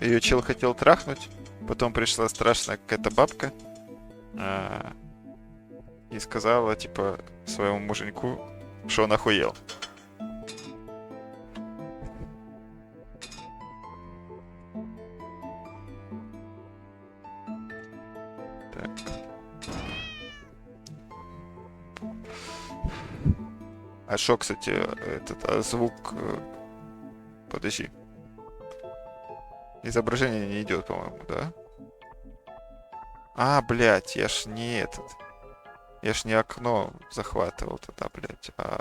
Ее чел хотел трахнуть, потом пришла страшная какая-то бабка и сказала, типа, своему муженьку, что он охуел. Так. А шо, кстати, этот звук... Подожди. Изображение не идет, по-моему, да? А, блядь, я ж не этот. Я ж не окно захватывал тогда, блядь, а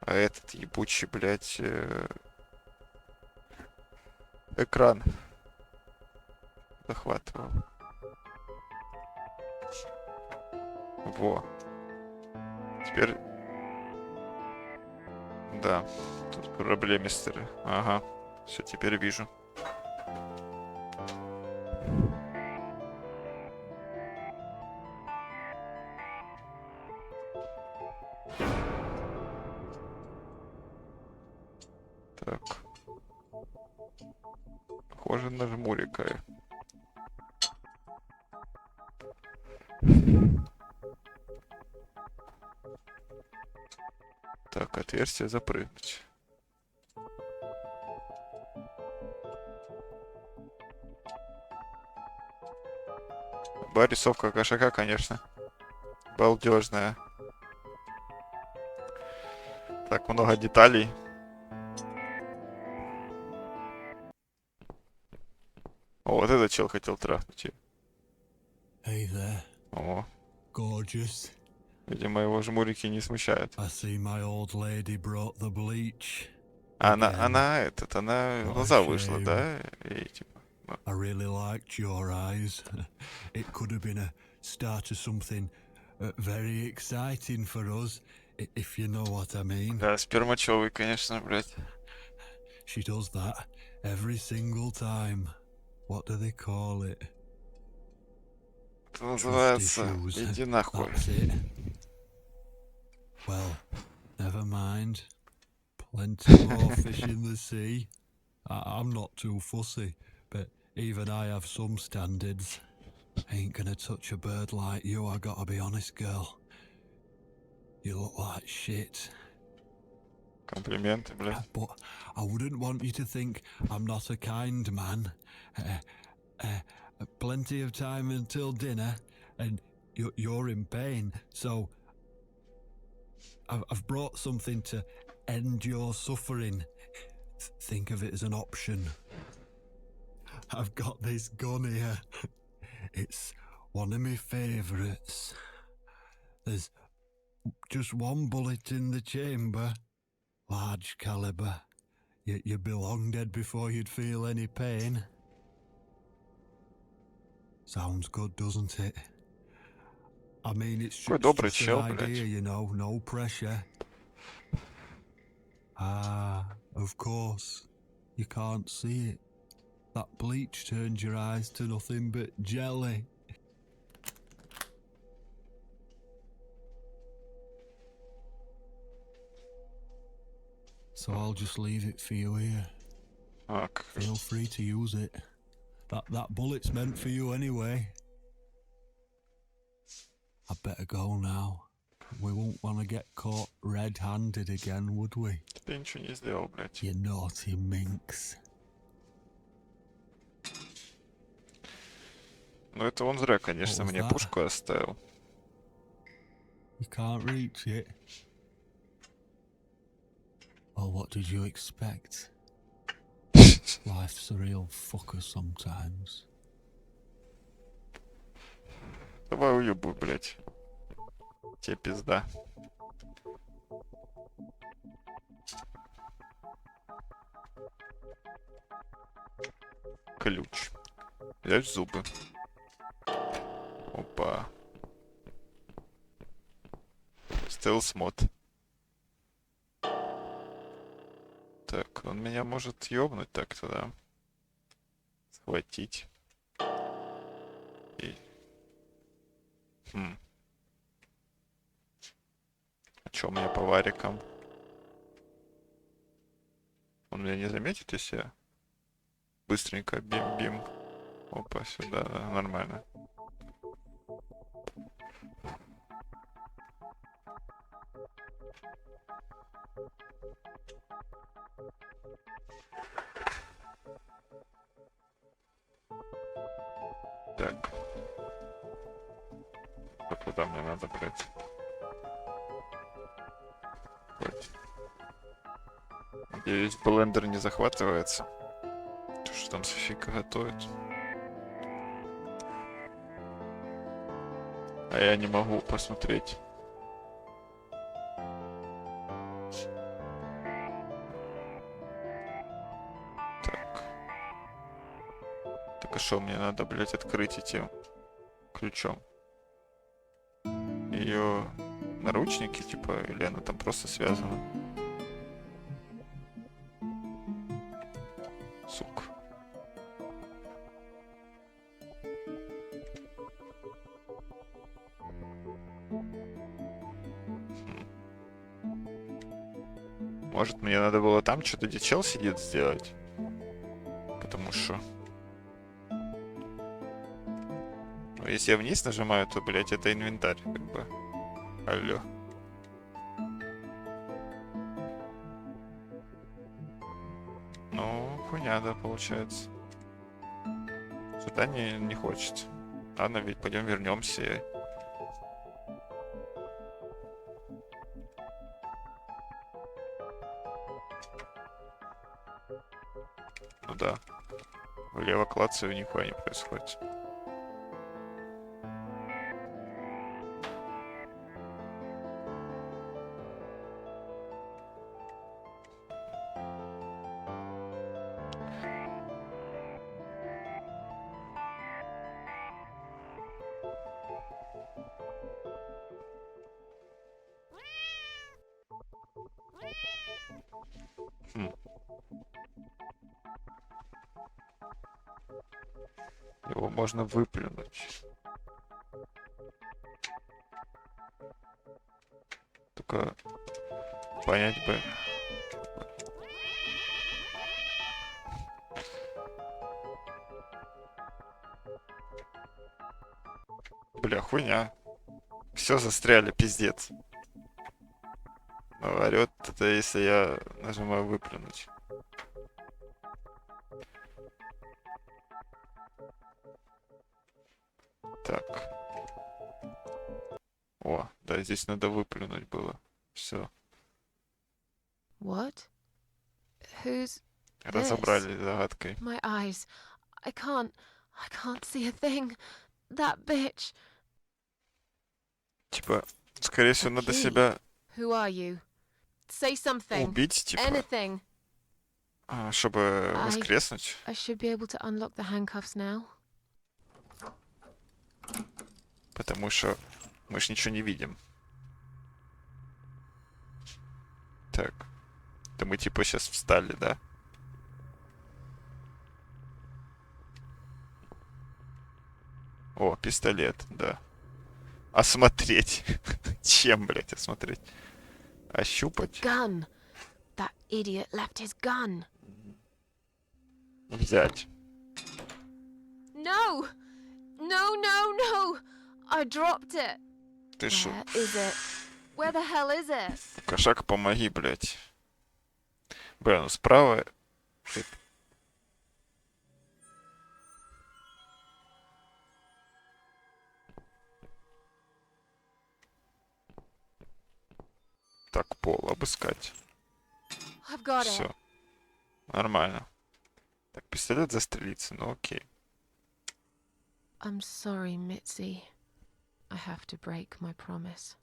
этот ебучий, блядь, экран захватывал. Во. Теперь... Да. Тут проблемистеры. Ага. Все, теперь вижу. Так. Похоже на жмурика. Так, отверстие запрыгнуть. Рисовка кошака, конечно, балдежная. Так много деталей. О, вот этот чел хотел трахнуть ее. Hey there. О. Gorgeous. Видимо, его жмурики не смущают. I see my old lady brought the bleach. Она глаза вышла, да? И типа... I really liked your eyes. It could have been a start of something very exciting for us, if you know what I mean. Да, спермачевый, конечно, блядь. She does that every single time. What do they call it? Это называется «Иди нахуй». That's it. Well, never mind. Plenty more fish in the sea. I'm not too fussy, but even I have some standards. Ain't gonna touch a bird like you, I gotta be honest, girl. You look like shit. Комплименты, блядь. But I wouldn't want you to think I'm not a kind man. Plenty of time until dinner, and you're in pain, so I've brought something to end your suffering. Think of it as an option. I've got this gun here. It's one of my favourites. There's just one bullet in the chamber. Large caliber. You'd be long dead before you'd feel any pain. Sounds good, doesn't it? I mean, it's just an idea, you know, no pressure. Ah, of course. You can't see it. That bleach turned your eyes to nothing but jelly. So I'll just leave it for you here. Feel free to use it. That bullet's meant for you anyway. I'd better go now. We won't want to get caught red-handed again, would we? Ты ничего не сделал, блядь. You naughty minx. Ну это он зря, конечно, мне пушку оставил. You can't reach it. Well, what did you expect? Life's a real fucker sometimes. Давай уебу, блядь. Тебе пизда. Ключ. Взять зубы. Опа. Стелс-мод. Так, он меня может ёбнуть так-то, да? Схватить. И... А чё у меня по варикам? Он меня не заметит, если я Быстренько бим-бим. Опа, сюда, да, нормально. Так. А куда мне надо брать? Вот. Надеюсь, блендер не захватывается. То, что там Софийка готовит. А я не могу посмотреть. Так. Так а что мне надо, блядь, открыть этим ключом? Ее наручники, типа, или она там просто связана? Сука. Может, мне надо было там что-то, где чел сидит, сделать? Потому что... Ну, если я вниз нажимаю, то, блядь, это инвентарь, как бы. Алло. Ну, хуйня, да, получается. Сюда не хочется. Ладно, ведь пойдем вернемся. Ну да. Влево клацаю, нихуя не происходит. Хм. Его можно выплюнуть. Только понять бы... Бля, хуйня. Все застряли, пиздец. Орет это, если я нажимаю выплюнуть. Так. О, да, здесь надо выплюнуть было. Все. What? Who's Разобрались с загадкой. my eyes? I can't see a thing. That bitch. Типа, скорее всего, надо Окей. себя Who are you? Say something. убить, типа, Anything. чтобы I- воскреснуть. I should be able to unlock the handcuffs now. Потому что мы ж ничего не видим. Так. Да мы типа сейчас встали, да? О, пистолет, да. Осмотреть. Чем, блядь, осмотреть? Ощупать? Gun. That idiot left his gun. Взять. No! No, no, no! I dropped it. Ты шо? Where is it? Where the hell is it? Кошак, помоги, блядь. Бля, ну справа... Так, пол обыскать. I've got it. Все. Нормально. Так, пистолет застрелиться, ну окей. I'm sorry, Mitzi. I have to break my promise.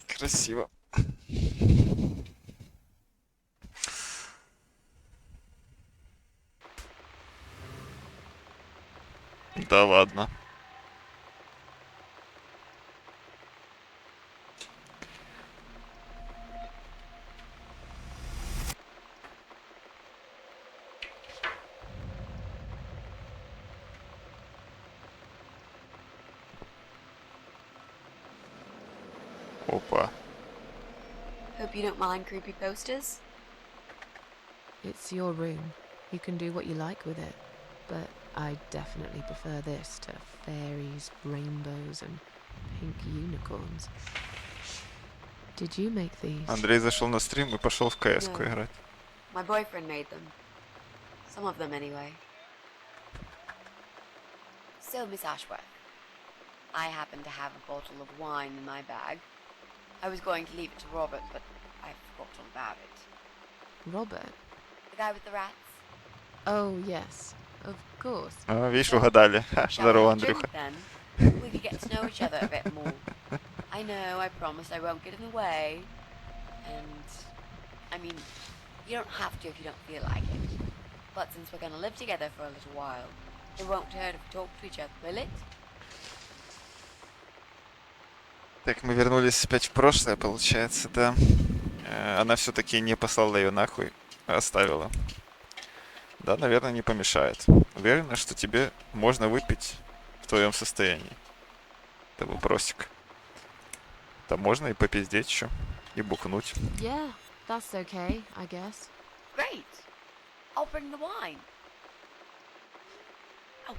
Красиво. Да ладно. Опа. Hope you don't mind creepy posters. It's your room. You can do what you like with it. But I definitely prefer this to fairies, rainbows, and pink unicorns. Did you make these? Андрей зашел на стрим и пошел в КС-ку No. играть. My boyfriend made them. Some of them, anyway. So, Miss Ashworth, I happen to have a bottle of wine in my bag. I was going to leave it to Robert, but I forgot all about it. Robert? The guy with the rats? Oh, yes. Of course. А, видишь, угадали. Ха, Shall здорово, we Андрюха. drink then? We could get to know each other a bit more. I know, I promised I won't get in the way. And, I mean, you don't have to if you don't feel like it. But since we're gonna live together for a little while, it won't hurt if we talk to each other, will it? Так, мы вернулись опять в прошлое, получается, да. Она все-таки не послала ее нахуй, а оставила. Да, наверное, не помешает. Уверена, что тебе можно выпить в твоем состоянии. Это вопросик. Там можно и попиздеть еще, и бухнуть. Yeah, that's okay, I guess. Great! I'll bring the wine. Oh,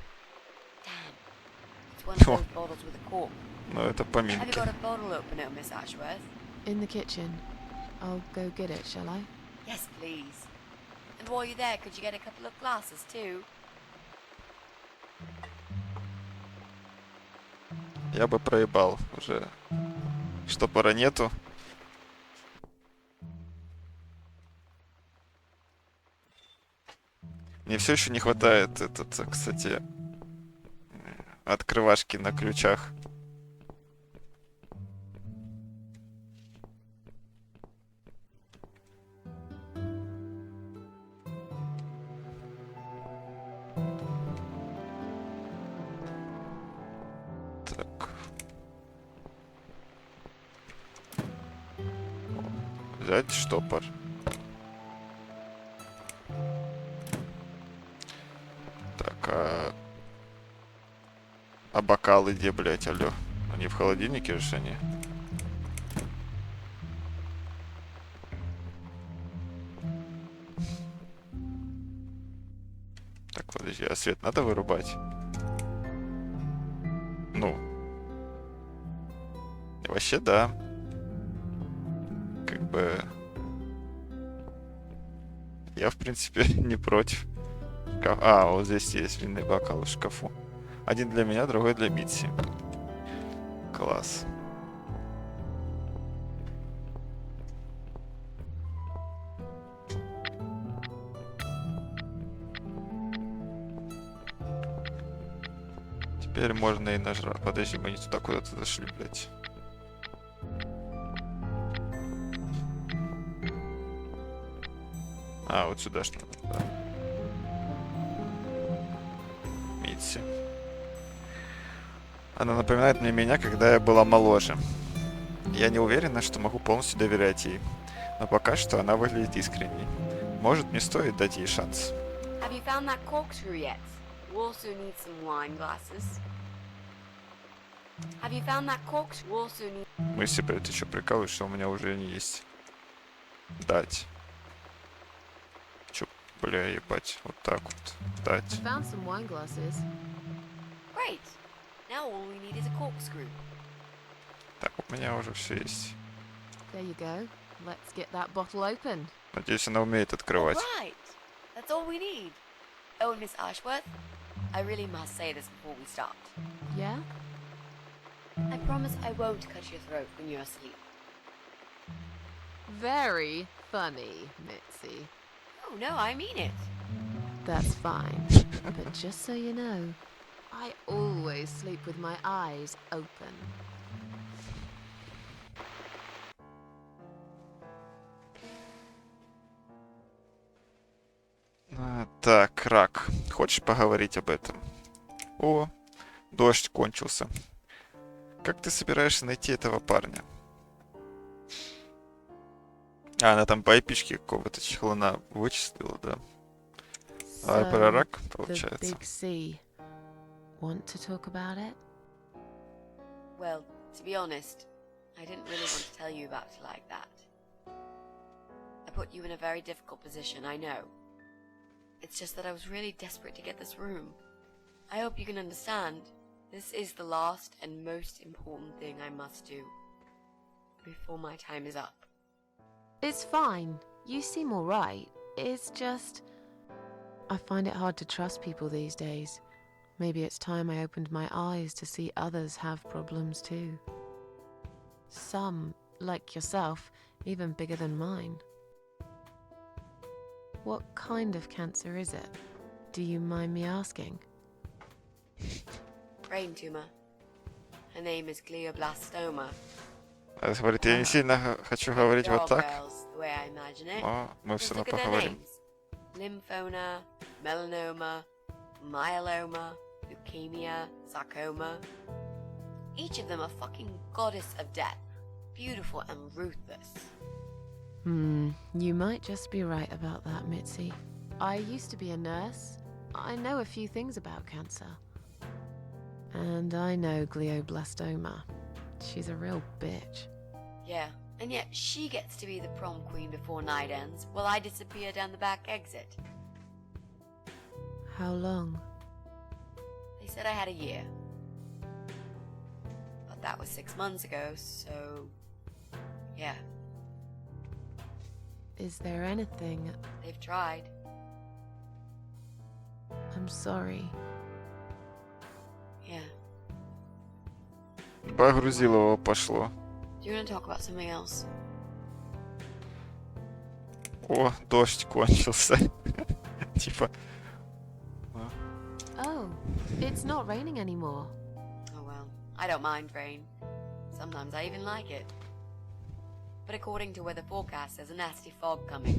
damn. It's one of those bottles with a cork. Ну, это Have you поминки. got a bottle opener, Miss Ashworth? In the kitchen. I'll go get it, shall I? Yes, please. And while you're there, could you get a couple of glasses too? Я бы проебал уже. Штопора нету. Мне все еще не хватает, кстати, открывашки на ключах. Так. Взять штопор. Так, а бокалы где, блять, алло? Они в холодильнике же они? Так, подожди, а свет надо вырубать? Ну. Вообще, да. Как бы... Я, в принципе, не против. А, вот здесь есть винный бокал в шкафу. Один для меня, другой для Митси. Класс. Теперь можно и нажрать. Подожди, мы не туда куда-то зашли, блядь. А, вот сюда что надо, да. Митси. Она напоминает мне меня, когда я была моложе. Я не уверена, что могу полностью доверять ей. Но пока что она выглядит искренней. Может, мне стоит дать ей шанс. Have you found that corkscrew yet? You also need some wine glasses. Have you found that corkscrew? You also need... Мы себе ты что, прикалываешь, что у меня уже не есть. Дать. Чё, бля, ебать. Вот так вот. I Дать. found some wine glasses. Great! Now all we need is a corkscrew. Так, у меня уже все есть. There you go. Let's get that bottle open. Надеюсь, она умеет открывать. Right! That's all we need. Oh, and Miss Ashworth, I really must say this before we start. Yeah? I promise I won't cut your throat when you're asleep. Very funny, Mitzi. Oh, no, I mean it. That's fine. But just so you know, I always sleep with my eyes open. Так, Рак. Хочешь поговорить об этом? О, дождь кончился. Как ты собираешься найти этого парня? А, она там по эпичке какого-то чехлона вычислила, да? А про рак, The получается. big C. Want to talk about it? Well, to be honest, I didn't really want to tell you about it like that. I put you in a very difficult position, I know. It's just that I was really desperate to get this room. I hope you can understand. This is the last and most important thing I must do before my time is up. It's fine. You seem alright. It's just... I find it hard to trust people these days. Maybe it's time I opened my eyes to see others have problems too. Some, like yourself, even bigger than mine. What kind of cancer is it? Do you mind me asking? Brain tumor. Her name is glioblastoma. А говорит, я не сильно хочу говорить They're вот all так, girls, the way I imagine it. но мы все Just равно look at their поговорим. names. Lymphoma, melanoma, myeloma, leukemia, sarcoma. Each of them a fucking goddess of death. Beautiful and ruthless. You might just be right about that, Mitzi. I used to be a nurse. I know a few things about cancer. And I know glioblastoma. She's a real bitch. Yeah, and yet she gets to be the prom queen before night ends, while I disappear down the back exit. How long? They said I had a year. But that was 6 months ago, so... yeah, Is there anything... they've tried. I'm sorry. Yeah. Погрузило его, пошло. Do you want to talk about something else? О, дождь кончился. Типа, Oh, it's not raining anymore. Oh well, I don't mind rain. Sometimes I even like it. But according to weather forecast, there's a nasty fog coming.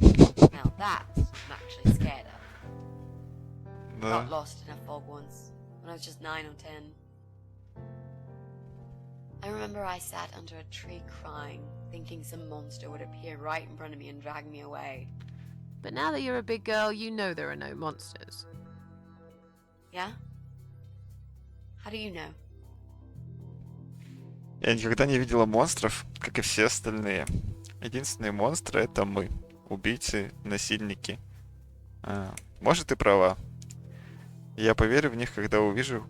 Now that I'm actually scared of. да. Got lost in a fog once, when I was just 9 or 10. I remember I sat under a tree crying, thinking some monster would appear right in front of me and drag me away. But now that you're a big girl, you know there are no monsters. Yeah? How do you know? Я никогда не видела монстров, как и все остальные. Единственные монстры — это мы. Убийцы, насильники. Может, и права. Я поверю в них, когда увижу.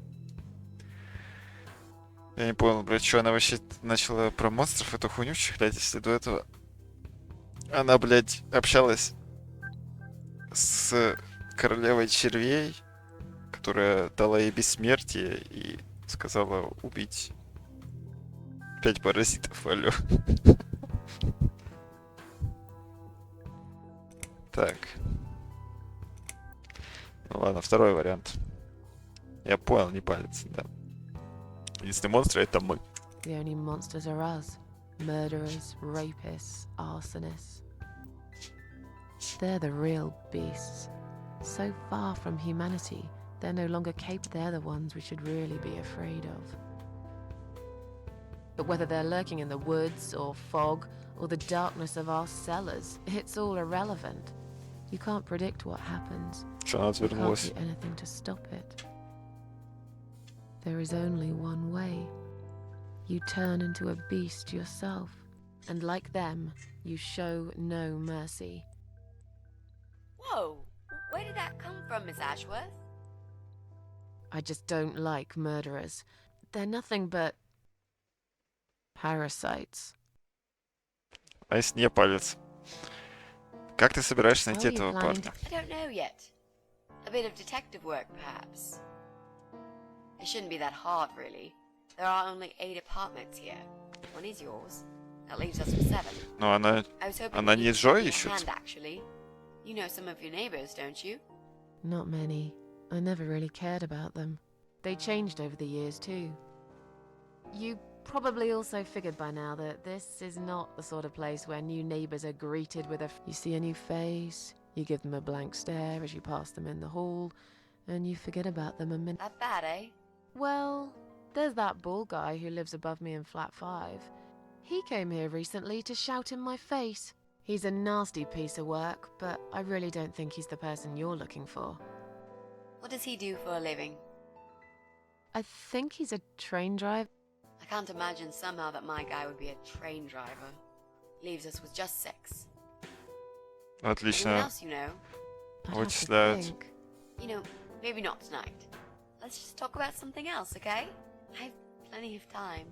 Я не понял, блядь, что она вообще начала про монстров эту хуйню чехлять, если до этого она, блядь, общалась с королевой червей, которая дала ей бессмертие и сказала убить 5 паразитов, алло. Так. Ну ладно, второй вариант. Я понял, не палец, да. Единственные монстры — это мы. The only monsters are us. Murderers, rapists, arsonists. They're the real beasts. So far from humanity, they're no longer capable. They're the ones we should really be afraid of. But whether they're lurking in the woods or fog or the darkness of our cellars, it's all irrelevant. You can't predict what happens. Что она You can't отвернулась? do anything to stop it. There is only one way. You turn into a beast yourself, and like them, you show no mercy. Whoa! Where did that come from, Miss Ashworth? I just don't like murderers. They're nothing but parasites. А если не палец? Как ты собираешься найти How are you этого planning парня? I don't know yet. A bit of detective work, perhaps. It shouldn't be that hard, really. There are only 8 apartments here. One is yours. That leaves us with 7. Ну, она... I was hoping Она you не could Джой give me a ищет? hand, actually. You know some of your neighbors, don't you? Not many. I never really cared about them. They changed over the years, too. You probably also figured by now that this is not the sort of place where new neighbors are greeted with you see a new face, you give them a blank stare as you pass them in the hall, and you forget about them a minute. That bad, eh? Well, there's that bald guy who lives above me in flat 5. He came here recently to shout in my face. He's a nasty piece of work, but I really don't think he's the person you're looking for. What does he do for a living? I think he's a train driver. A can't imagine somehow that my guy would be a train driver. Leaves us with just 6. Anyone Отлично. else you know? I'd have to Вычисляют. think. You know, maybe not tonight. Let's just talk about something else, okay? I have plenty of time.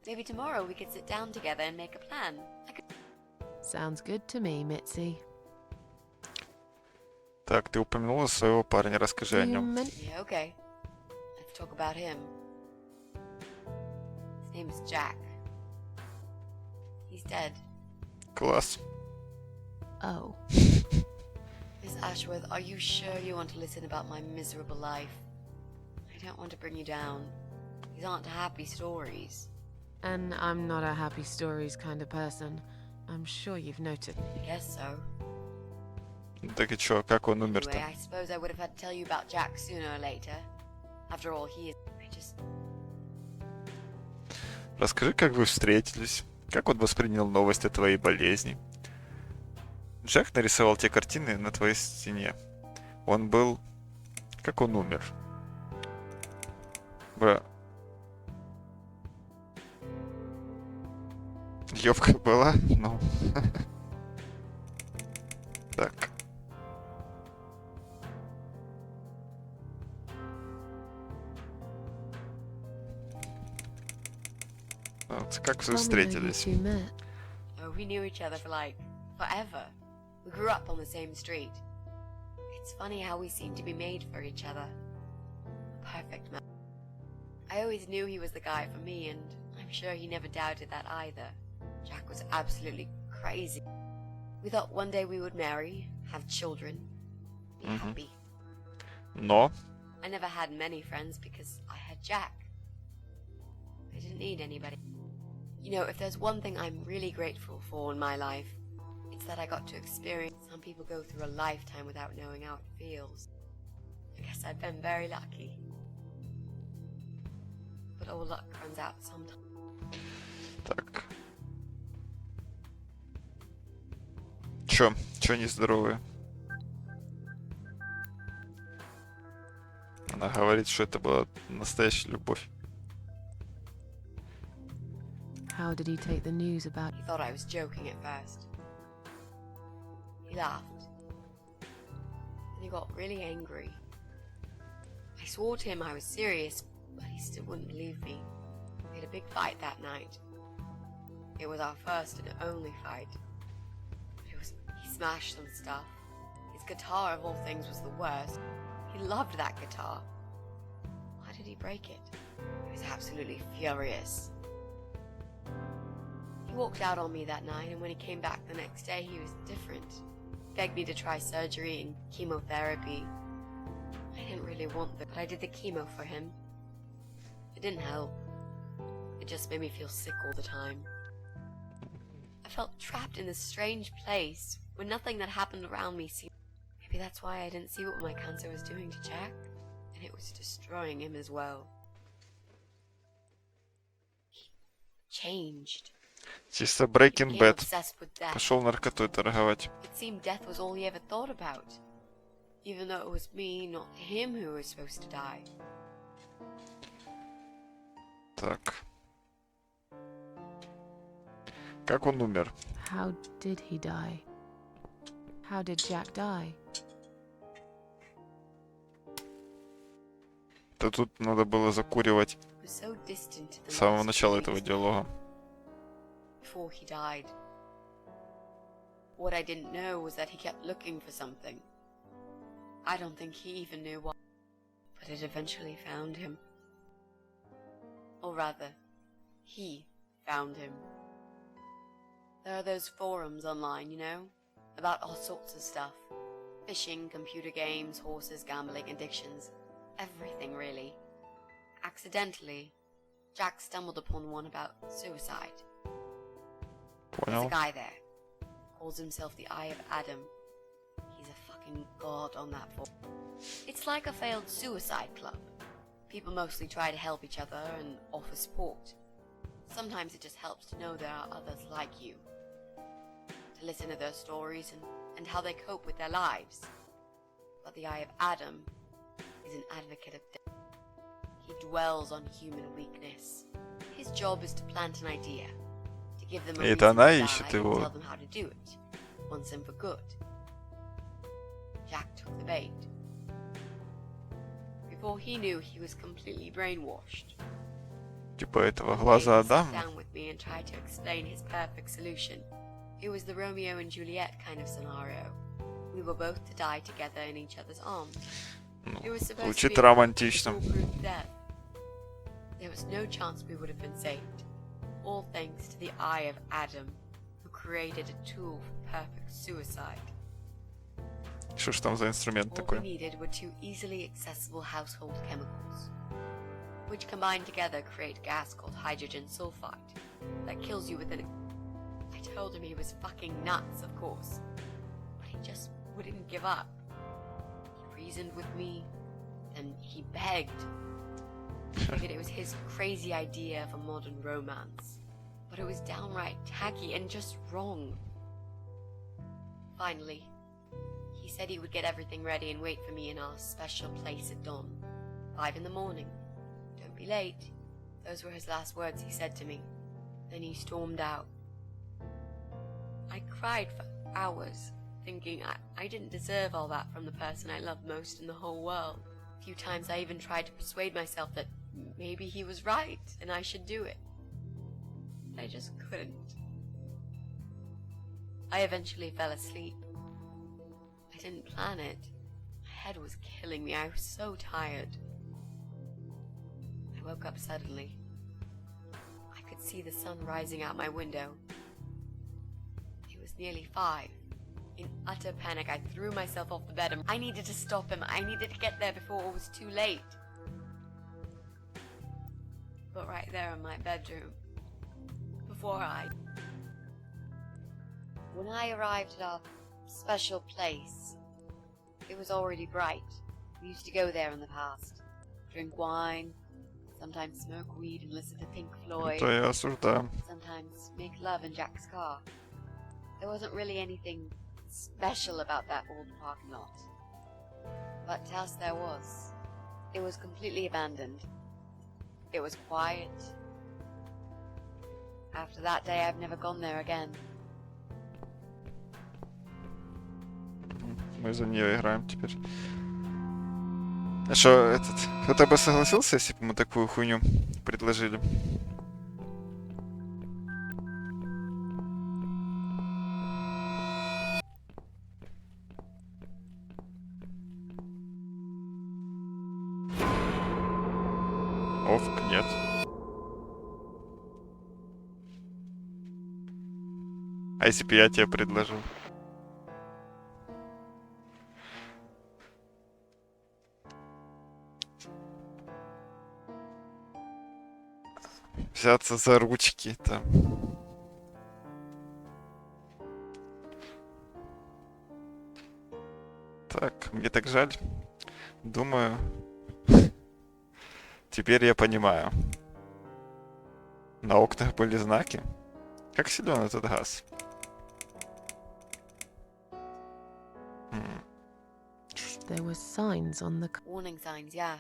Maybe tomorrow we could sit down together and make a plan. I could... Sounds good to me, Mitzi. Так, ты упомянула своего парня, расскажи о You нем. Yeah, okay. Let's talk about him. His name is Jack. He's dead. Класс. Oh. Miss Ashworth, are you sure you want to listen about my miserable life? I don't want to bring you down. These aren't happy stories. And I'm not a happy stories kind of person. I'm sure you've noted. I guess so. Так и чё, как он Anyway, умер-то? I suppose I would have had to tell you about Jack sooner or later. After all, he is... I just... Расскажи, как вы встретились. Как он воспринял новость о твоей болезни? Джек нарисовал те картины на твоей стене. Он был... Как он умер? Бра... Ёбка была? Ну... Так. Вот, как вы Tell me how you встретились? two met. Oh, we knew each other for like... forever. We grew up on the same street. It's funny how we seem to be made for each other. Perfect man. I always knew he was the guy for me, and I'm sure he never doubted that either. Jack was absolutely crazy. We thought one day we would marry, have children, be Mhm. happy. Но... I never had many friends because I had Jack. I didn't need anybody. You know, if there's one thing I'm really grateful for in my life, it's that I got to experience. Some people go through a lifetime without knowing how it feels. I guess I've been very lucky. But all luck runs out sometimes. Так. Чё? Чё нездоровые? Она говорит, что это была настоящая любовь. How did he take the news about He thought I was joking at first. He laughed. Then he got really angry. I swore to him I was serious, but he still wouldn't believe me. We had a big fight that night. It was our first and only fight. He smashed some stuff. His guitar of all things was the worst. He loved that guitar. Why did he break it? He was absolutely furious. He walked out on me that night, and when he came back the next day, he was different. Begged me to try surgery and chemotherapy. I didn't really want that, but I did the chemo for him. It didn't help. It just made me feel sick all the time. I felt trapped in this strange place where nothing that happened around me seemed... Maybe that's why I didn't see what my cancer was doing to Jack, and it was destroying him as well. He changed. Чисто He Breaking became Bad. obsessed with death. Пошел наркотой торговать. It seemed death was all he ever thought about, even though it was me, not him, who was supposed to die. Так. Как он умер? how did he die? How did Jack die? Да тут надо было закуривать It was so distant to the с самого last начала few этого weeks диалога. before he died. What I didn't know was that he kept looking for something. I don't think he even knew what, but it eventually found him. Or rather, he found him. There are those forums online, you know, about all sorts of stuff. Fishing, computer games, horses, gambling, addictions. Everything, really. Accidentally, Jack stumbled upon one about suicide. There's a Понял? guy there. Calls himself the Eye of Adam. He's a fucking god on that forum. It's like a failed suicide club. People mostly try to help each other and offer support. Sometimes it just helps to know there are others like you. To listen to their stories and how they cope with their lives. But the Eye of Adam is an advocate of death. He dwells on human weakness. His job is to plant an idea, to give them a И reason это она to ищет die and его. tell them how to do it, once and for good. Jack took the bait. Before he knew, he was completely brainwashed. Типа этого One day глаза he sat Адама. down with me and tried to explain his perfect solution. It was the Romeo and Juliet kind of scenario. We were both to die together in each other's arms. Ну, It was supposed to звучит be a романтично. foolproof death. There was no chance we would have been saved. All thanks to the eye of Adam, who created a tool for perfect suicide. Что ж там за инструмент All we такой? needed were 2 easily accessible household chemicals, which combined together create a gas called hydrogen sulfide that kills you within a... I told him he was fucking nuts, of course, but he just wouldn't give up. He reasoned with me, then he begged. I figured it was his crazy idea of a modern romance, but it was downright tacky and just wrong. Finally, he said he would get everything ready and wait for me in our special place at dawn, 5 in the morning. Don't be late. Those were his last words he said to me. Then he stormed out. I cried for hours, thinking I didn't deserve all that from the person I loved most in the whole world. A few times I even tried to persuade myself that maybe he was right and I should do it. I just couldn't. I eventually fell asleep. I didn't plan it. My head was killing me. I was so tired. I woke up suddenly. I could see the sun rising out my window. It was nearly 5. In utter panic, I threw myself off the bed and I needed to stop him. I needed to get there before it was too late. But right there in my bedroom, when I arrived at our special place, it was already bright. We used to go there in the past, drink wine, sometimes smoke weed and listen to Pink Floyd, Это я осуждаю. sometimes make love in Jack's car. There wasn't really anything special about that old parking lot. But to us there was. It was completely abandoned. It was quiet. After that day, I've never gone there again. Мы за нее играем теперь. А что, кто-то бы согласился, если бы мы такую хуйню предложили? Овк, нет. А если бы я тебе предложил? Взяться за ручки там. Так, мне так жаль. Думаю, теперь я понимаю. На окнах были знаки. Как силен этот газ? There were signs on the Warning signs, yeah.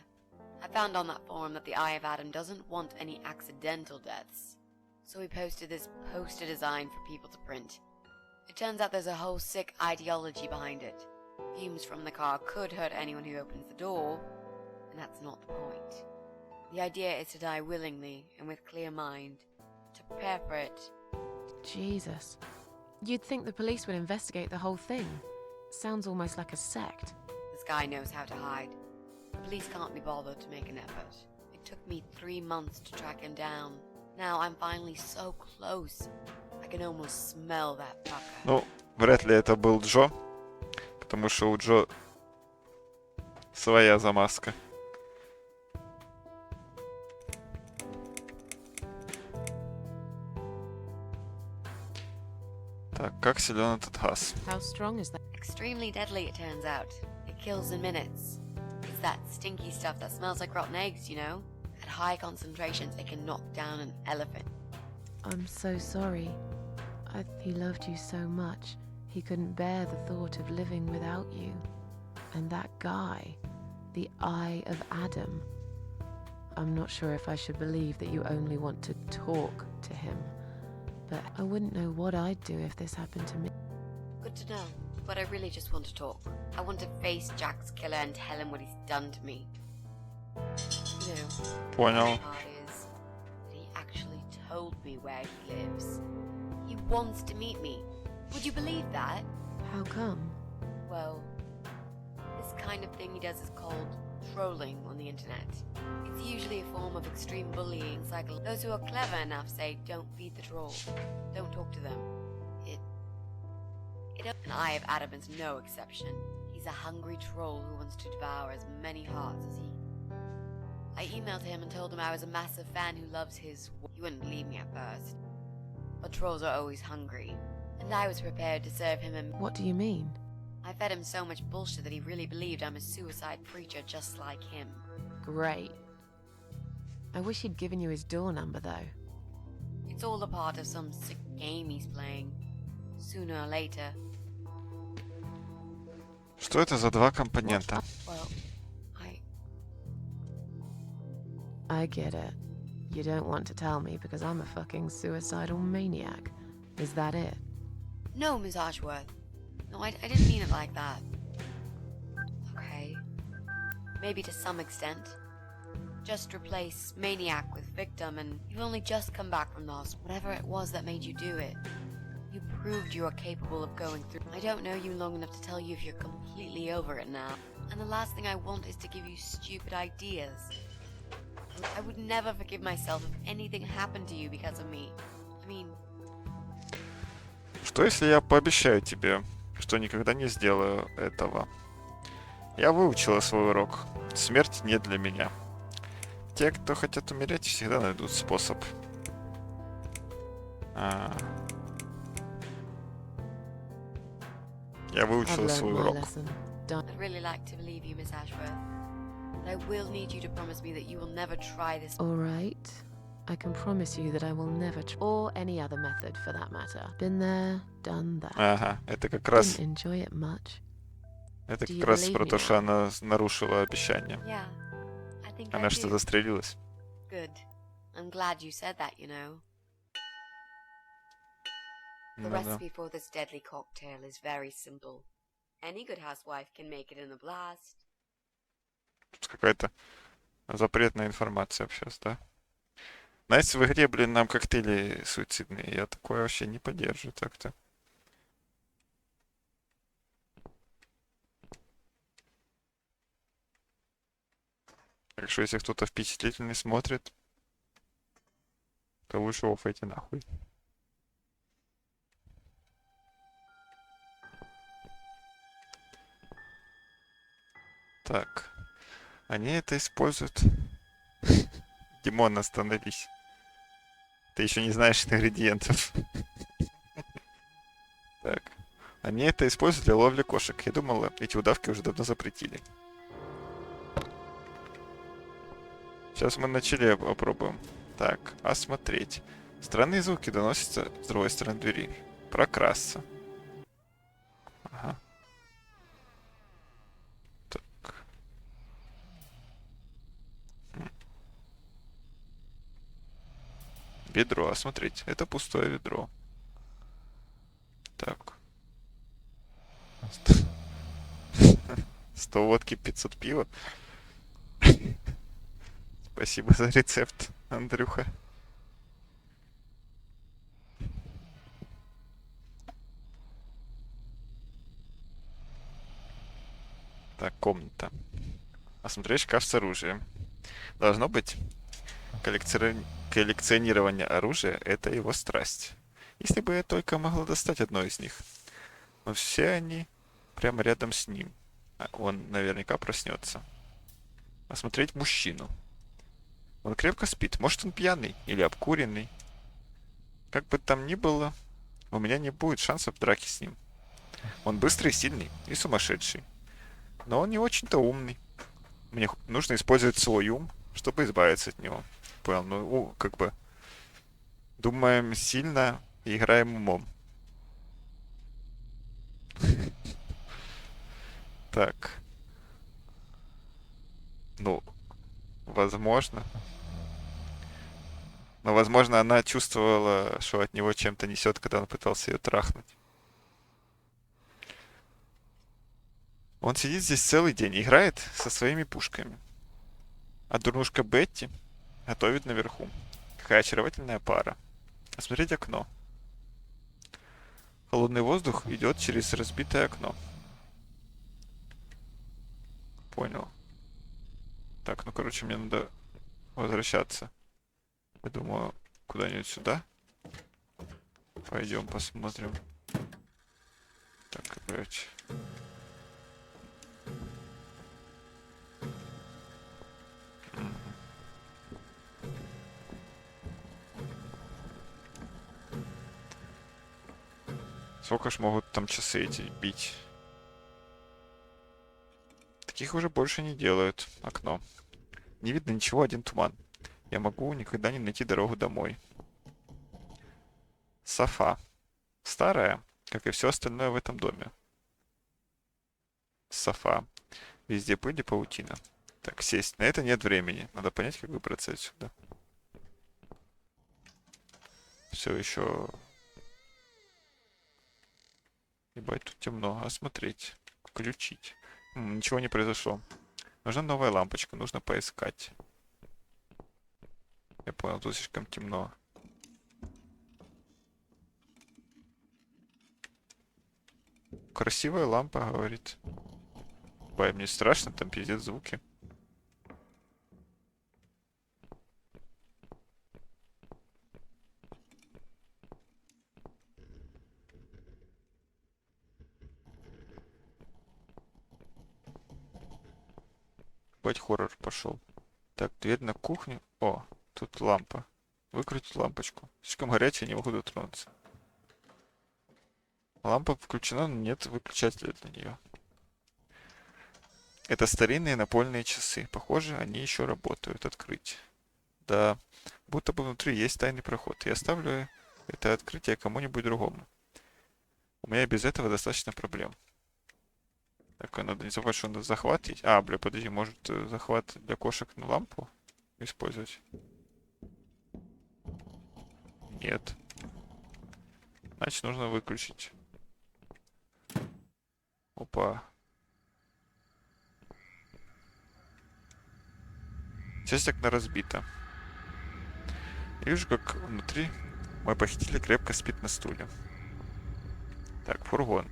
I found on that forum that the Eye of Adam doesn't want any accidental deaths. So we posted this poster design for people to print. It turns out there's a whole sick ideology behind it. Fumes from the car could hurt anyone who opens the door, and that's not the point. The idea is to die willingly and with clear mind, to prepare for it. Jesus. You'd think the police would investigate the whole thing. Sounds almost like a sect. This guy knows how to hide. The police can't be bothered to make an effort. It took me 3 months to track him down. Now I'm finally so close. I can almost smell that fucker. Ну, вряд ли это был Джо, потому что у Джо своя замазка. Так, как силен этот газ? How strong is that? Extremely deadly, it turns out. It kills in minutes. It's that stinky stuff that smells like rotten eggs, you know? At high concentrations, it can knock down an elephant. I'm so sorry. He loved you so much. He couldn't bear the thought of living without you. And that guy, the Eye of Adam. I'm not sure if I should believe that you only want to talk to him. But I wouldn't know what I'd do if this happened to me. Good to know. But I really just want to talk. I want to face Jack's killer and tell him what he's done to me. You know, the Понял. best part is that he actually told me where he lives. He wants to meet me. Would you believe that? How come? Well, this kind of thing he does is called trolling on the internet. It's usually a form of extreme bullying. Those who are clever enough say, don't feed the troll. Don't talk to them. And Eye of Adamant's no exception. He's a hungry troll who wants to devour as many hearts as he. I emailed him and told him I was a massive fan who loves his. He wouldn't believe me at first. But trolls are always hungry. And I was prepared to serve him and What do you mean? I fed him so much bullshit that he really believed I'm a suicide preacher just like him. Great. I wish he'd given you his door number, though. It's all a part of some sick game he's playing. Sooner or later. Что это за два компонента? Well, I get it. You don't want to tell me because I'm a fucking suicidal maniac. Is that it? No, Miss Ashworth. No, I didn't mean it like that. Okay. Maybe to some extent. Just replace maniac with victim and you've only just come back from the hospital. Whatever it was that made you do it. You proved you are capable of going through. I don't know you long enough to tell you if you're completely over it now. And the last thing I want is to give you stupid ideas. I would never forgive myself if anything happened to you because of me. I mean, Что если я пообещаю тебе, что никогда не сделаю этого? Я выучила свой урок. Смерть не для меня. Те, кто хотят умереть, всегда найдут способ. Я I've выучила learned свой my урок. lesson. Don't. I'd really like to believe you, Miss Ashworth. But I will need you to promise me that you will never try this. All right. I can promise you that I will never or any other method for that matter. Been there, done that. Ага, это как раз, Didn't enjoy it much. это Do как you раз believe про me то, now? что она нарушила обещание. Yeah, I think Она I что, do. застрелилась? Good. I'm glad you said that, you know. The Ну да. recipe for this deadly cocktail is very simple. Any good housewife can make it in a blast. Тут какая-то запретная информация сейчас, да? Знаете, в игре, блин, нам коктейли суицидные. Я такое вообще не поддерживаю так-то. Так что, если кто-то впечатлительный смотрит, то лучше офайте нахуй. Так. Они это используют. Димон, остановись. Ты еще не знаешь ингредиентов. Так. Они это используют для ловли кошек. Я думал, эти удавки уже давно запретили. Сейчас мы начали попробуем. Так, осмотреть. Странные звуки доносятся с другой стороны двери. Прокрасться. Ага. Так. Ведро, осмотреть. Это пустое ведро. Так. 100 водки, 500 пива. Спасибо за рецепт, Андрюха. Так, комната. Осмотреть шкаф с оружием. Должно быть, коллекционирование оружия — это его страсть. Если бы я только могла достать одно из них. Но все они прямо рядом с ним. Он наверняка проснется. Осмотреть мужчину. Он крепко спит. Может, он пьяный или обкуренный. Как бы там ни было, у меня не будет шансов в драке с ним. Он быстрый, сильный и сумасшедший. Но он не очень-то умный. Мне нужно использовать свой ум, чтобы избавиться от него. Понял? Ну, как бы думаем сильно и играем умом. Так. Ну, Возможно. Но, возможно, она чувствовала, что от него чем-то несет, когда он пытался ее трахнуть. Он сидит здесь целый день, играет со своими пушками. А дурнушка Бетти готовит наверху. Какая очаровательная пара. Осмотреть окно. Холодный воздух идет через разбитое окно. Понял. Так, ну короче, мне надо возвращаться. Я думаю, куда-нибудь сюда. Пойдем посмотрим. Так, короче. Сколько ж могут там часы эти бить? Таких уже больше не делают. Окно. Не видно ничего, один туман. Я могу никогда не найти дорогу домой. Софа. Старая, как и все остальное в этом доме. Софа. Везде пыль и паутина. Так, сесть. На это нет времени. Надо понять, как выбраться отсюда. Все еще... Ебать, тут темно. Осмотреть. Включить. Ничего не произошло. Нужна новая лампочка. Нужно поискать. Я понял, тут слишком темно. Красивая лампа, говорит. Бай, мне страшно, там пиздец звуки. Бать, хоррор пошел. Так, дверь на кухню. О, тут лампа. Выкрутить лампочку. Слишком горячая, не могу дотронуться. Лампа включена, но нет выключателя для нее. Это старинные напольные часы. Похоже, они еще работают. Открыть. Да, будто бы внутри есть тайный проход. Я оставлю это открытие кому-нибудь другому. У меня без этого достаточно проблем. Так, надо не забывать, что надо захват есть. А, бля, подожди, может захват для кошек на лампу использовать? Нет. Значит, нужно выключить. Опа. Часть окна разбита. Я вижу, как внутри мой похититель крепко спит на стуле. Так, фургон.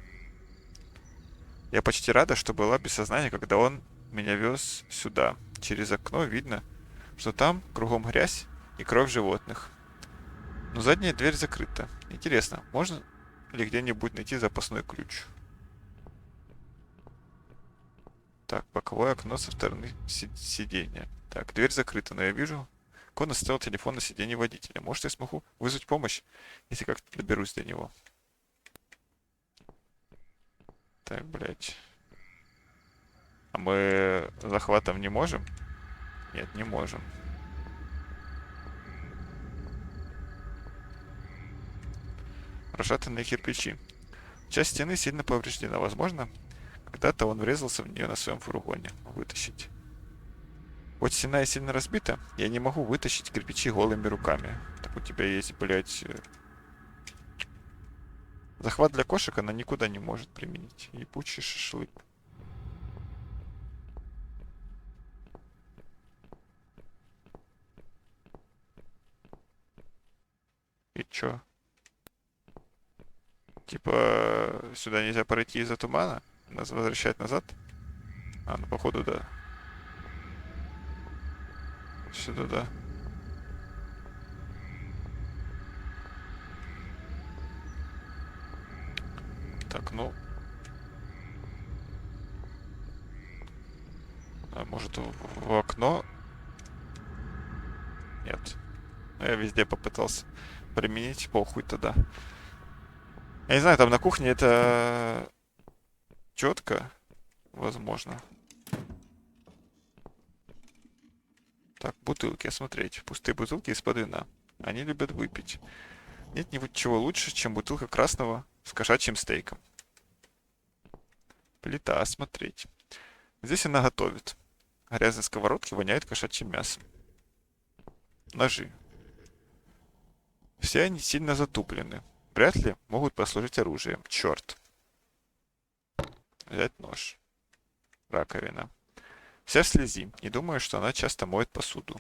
Я почти рада, что была без сознания, когда он меня вез сюда. Через окно видно, что там кругом грязь и кровь животных. Но задняя дверь закрыта. Интересно, можно ли где-нибудь найти запасной ключ? Так, боковое окно со стороны сиденья. Так, дверь закрыта, но я вижу, как он оставил телефон на сиденье водителя. Может, я смогу вызвать помощь, если как-то доберусь до него. Так, блядь. А мы захватом не можем? Нет, не можем. Расшатанные кирпичи. Часть стены сильно повреждена. Возможно, когда-то он врезался в нее на своем фургоне. Вытащить. Хоть стена и сильно разбита, я не могу вытащить кирпичи голыми руками. Так у тебя есть, блядь... Захват для кошек она никуда не может применить. Ебучий шашлык. И чё? Типа, сюда нельзя пройти из-за тумана? Нас возвращать назад? А, ну походу да. Сюда, да. Так, ну... А может в окно? Нет. Я везде попытался применить, похуй тогда. Я не знаю, там на кухне это четко, возможно. Так, бутылки, осмотреть. Пустые бутылки из-под вина. Они любят выпить. Нет ничего лучше, чем бутылка красного с кошачьим стейком. Плита, осмотреть. Здесь она готовит. Грязные сковородки воняют кошачьим мясом. Ножи. Все они сильно затуплены. Вряд ли могут послужить оружием. Черт. Взять нож. Раковина. Вся в слези. Не думаю, что она часто моет посуду.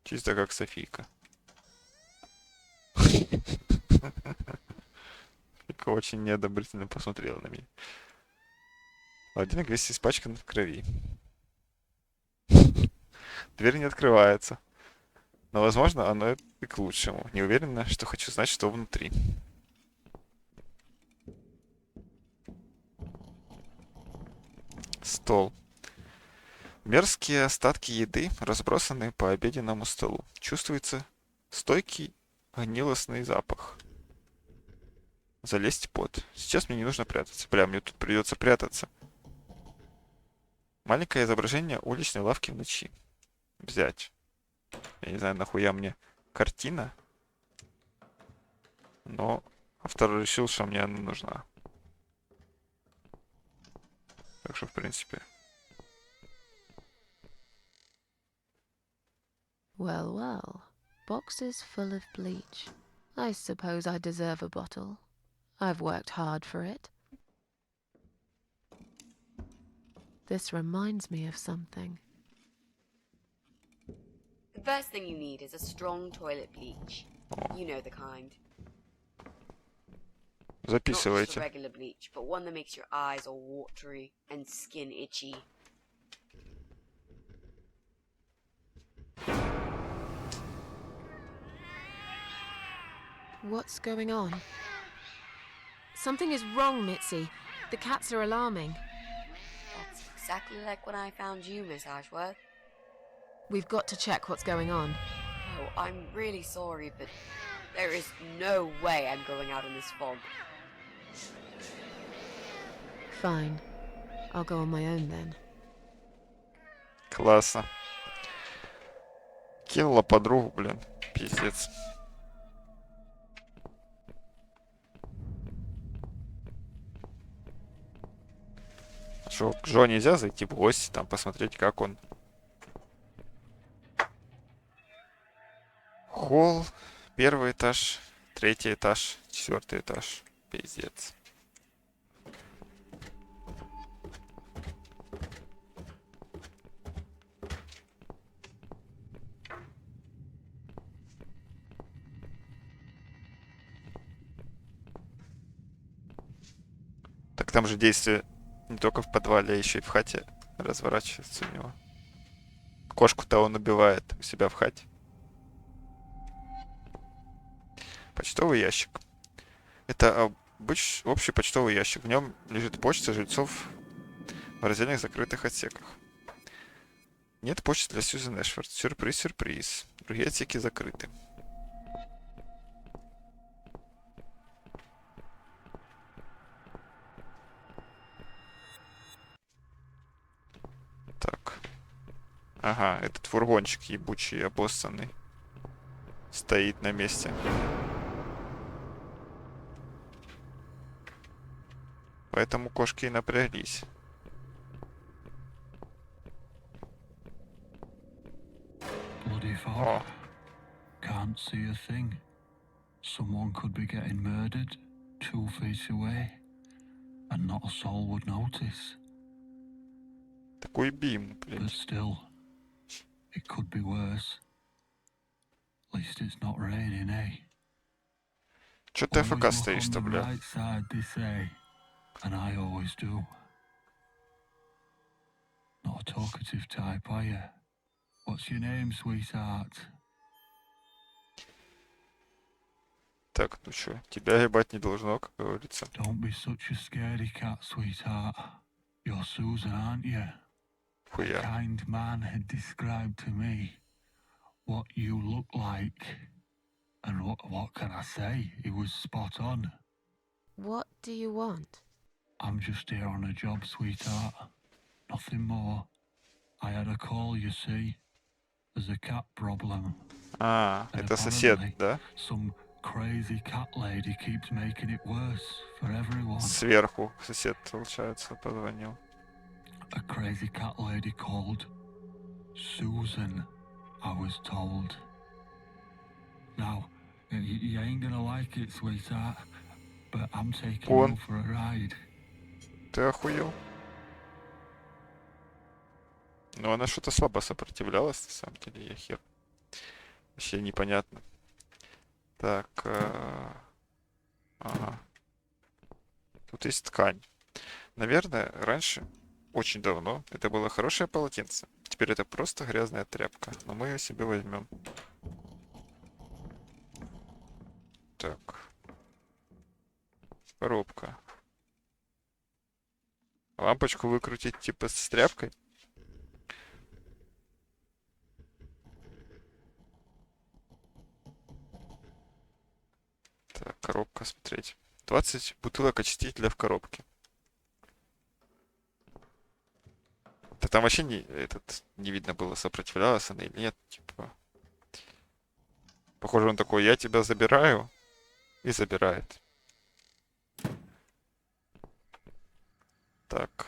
Чисто как Софийка. Софийка очень неодобрительно посмотрела на меня. Холодильник весь испачкан в крови. Дверь не открывается. Но, возможно, оно и к лучшему. Не уверена, что хочу знать, что внутри. Стол. Мерзкие остатки еды разбросаны по обеденному столу. Чувствуется стойкий гнилостный запах. Залезть под. Сейчас мне не нужно прятаться. Бля, мне тут придется прятаться. Маленькое изображение уличной лавки в ночи. Взять. Я не знаю, нахуя мне картина. Но автор решил, что мне она нужна. Так что, в принципе... Well, well. Boxes full of bleach. I suppose I deserve a bottle. I've worked hard for it. This reminds me of something. The first thing you need is a strong toilet bleach. You know the kind. Not just a Записывайте. regular bleach, but one that makes your eyes all watery and skin itchy. What's going on? Something is wrong, Mitzi. The cats are alarming. That's exactly like when I found you, Miss Ashworth. We've got to check what's going on. Oh, I'm really sorry, but there is no way I'm going out in this fog. Fine. I'll go on my own then. Классно. Кинула подругу, блин. Пиздец. Что, к Жо нельзя зайти в гости, там посмотреть, как он? Холл, первый этаж, третий этаж, четвертый этаж. Пиздец. Так там же действие не только в подвале, а еще и в хате разворачивается у него. Кошку-то он убивает у себя в хате. Почтовый ящик. Это общий почтовый ящик. В нем лежит почта жильцов в раздельных закрытых отсеках. Нет почты для Сьюзен Эшфорд. Сюрприз, сюрприз. Другие отсеки закрыты. Так. Ага, этот фургончик ебучий, обоссанный. Стоит на месте. Поэтому кошки и напряглись. Bloody fog. О, Can't see a thing. Someone could be getting murdered 2 feet away, and not a soul would notice. такой бим, блин. But still, it could be worse. At least it's not raining, eh? Чё ты Always АФК look стоишь-то, on the бля? right side, they say, and I always do. Not a talkative type, are you? What's your name, sweetheart? Так, ну чё, тебя ебать не должно, как говорится. Don't be such a scaredy cat, sweetheart. You're Susan, aren't you? A Хуя. kind man had described to me what you look like. And what can I say? He was spot on. What do you want? I'm just here on a job, sweetheart. Nothing more. I had a call, you see. There's a cat problem. А, And это сосед, apparently да? some crazy cat lady keeps making it worse for everyone. Сверху сосед, получается, позвонил. a crazy cat lady called Susan, I was told. Now, you ain't gonna like it, sweetheart, but I'm taking Он. you for a ride. Ты охуел? Ну, она что-то слабо сопротивлялась, на самом деле, я хер. Вообще непонятно. Так, ага. Тут есть ткань. Наверное, раньше, очень давно, это было хорошее полотенце. Теперь это просто грязная тряпка. Но мы ее себе возьмем. Так. Коробка. Лампочку выкрутить типа с тряпкой. Так, коробка, смотреть. 20 бутылок очистителя в коробке. Да там вообще не видно было, сопротивлялась она или нет. Типа. Похоже, он такой, я тебя забираю. И забирает. Так.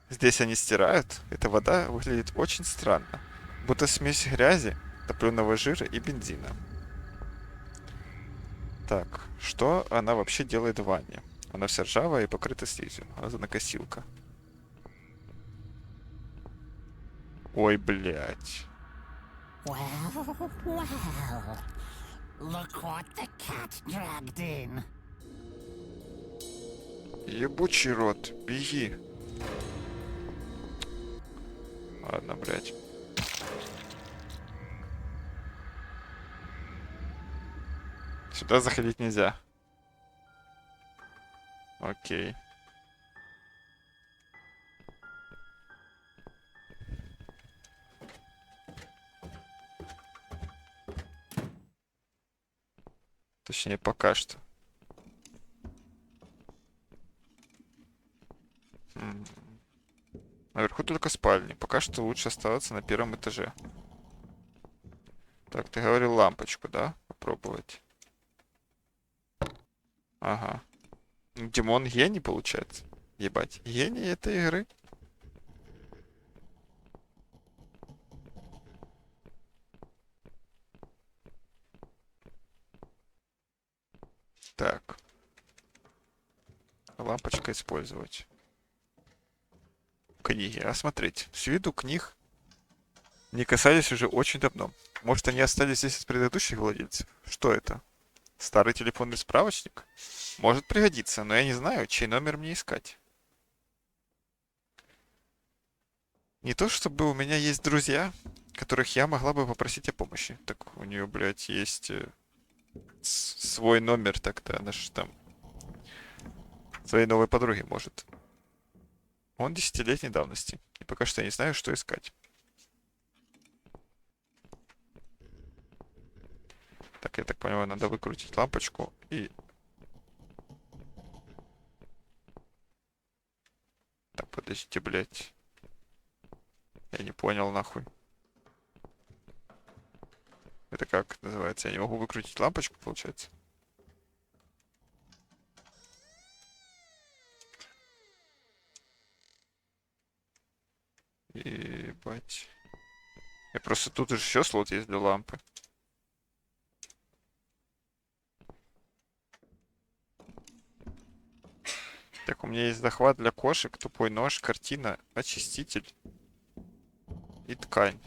Здесь они стирают. Эта вода выглядит очень странно. Будто смесь грязи, топленого жира и бензина. Так, что она вообще делает в ванне? Она вся ржавая и покрыта слизью. Газонокосилка. Ой, блядь. Well, well. Look what the cat dragged in. Ебучий рот, беги. Ладно, блядь. Сюда заходить нельзя. Окей. Точнее, пока что. Наверху только спальни. Пока что лучше оставаться на первом этаже. Так, ты говорил лампочку, да? Попробовать. Ага. Димон гений, получается. Ебать. Гений этой игры. Так. Лампочка использовать. Книги. Осмотреть. С виду книг не касались уже очень давно. Может, они остались здесь от предыдущих владельцев? Что это? Старый телефонный справочник? Может пригодиться, но я не знаю, чей номер мне искать. Не то, чтобы у меня есть друзья, которых я могла бы попросить о помощи. Так у нее, блядь, есть свой номер тогда. Она же там своей новой подруги может. Он 10-летней давности. И пока что я не знаю, что искать. Так, я так понимаю, надо выкрутить лампочку и... Так, подождите, блядь. Я не понял, нахуй. Это как называется? Я не могу выкрутить лампочку, получается? Ебать. Я просто тут уже еще слот есть для лампы. Так, у меня есть захват для кошек, тупой нож, картина, очиститель и ткань.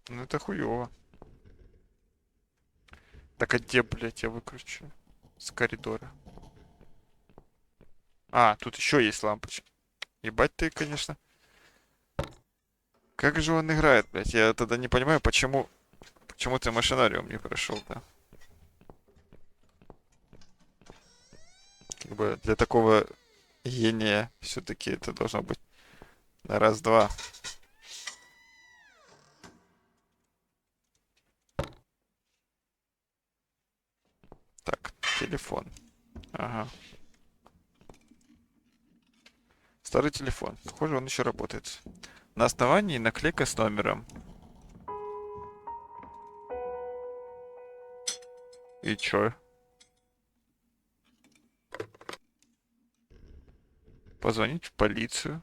Ну это хуёво. Так, а где, блядь, я выкручу? С коридора. А, тут еще есть лампочки. Ебать ты, конечно. Как же он играет, блядь? Я тогда не понимаю, почему ты машинариум не прошел, да? Как бы для такого гения все-таки это должно быть на раз-два. Так, телефон. Ага. Старый телефон. Похоже, он еще работает. На основании наклейка с номером. И чё? Позвонить в полицию.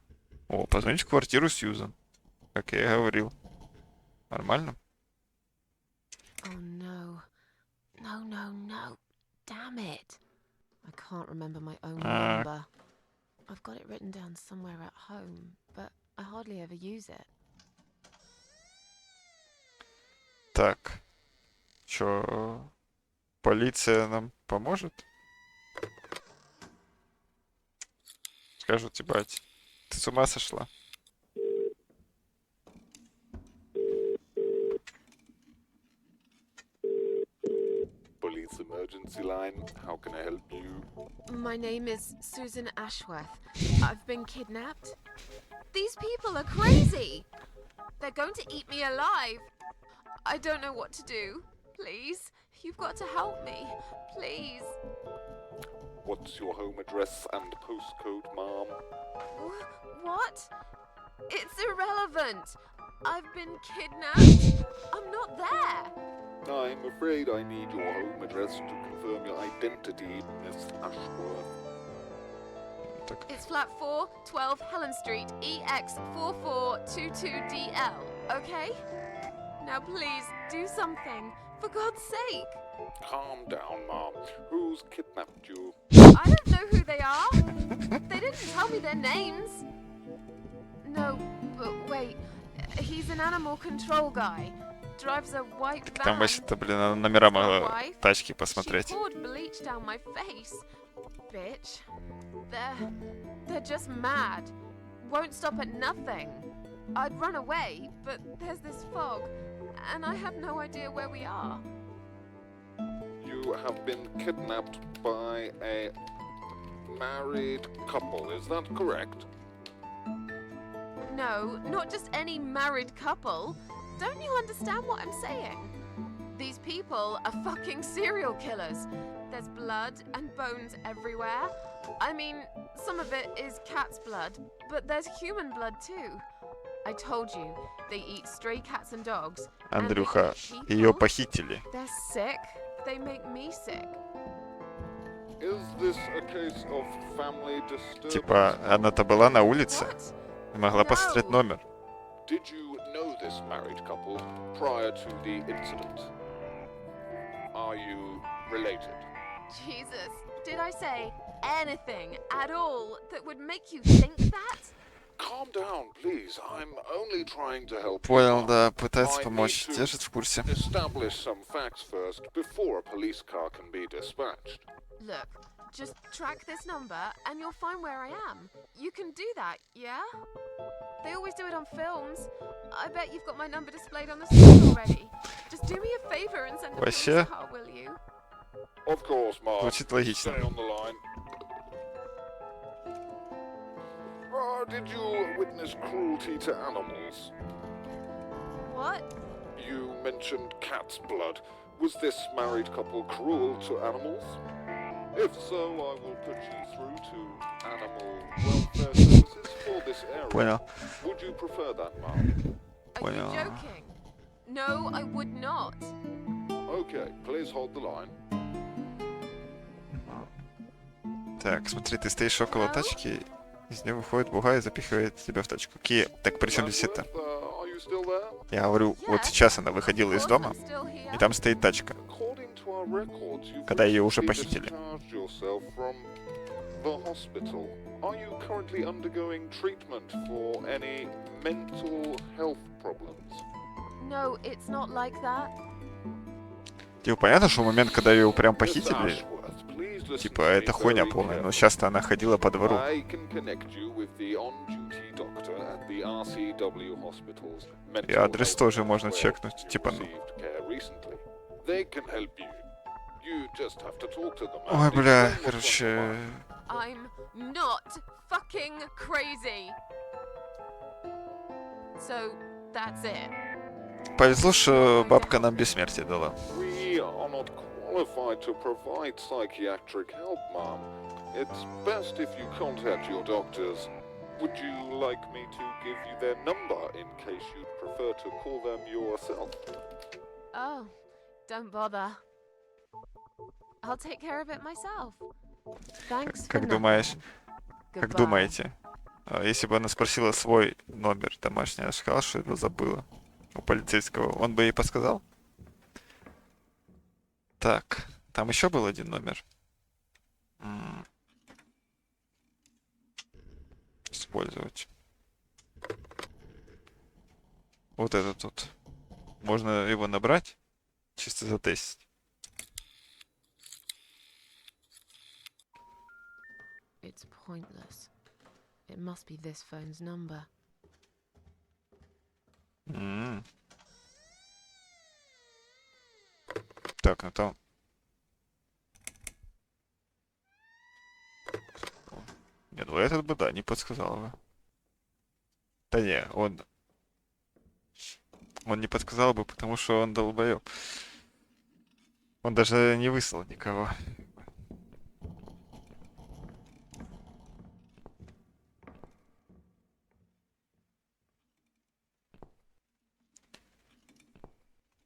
О, позвонить в квартиру Сьюзан. Как я и говорил. Нормально? Oh no. No, no, no. Damn it. I can't remember my own Ah. number. I've got it written down somewhere at home, but I hardly ever use it. Так. Чё? Полиция нам поможет? Скажут, ебать, ты с ума сошла? Police emergency line. How can I help you? My name is Susan Ashworth. I've been kidnapped. These people are crazy. They're going to eat me alive. I don't know what to do. Please, you've got to help me. Please. What's your home address and postcode, ma'am? What? It's irrelevant. I've been kidnapped. I'm not there. I'm afraid I need your home address to confirm your identity, Miss Ashworth. Так, It's flat 4, 12 Helen Street, EX4422DL, okay? Now please, do something. For God's sake. Calm down, ma'am. Who's kidnapped you? I don't know who they are. They didn't tell me their names. No, but wait. He's an animal control guy. Drives a white так там van. вообще-то, блин, номера Wife. тачки She посмотреть. poured bleach down my face. Bitch. They're just mad. Won't stop at nothing. I'd run away, but there's this fog, and I have no idea where we are. You have been kidnapped by a married couple, is that correct? No, not just any married couple. Don't you understand what I'm saying? These people are fucking serial killers. There's blood and bones everywhere. I mean, some of it is cat's blood, but there's human blood too. I told you, they eat stray cats and dogs. and they Андрюха, eat ее people. похитили. They're sick. They make me sick. Is this a case of family disturbance? Типа, она-то была на улице What? и могла посмотреть No. номер. Did you know this married couple prior to the incident? Are you related? Jesus, did I say anything at all that would make you think that? Calm down, please. I'm only trying to help you, Понял, ma'am. да, пытается I помочь. need to Держит в курсе. Establish some facts first before a police car can be dispatched. Look, just track this number and you'll find where I am. You can do that, yeah? They always do it on films. I bet you've got my number displayed on the screen already. Just do me a favor and send a police Вообще? car, will you? Of course, ma'am. Звучит логично. Stay on the line. Did you witness cruelty to animals? What? You mentioned cat's blood. Was this married couple cruel to animals? If so, I will put you through to animal welfare services for this area. Понял. Would you prefer that, ma'am? Are Понял. you joking? No, I would not. Okay, please hold the line. Так, смотри, ты стоишь около тачки, из нее выходит бугай и запихивает тебя в тачку. Окей, так при чем здесь это? Are you still there? Я говорю, вот сейчас она выходила из Of course, дома, I'm still here. и там стоит тачка. According to our records, you've Когда ее уже recently похитили. discharged yourself from the hospital. Are you currently undergoing treatment for any mental health problems? No, it's not like that. Типа, понятно, что в момент, когда ее прям Miss похитили, Ashworth, please listen типа, to me это хуйня very полная, но carefully. сейчас-то она ходила по двору. I can connect you with the on-duty doctor at the RCW hospital's mental И адрес health тоже unit можно where чекнуть, you типа, ну. received care recently. They can help you. You just have to talk to them Ой, and бля, explain what's on your короче, mind. I'm not fucking crazy. So, that's it. повезло, что бабка нам бессмертие дала. We are not qualified to provide psychiatric help, ma'am. It's best if you contact your doctors. Would you like me to give you their number in case you'd prefer to call them yourself? Oh, don't bother. I'll take care of it myself. Thanks for Как nothing. думаешь, как Goodbye. думаете, если бы она спросила свой номер домашний, она сказала, что его забыла у полицейского, он бы ей подсказал? Так, там еще был один номер. Использовать. Вот этот тут. Можно его набрать, чисто затестить. It's pointless. It must be this phone's number. М. Так, ну там... Не, ну этот бы, да, не подсказал бы. Да не, он... Он не подсказал бы, потому что он долбоёб. Он даже не выслал никого.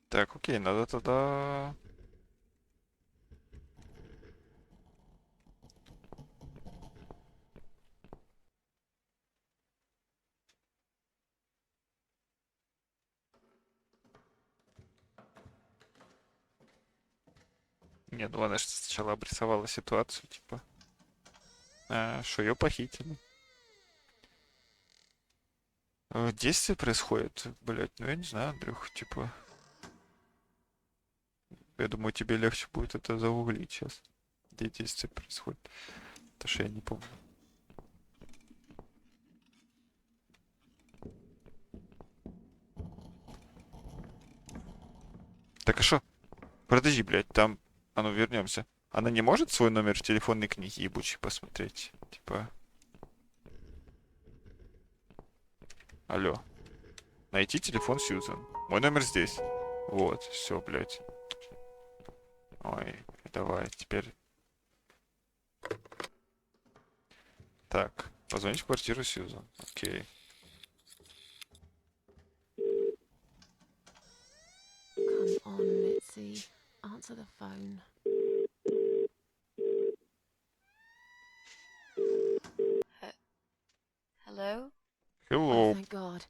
Так, окей, надо тогда... Не, ну она же сначала обрисовала ситуацию, типа, что ее похитили. Действие происходит, блять, ну я не знаю, Андрюх, типа... Я думаю, тебе легче будет это загуглить сейчас, где действие происходит. Потому что я не помню. Так а что? Подожди, блядь, там... А ну вернемся. Она не может свой номер в телефонной книге ебучей посмотреть? Типа... Алло. Найти телефон Сьюзан. Мой номер здесь. Вот, все, блядь. Ой, давай, теперь... Так, позвонить в квартиру Сьюзан. Окей. Come on, Mitzi. Answer the phone. Hello? Oh, Hello. thank God.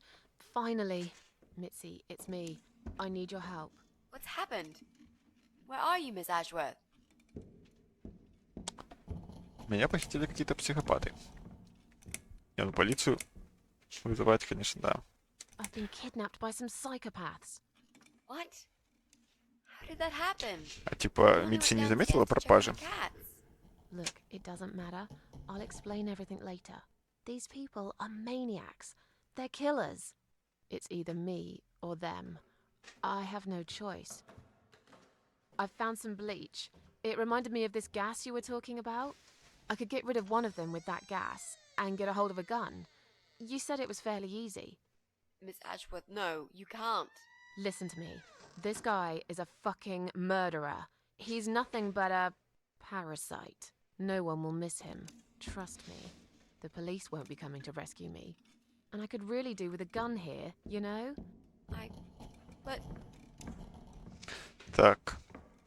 Finally. Mitzi, it's me. I need your help. What's happened? Where are you, Miss Ashworth? Меня похитили какие-то психопаты. Не, ну полицию вызывать, конечно, да. I've been kidnapped by some psychopaths. What? How did that happen? А I типа, wanna Митси run не заметила downstairs to check пропажи? on the cats. Look, it doesn't matter. I'll explain everything later. These people are maniacs. They're killers. It's either me or them. I have no choice. I've found some bleach. It reminded me of this gas you were talking about. I could get rid of one of them with that gas and get a hold of a gun. You said it was fairly easy. Miss Ashworth, no, you can't. Listen to me. This guy is a fucking murderer. He's nothing but a parasite. No one will miss him. Trust me. The police won't be coming to rescue me. And I could really do with a gun here, you know? But Так.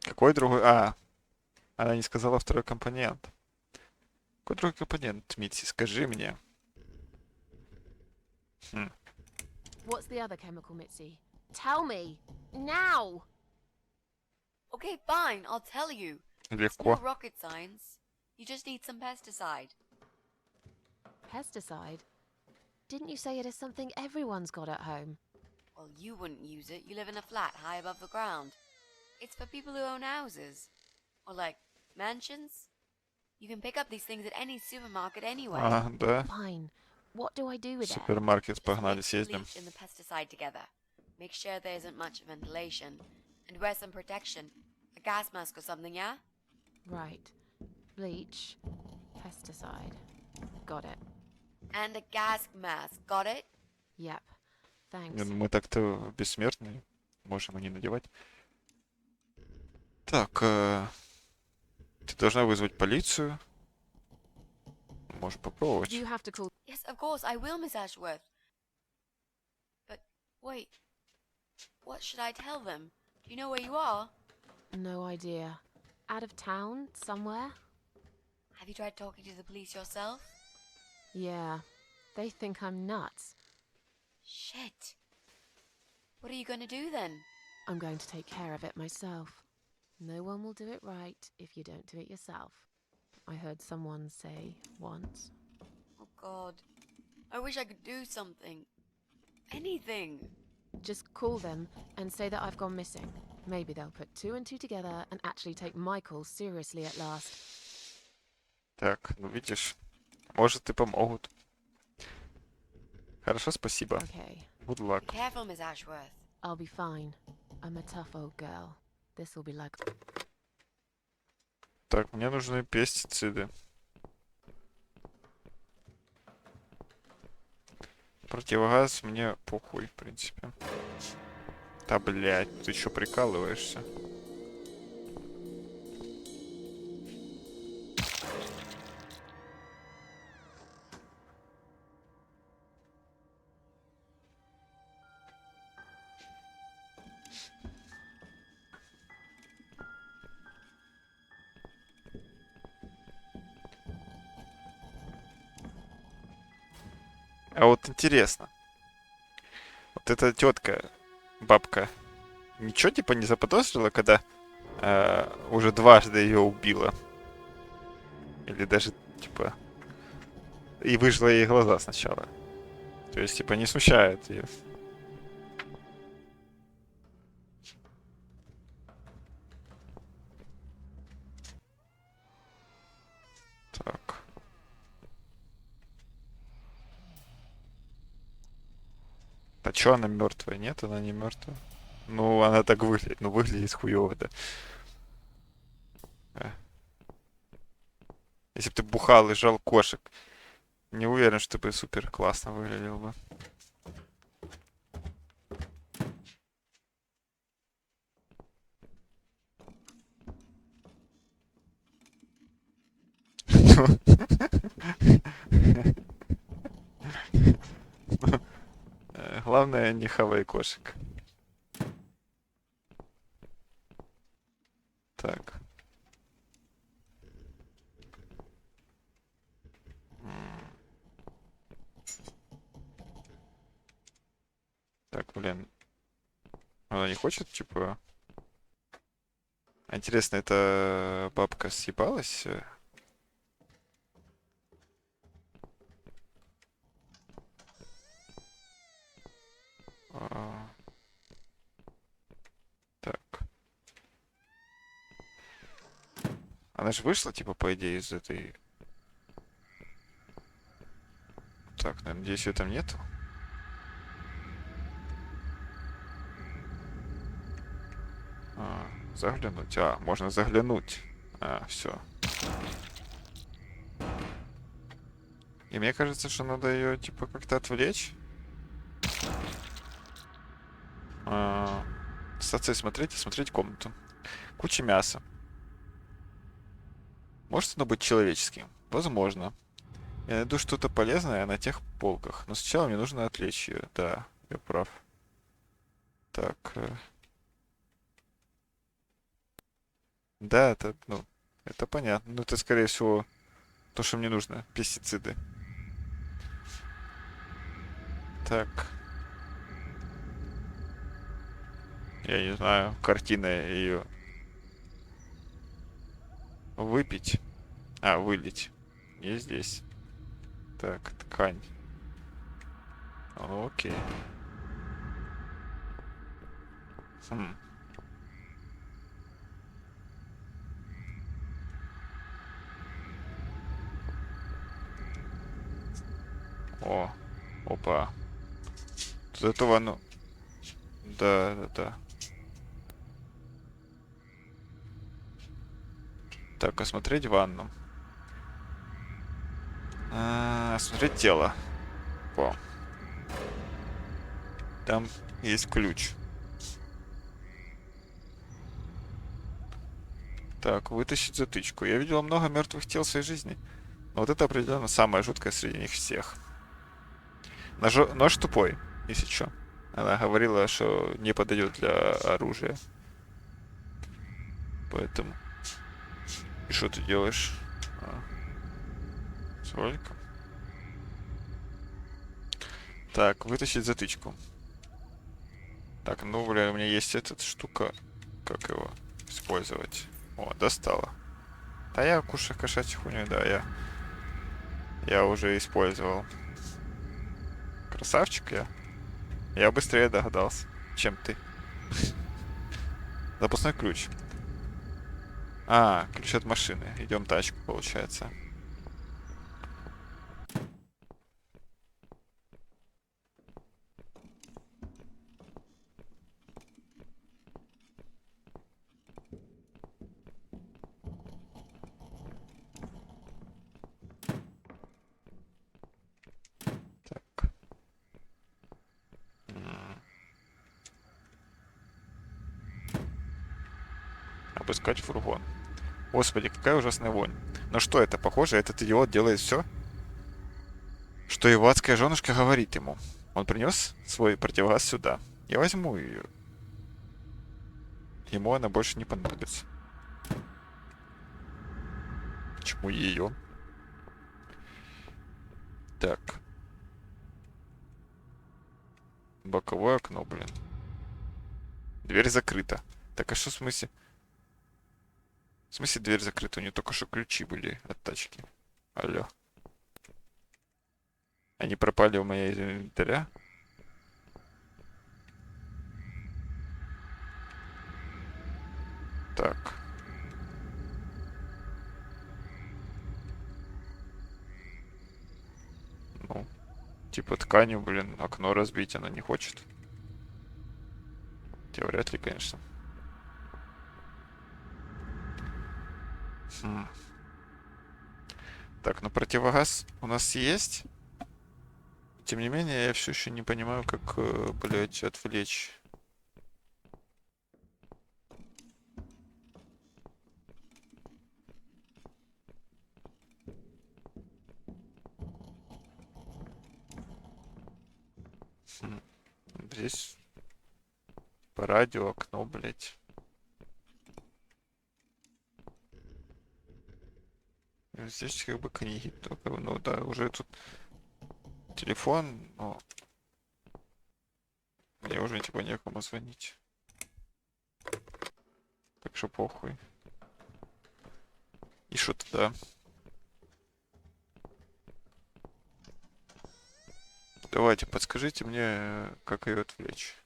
Какой другой... А, она не сказала второй компонент. Какой другой компонент, Митси, скажи мне. What's the other chemical, Mitzi? Tell me! Now! okay, fine, I'll tell you. It's Легко. no rocket science. You just need some pesticide. Pesticide? Didn't you say it is something everyone's got at home? Well, you wouldn't use it. You live in a flat high above the ground. It's for people who own houses. Or like mansions. You can pick up these things at any supermarket anyway. А, да. Fine. What do I do with it? Супермаркет, Just погнали, mix the съездим. bleach and the pesticide together. Make sure there isn't much ventilation. And wear some protection. A gas mask or something, yeah? Right. Bleach. Pesticide. Got it. And a gas mask. Got it? Yep. Thanks. Не, ну мы так-то бессмертные. Можем и не надевать. Так, ты должна вызвать полицию. Можешь попробовать. You have to call. Yes, of course, I will, Miss Ashworth. But wait. What should I tell them? Do you know where you are? No idea. Out of town, somewhere? Have you tried talking to the police yourself? Yeah. They think I'm nuts. Shit. What are you going to do then? I'm going to take care of it myself. No one will do it right if you don't do it yourself. I heard someone say once. Oh God. I wish I could do something. Anything. Just call them and say that I've gone missing. Maybe they'll put two and two together and actually take my call seriously at last. Так, ну видишь, может и помогут. Хорошо, спасибо. Okay, Good Be luck. careful, Miss Ashworth. I'll be fine. I'm a tough old girl. This will be like... Так, мне нужны пестициды. Противогаз мне похуй, в принципе. Да, блядь, ты что, прикалываешься? А вот интересно. Вот эта тетка, бабка, ничего типа не заподозрила, когда уже дважды ее убила? Или даже типа и выжгла ей глаза сначала? То есть типа не смущает ее. Так. А чё она мертвая? Нет, она не мертвая. Ну, она так выглядит. Ну, выглядит хуёво, да. Если бы ты бухал и жал кошек, не уверен, что ты бы супер классно выглядел бы. Главное, не хавай кошек. Так. Так, блин. Она не хочет, типа... Интересно, эта бабка съебалась? Так. Она же вышла, типа, по идее, из этой... Так, надеюсь, ее там нету. Заглянуть. Можно заглянуть. Все. И мне кажется, что надо ее, типа, как-то отвлечь. Статься и смотреть комнату. Куча мяса. Может оно быть человеческим? Возможно. Я найду что-то полезное на тех полках. Но сначала мне нужно отвлечь ее. Да, я прав. Так. Да, это, ну, это понятно. Ну, это, скорее всего, то, что мне нужно. Пестициды. Так. Я не знаю, картина ее. Выпить. Вылить. Не здесь. Так, ткань. Окей. О, опа. Тут этого, ну... Да. Так, осмотреть ванну. Осмотреть тело. О. Там есть ключ. Так, вытащить затычку. Я видел много мертвых тел в своей жизни. Но вот это определенно самое жуткое среди них всех. Нож тупой, если что. Она говорила, что не подойдет для оружия. Поэтому... И что ты делаешь? С роликом? Так, вытащить затычку. Так, ну, бля, у меня есть эта штука. Как его использовать? О, достала. Да я кушаю кошачью хуйню, да, я уже использовал. Красавчик я. Я быстрее догадался, чем ты. Запасной ключ. А, ключ от машины. Идем тачку, получается. Так. Обыскать фургон. Господи, какая ужасная вонь. Ну что это, похоже, этот идиот делает все, что его адская женушка говорит ему. Он принес свой противогаз сюда. Я возьму ее. Ему она больше не понадобится. Почему ее? Так. Боковое окно, блин. Дверь закрыта. Так, а что в смысле? В смысле дверь закрыта? У нее только что ключи были от тачки. Алло. Они пропали у моей из инвентаря? Так. Ну, типа тканью, блин, окно разбить она не хочет. Хотя вряд ли, конечно. Хм. Так, ну противогаз у нас есть. Тем не менее, я все еще не понимаю, как, блядь, отвлечь. Хм. Здесь по радио окно, блядь. Здесь как бы книги только, ну да, уже тут телефон, но мне уже типа некому звонить. Так что похуй. И что тогда? Давайте, подскажите мне, как ее отвлечь.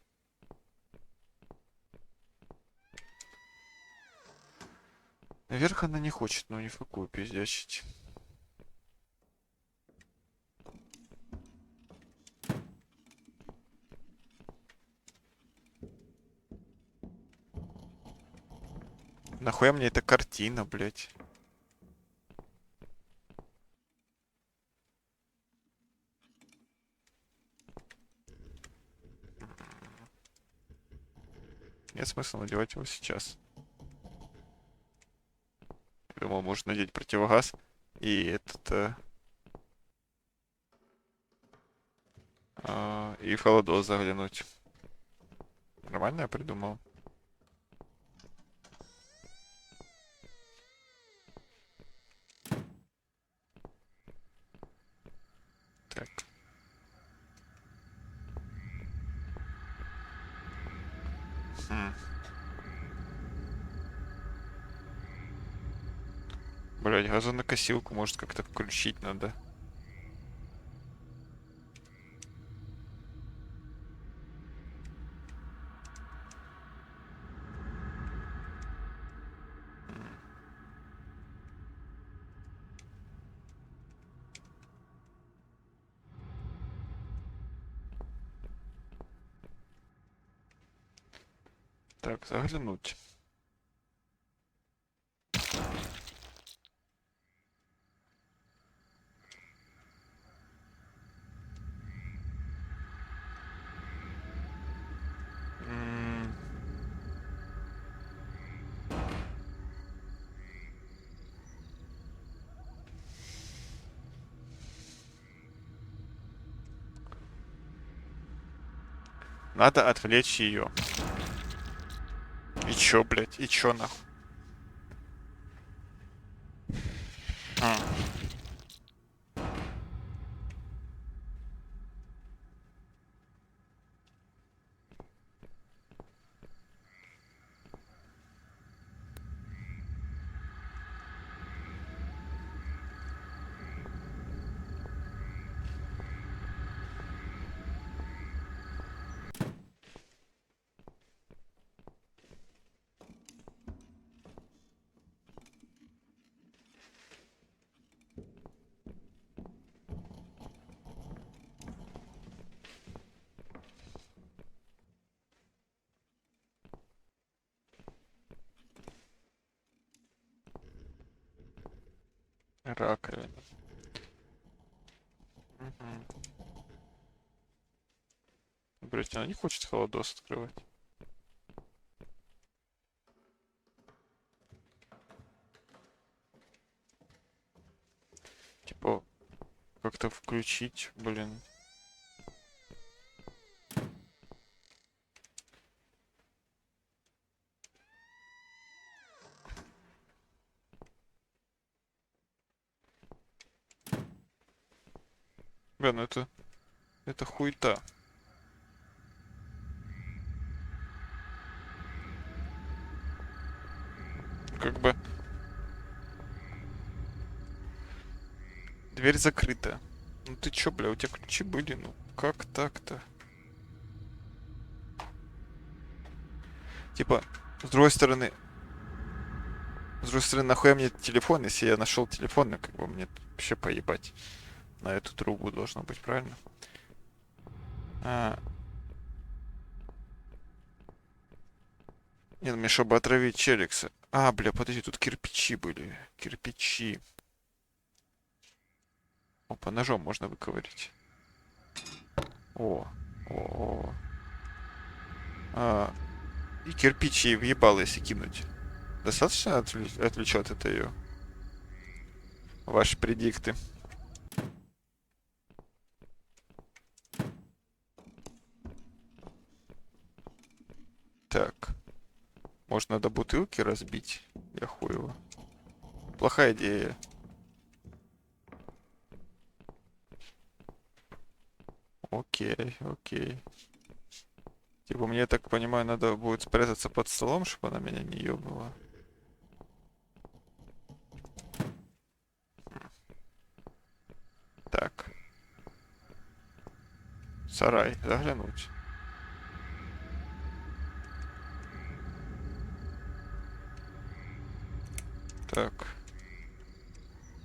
Наверх она не хочет, но ни в какую пиздячить. Нахуя мне эта картина, блядь? Нет смысла надевать его сейчас. Я думал, может надеть противогаз и этот... и в холодос заглянуть. Нормально я придумал? Так. Хм. Блять, газонокосилку может как-то включить надо. Так, заглянуть. М. Надо отвлечь ее. И чё, блядь? И чё нахуй? Раковина. Мгм. Блять, она не хочет холодос открывать. Типа, как-то включить, блин. Блин, ну это хуета. Как бы дверь закрыта. Ну ты чё, бля, у тебя ключи были? Ну как так-то? Типа, с другой стороны, нахуя мне телефон, если я нашел телефон, ну как бы мне вообще поебать. На эту трубу должно быть, правильно? А, не, ну мне чтобы отравить Челикса. А, бля, подожди, тут кирпичи были. Кирпичи. Опа, ножом можно выковырить. О, о. А, и кирпичи въебало, если кинуть. Достаточно отвлечет это ее? Ваши предикты. Так. Может, надо бутылки разбить? Я хуй его. Плохая идея. Окей, окей. Типа, мне, я так понимаю, надо будет спрятаться под столом, чтобы она меня не ёбнула. Так. Сарай. Заглянуть. Так.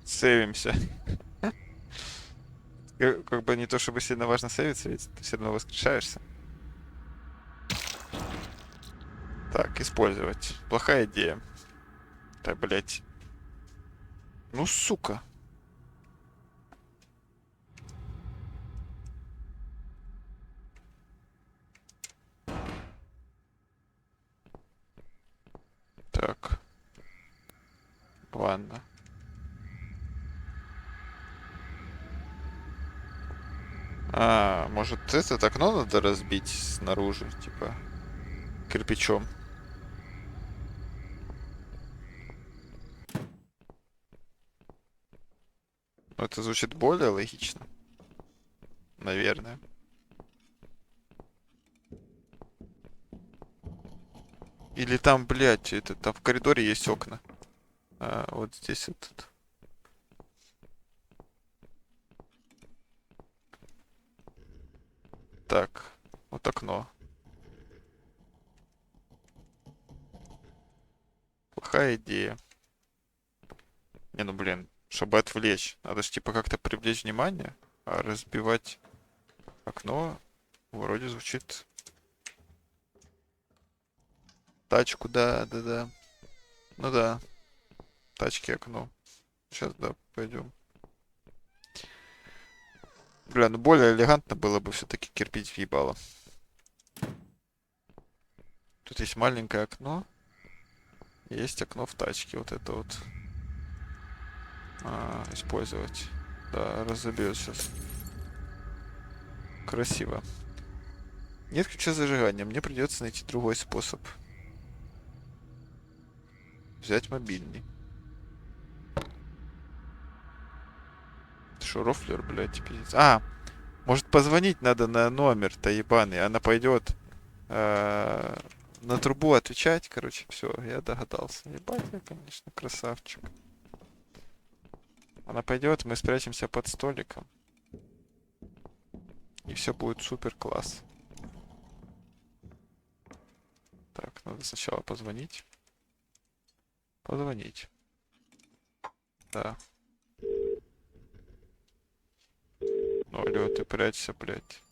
Сейвимся. Как бы не то чтобы сильно важно сейвиться, ведь ты все равно воскрешаешься. Так, использовать. Плохая идея. Так, блять. Ну, сука. Так. Ладно. А, может, это окно надо разбить снаружи, типа, кирпичом. Ну, это звучит более логично. Наверное. Или там, блядь, там в коридоре есть окна. А, вот здесь этот. Так, вот окно. Плохая идея. Не, ну блин, чтобы отвлечь. Надо же типа как-то привлечь внимание, а разбивать окно вроде звучит. Тачку, да, да, да. Ну да, тачки окно. Сейчас, да, пойдем. Бля, ну более элегантно было бы все-таки кирпич въебало. Тут есть маленькое окно. Есть окно в тачке. Вот это вот. Использовать. Да, разобьет сейчас. Красиво. Нет ключа зажигания. Мне придется найти другой способ. Взять мобильный. Шуруфлер, блядь, пиздец. А, может позвонить надо на номер-то ебаный. Она пойдет на трубу отвечать. Короче, все, я догадался. Ебать, я, конечно, красавчик. Она пойдет, мы спрячемся под столиком. И все будет супер класс. Так, надо сначала позвонить. Позвонить. Да. Ну, алло, ты прячься, блядь.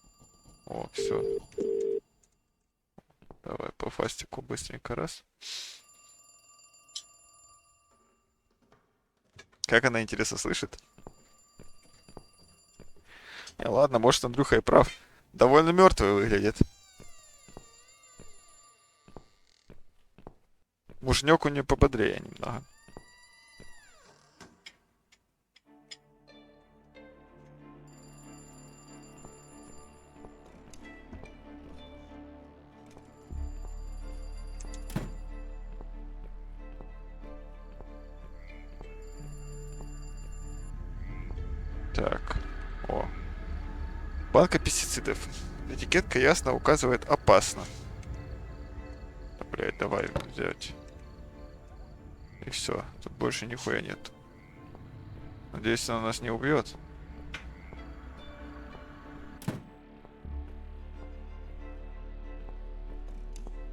О, все. Давай по фастику быстренько раз. Как она, интересно, слышит? Ладно, может, Андрюха и прав. Довольно мертвый выглядит. Мужнёк у нее пободрее немного. Так. О. Банка пестицидов. Этикетка ясно указывает «опасно». Да, блядь, давай взять. И все. Тут больше нихуя нет. Надеюсь, она нас не убьет.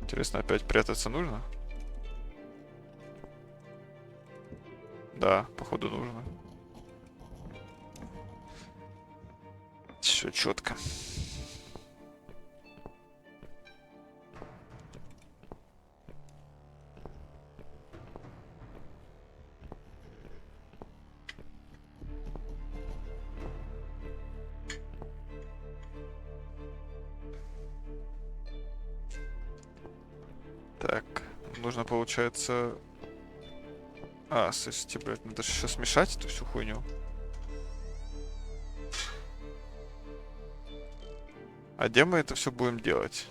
Интересно, опять прятаться нужно? Да, походу нужно. Все четко. Так, нужно, получается... слушайте, блядь, надо же сейчас смешать эту всю хуйню. А где мы это все будем делать?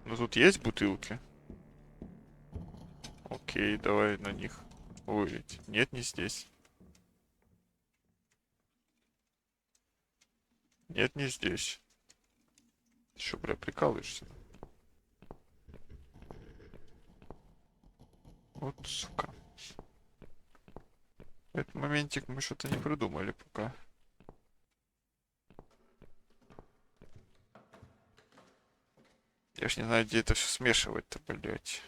Ну тут есть бутылки. Окей, давай на них вылить. Нет, не здесь. Нет, не здесь. Ты что, бля, прикалываешься? Вот, сука. Этот моментик мы что-то не придумали пока. Я ж не знаю, где это все смешивать-то, блять.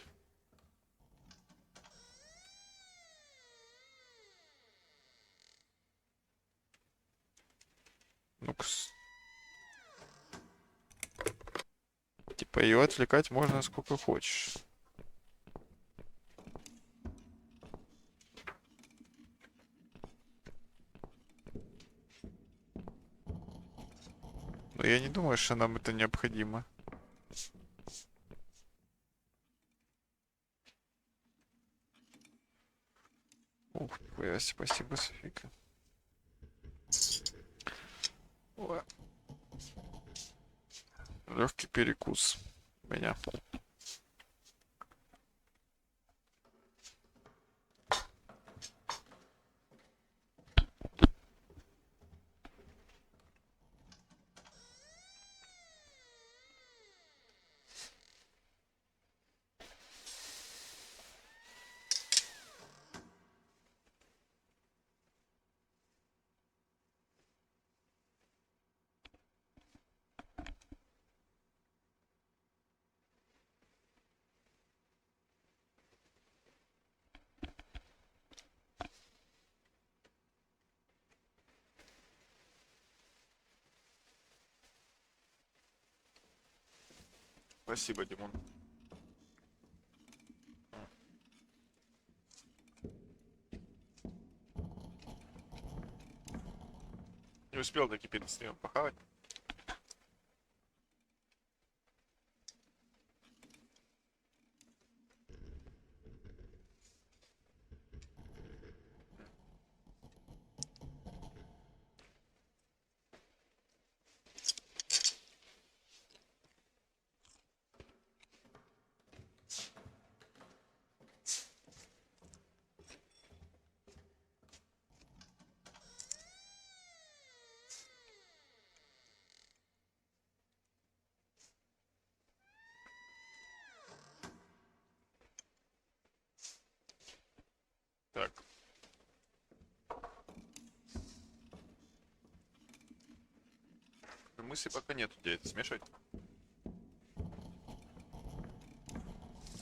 Ну-ка. Типа ее отвлекать можно сколько хочешь. Но я не думаю, что нам это необходимо. Ух, нихуя, спасибо, Софика. Легкий перекус у меня. Спасибо, Димон. Не успел таки перед стримом похавать. Так. Мысли пока нету, где это смешивать.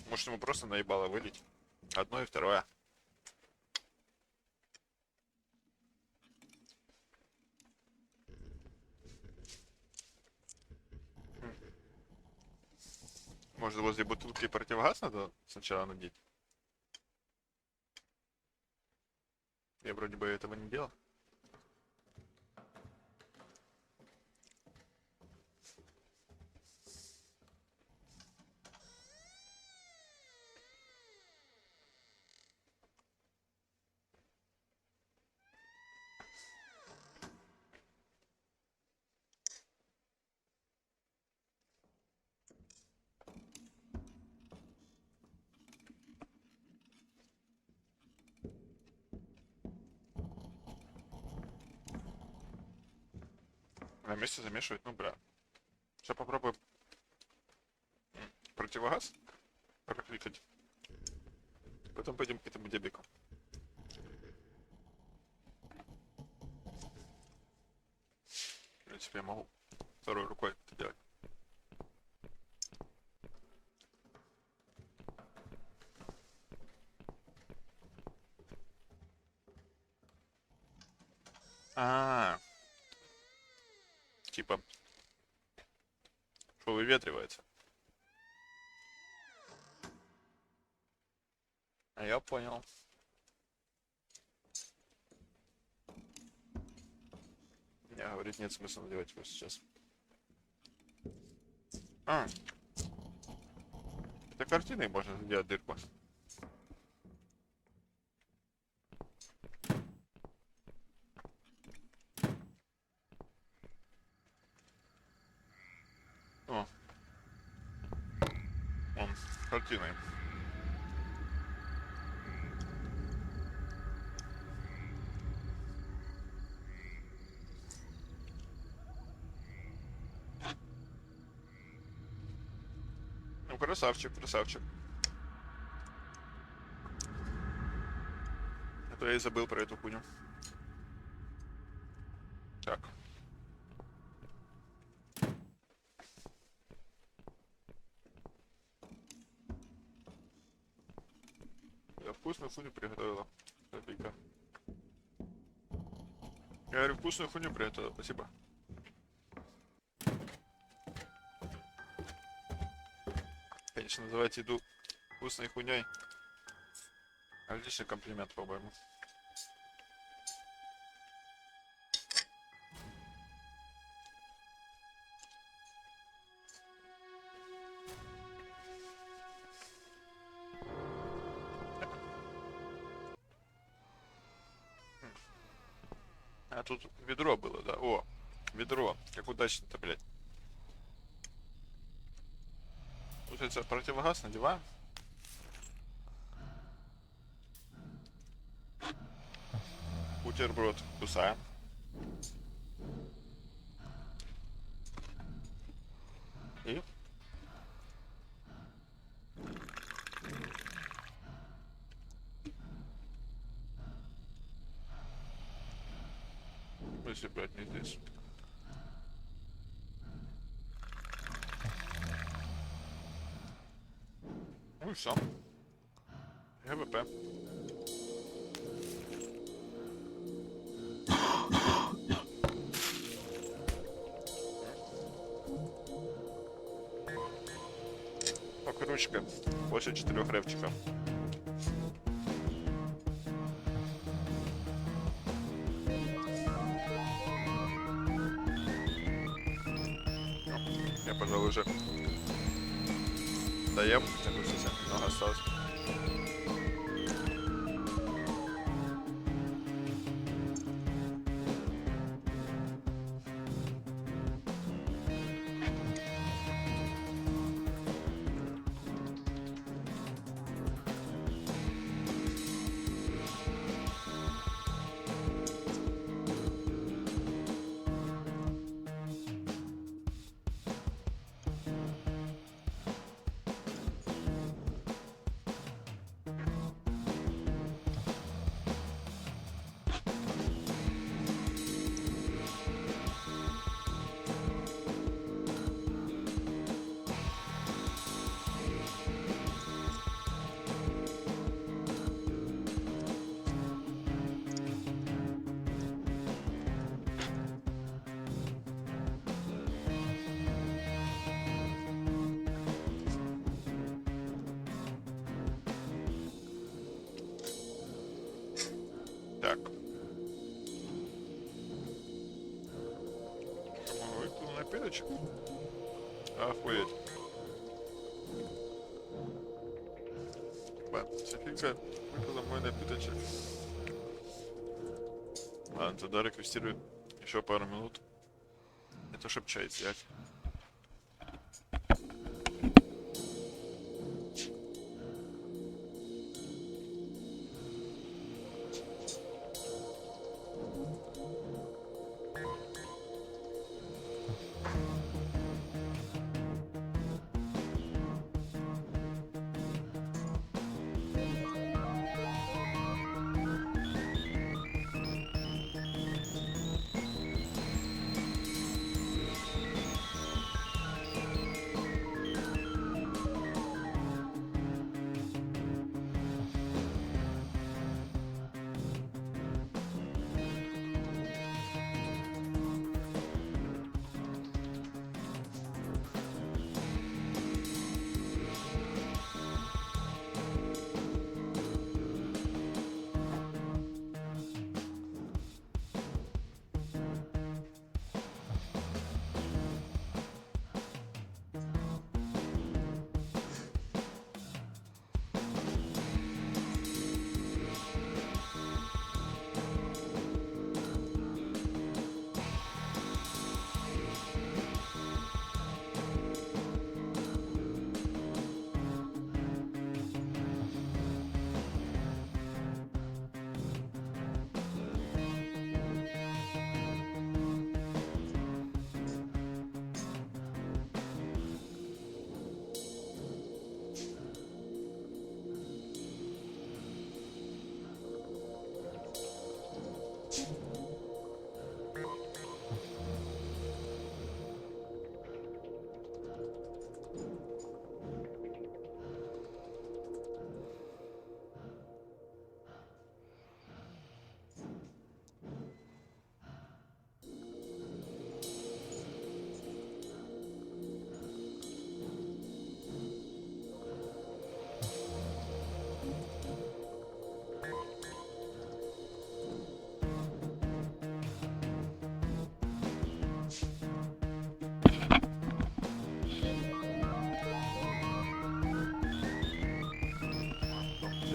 Может ему просто наебало вылить. Одно и второе. Может, возле бутылки противогаз надо сначала надеть? Я вроде бы этого не делал. На месте замешивать, ну бля. Сейчас попробую противогаз прокликать. Потом пойдем к этому дебику. В принципе, я могу второй рукой это делать. Типа, что выветривается. А я понял. Не, говорит, нет смысла надевать его сейчас. Это картиной можно сделать дырку. О. Он картиной. Ну, красавчик, красавчик. А то я и забыл про эту хуйню. Так. Я вкусную хуйню приготовила. Копейка. Я говорю, вкусную хуйню приготовила, спасибо. Конечно, называть еду вкусной хуйней. Отличный комплимент, по-моему. А тут ведро было, да? О, ведро. Как удачно-то, блядь. Получается, противогаз надеваем. Бутерброд кусаем. И если, блядь, не здесь. Ну и все. ГВП. Покручка. Больше 4 ревчиков. Я, пожалуй, уже доем, хотя бы совсем немного осталось. напиточек. Охуеть. Сефика, выпила мой напиточек. Ладно, тогда реквестирую еще пару минут. Это чтоб чай взять.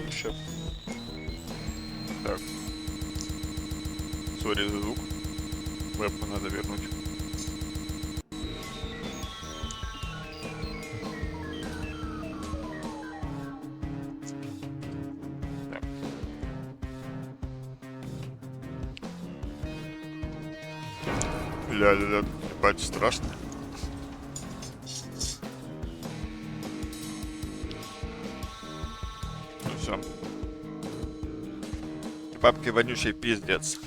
Еще. Так. Сори за звук. Вебку надо вернуть. Так. Ля-ля-ля, ебать, страшно. Ну все. Папки вонючий пиздец.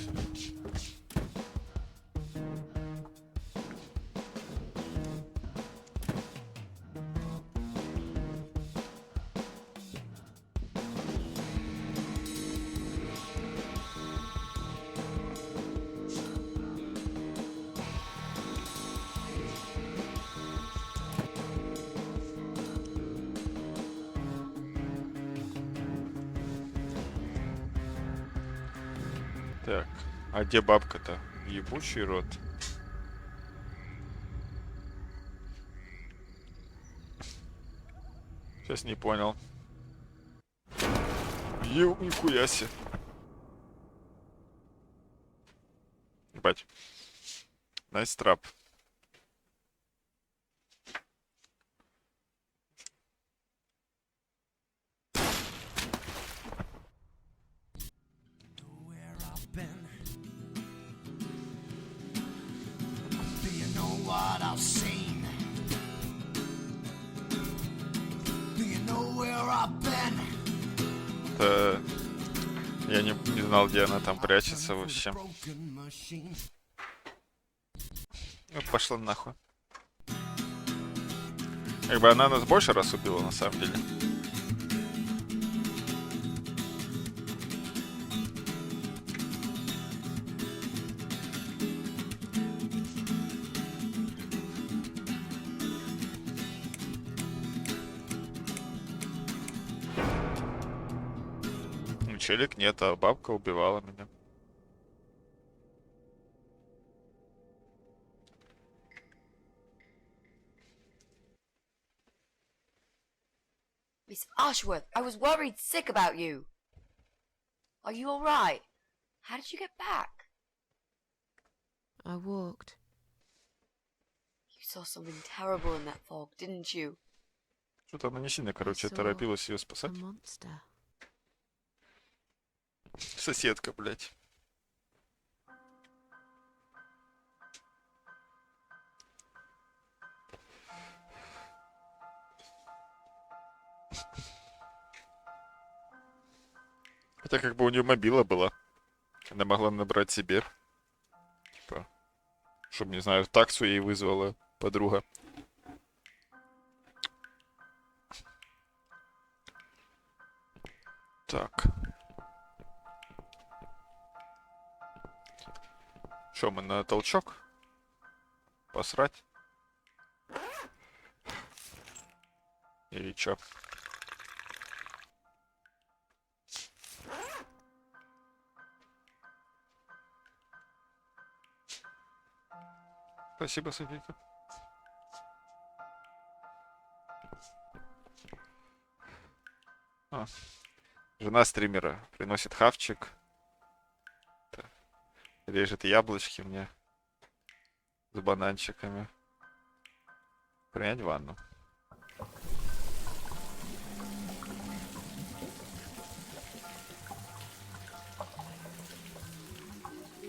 Так, а где бабка-то? Ебучий рот. Сейчас не понял. Нихуя себе. Ебать. Найс трап. Where I've been. Do you know what I've seen? Do you know where I've been? Я не знал, где она там прячется вообще. Broken machine. Ну, пошла нахуй. Как бы она нас больше раз убила, на самом деле. Ну, челик нет, а бабка убивала меня. Miss Ashworth, I was worried sick about you. Are you alright? How did you get back? I walked. You saw something terrible in that fog, didn't you? Что-то она не сильно, короче, saw торопилась ее A спасать. monster. Соседка, блядь. Хотя как бы у нее мобила была. Она могла набрать себе. Типа, чтобы, не знаю, таксу ей вызвала подруга. Так. Что, мы на толчок? Посрать? Или чё? Спасибо, Софийка. А, жена стримера приносит хавчик. Режет яблочки мне с бананчиками. Принять ванну.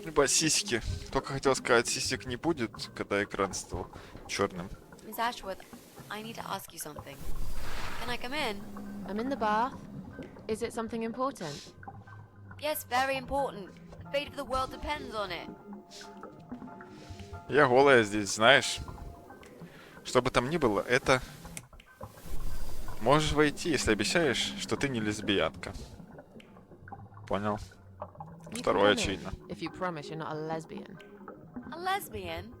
Либо сиськи. Только хотел сказать, сисек не будет, когда экран стал черным. Miss Ashworth, I need to ask you something. Can I come in? I'm in the bath. Is it something important? Yes, very important. The fate of the world depends on it. Я голая здесь, знаешь. Что бы там ни было, это... Можешь войти, если обещаешь, что ты не лесбиянка. Понял? You can Второе come in, очевидно. if you promise you're not a lesbian. A lesbian?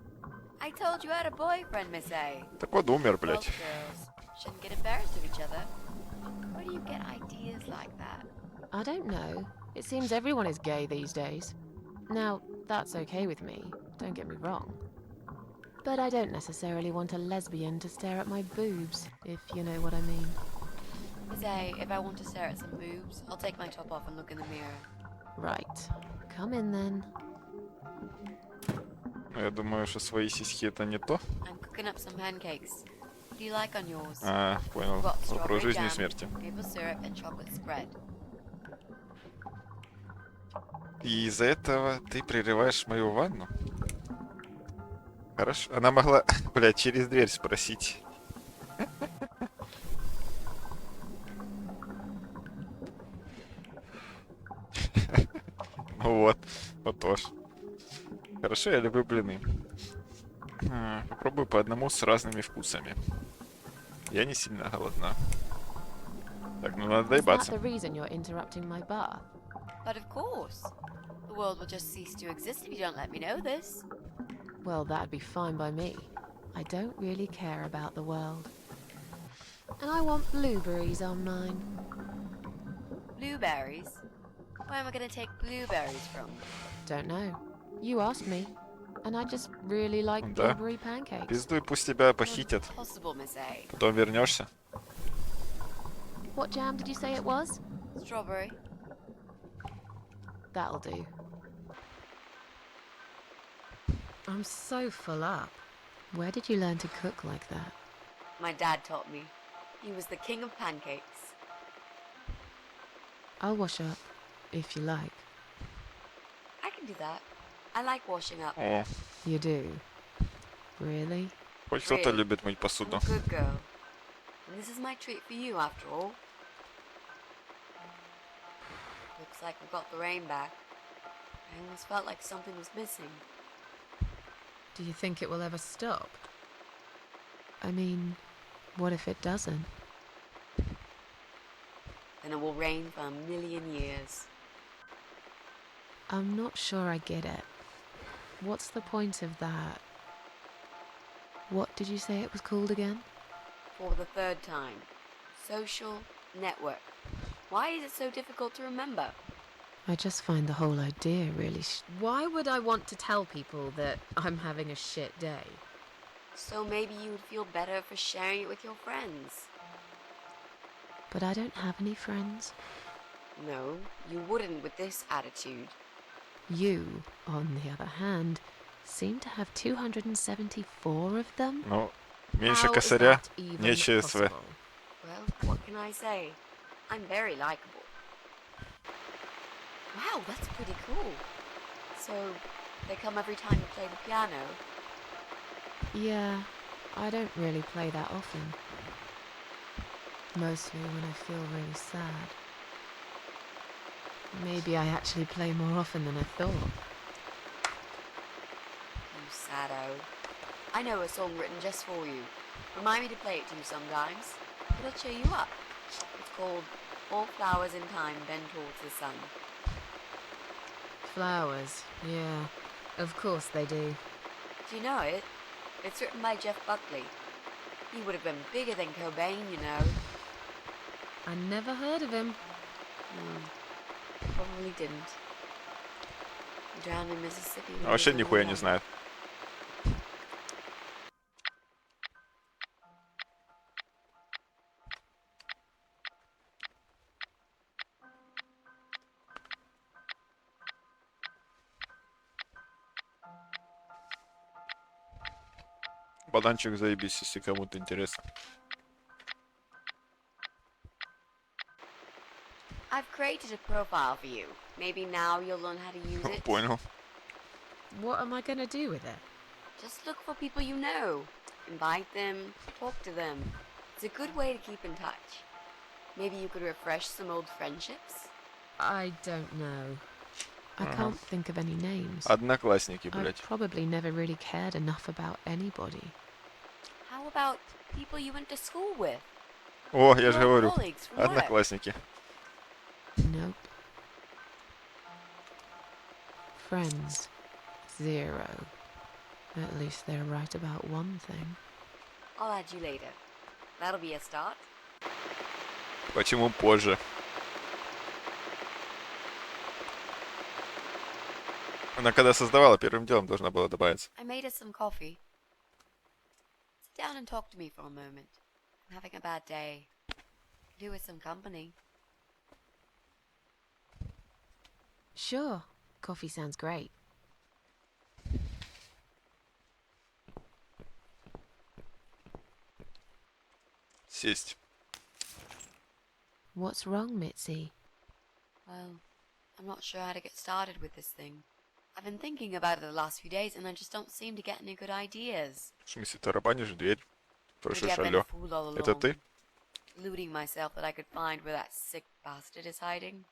I told you I had a boyfriend, Miss A. Так вот, умер, Both блядь. girls shouldn't get embarrassed of each other. Where do you get ideas like that? I don't know. It seems everyone is gay these days. Now, that's okay with me, don't get me wrong. But I don't necessarily want a lesbian to stare at my boobs, if you know what I mean. Miss A, if I want to stare at some boobs, I'll take my top off and look in the mirror. Right. Come in then. Ну, я думаю, что свои сиськи это не то. I'm cooking up some pancakes. What do you like on yours? А, понял. We've got Вопрос strawberry жизни и jam, смерти. maple syrup, and chocolate spread. И из-за этого ты прерываешь мою ванну? Хорошо. Она могла, блядь, через дверь спросить. Ну вот, вот тоже. Хорошо, я люблю блины. Попробую по одному с разными вкусами. Я не сильно голодна. Так, ну надо Is that доебаться. the reason you're interrupting my bath? But of course. The world will just cease to exist if you don't let me know this. Well, that'd be fine by me. I don't really care about the world. And I want blueberries on mine. Blueberries? Where am I going to take blueberries from? Don't know. You asked me. And I just really like Да. blueberry pancakes. Пиздуй, пусть тебя похитят. Possible, Miss A. Потом вернешься. What jam did you say it was? Strawberry. That'll do. I'm so full up. Where did you learn to cook like that? My dad taught me. He was the king of pancakes. I'll wash up, if you like. I can do that. I like washing up. О, You do? Really? хоть кто-то любит мыть I'm посуду. a good girl. And this is my treat for you, after all. Looks like we've got the rain back. I almost felt like something was missing. Do you think it will ever stop? I mean, what if it doesn't? Then it will rain for a million years. I'm not sure I get it. What's the point of that? What did you say it was called again? For the third time. Social network. Why is it so difficult to remember? I just find the whole idea really Why would I want to tell people that I'm having a shit day? So maybe you would feel better for sharing it with your friends. but I don't have any friends. No, you wouldn't with this attitude. You, on the other hand, seem to have 274 of them. Ну, меньше How is косаря, that even не ЧСВ. possible? Well, what can I say? I'm very likable. Wow, that's pretty cool. So, they come every time you play the piano? Yeah, I don't really play that often. Mostly when I feel really sad. Maybe I actually play more often than I thought. You saddo. I know a song written just for you. Remind me to play it to you sometimes. It'll cheer you up. It's called All Flowers in Time Bend Towards the Sun. Flowers, yeah. Of course they do. Do you know it? It's written by Jeff Buckley. He would have been bigger than Cobain, you know. I never heard of him. No, probably didn't. He drowned in Mississippi. when he Вообще was нихуя only не young. знает. Бананчик заебись, если кому-то интересно. I've created a profile for you. Maybe now you'll learn how to use it. Понял. What am I gonna do with it? Just look for people you know. Invite them, talk to them. It's a good way to keep in touch. Maybe you could refresh some old friendships. I don't know. I can't think of any names. Одноклассники, I've блядь. probably never really cared enough about anybody. How about people you went to school with? О, я же Your говорю. colleagues from work? Одноклассники. Nope. Friends. 0. At least they're right about one thing. I'll add you later. That'll be a start. Почему позже? Она когда создавала, первым делом должна была добавиться. I made us some coffee. Sit down and talk to me for a moment. I'm having a bad day. Could do with some company. Sure. Coffee sounds great. Сесть. What's wrong, Mitzi? Well, I'm not sure how to get started with this thing. I've been thinking about it the last few days and I just don't seem to get any good ideas. В смысле, тарабанишь в дверь? Maybe Спрашиваешь, I've been алло. a fool all Это along, ты? deluding myself that I could find where that sick bastard is hiding.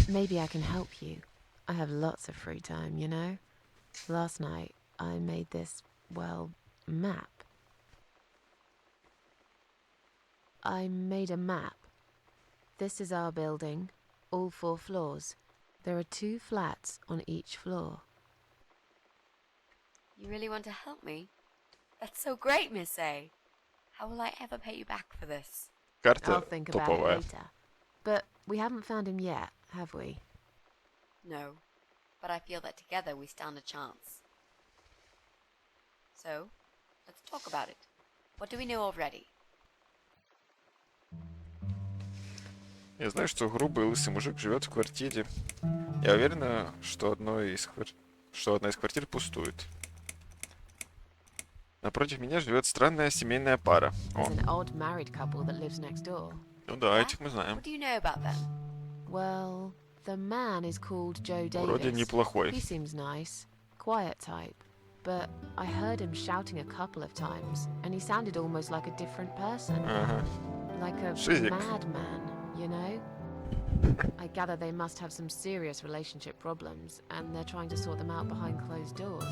Maybe I can help you. I have lots of free time, you know? Last night, I made this, well, map. I made a map. This is our building, all 4 floors. There are 2 flats on each floor. You really want to help me? That's so great, Miss A. How will I ever pay you back for this? Карта I'll think about it топовая. later. But we haven't found him yet, have we? No, but I feel that together we stand a chance. So, let's talk about it. What do we know already? Я знаю, что грубый лысый мужик живет в квартире. Я уверена, что одна из квартир пустует. Напротив меня живет странная семейная пара. О, There's an odd married couple that lives next door. ну да, этих мы знаем. What do you know about them? Well, the man is called Joe Вроде Davis. неплохой. He seems nice, quiet type. But I heard him shouting a couple of times, and he sounded almost like a different person. Ага. Like a Шизик. madman, you know? I gather they must have some serious relationship problems, and they're trying to sort them out behind closed doors.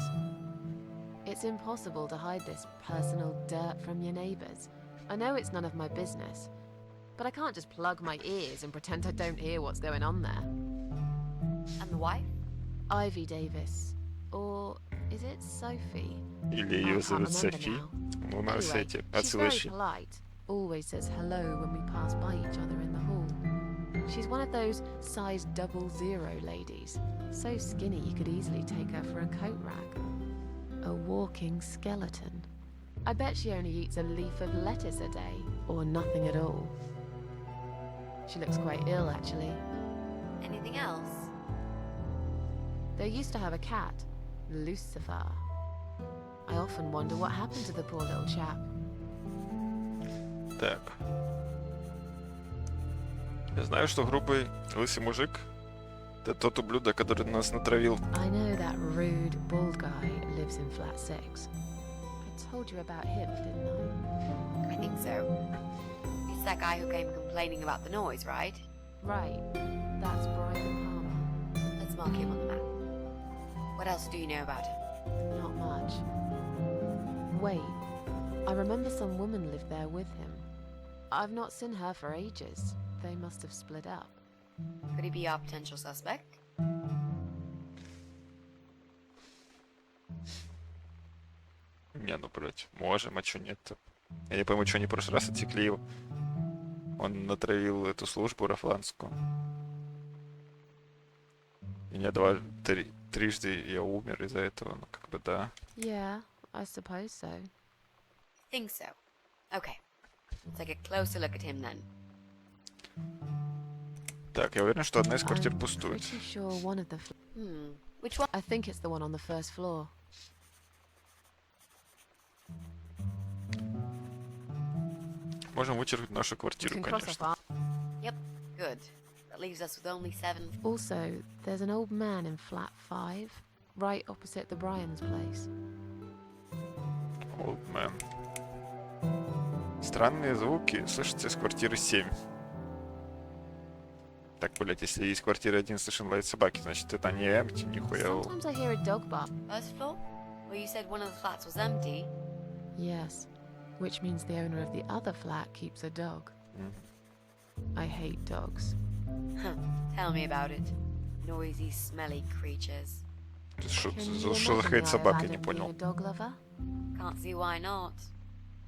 It's impossible to hide this personal dirt from your neighbours. I know it's none of my business, but I can't just plug my ears and pretend I don't hear what's going on there. And the wife? Ivy Davis. Or is it Sophie? Или I ее can't зовут remember Софи. now. Ну, у нас Anyway, эти she's very отсылающие. polite. Always says hello when we pass by each other in the hall. She's one of those size 00 ladies. So skinny you could easily take her for a coat rack. A walking skeleton. I bet she only eats a leaf of lettuce a day, or nothing at all. She looks quite ill, actually. Anything else? They used to have a cat, Lucifer. I often wonder what happened to the poor little chap. Так. Я знаю, что грубый лысый мужик — это тот ублюдок, который нас натравил. I know that rude, bald guy lives in flat 6. I told you about him, didn't I think so. It's that guy who came complaining about the noise, right? I? Right. That's Brian Palmer. Let's mark him on the map. What else do you know about him? Not much. Wait. I remember some woman lived there with him. I've not seen her for ages. They must have split up. Could he be our potential suspect? Не, ну, блядь, можем, а чё нет-то? Я не пойму, что они в прошлый раз отсекли его. Он натравил эту службу рафландскую. И не трижды я умер из-за этого, ну, как бы, да. Yeah, I suppose so. Think so. Okay. Let's take a closer look at him then. Так, я уверен, что одна из квартир I'm пустует. pretty sure one of the... Which one? I think it's the one on the first floor. Можем вычеркнуть нашу We квартиру, can cross off конечно. our... Yep. Good. That leaves us with only 7. Also, there's an old man in flat 5, right opposite the Bryans' place. Old man. Странные звуки слышатся из квартиры 7. Так, блять, если из квартиры 1 слышен лает собаки, значит это не empty, нихуя. Sometimes I hear a dog bark. First floor? Where you said one of the flats was empty? Yes, which means the owner of the other flat keeps a dog. Мгм. I hate dogs. Tell me about it. Noisy, smelly creatures. Что Can you за imagine какая why собака, Adam не being понял. a dog lover? Can't see why not.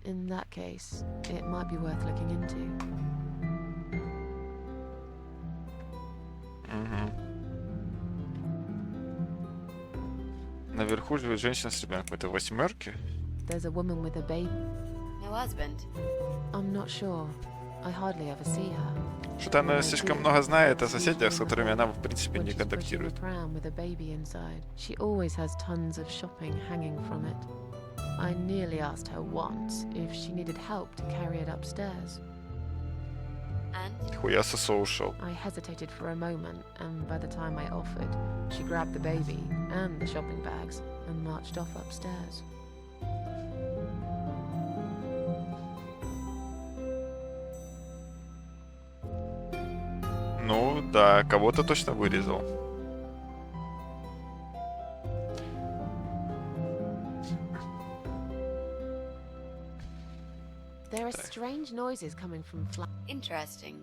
In that case, it might be worth looking into. Мгм. Наверху живет женщина с ребенком. Это 8? There's a woman with a baby. No husband. I'm not sure. I hardly ever see her. Что-то она слишком много знает о соседях, с которыми она, в принципе, When не she's pushing a контактирует. pram with a baby inside, she always has tons of shopping hanging from it. I nearly asked her once if she needed help to carry it upstairs. And? Хуя со social. I hesitated for a moment, and by the time I offered, she grabbed the baby and the shopping bags and marched off upstairs. Ну, да, кого-то точно вырезал. There are strange noises coming from flat, Interesting.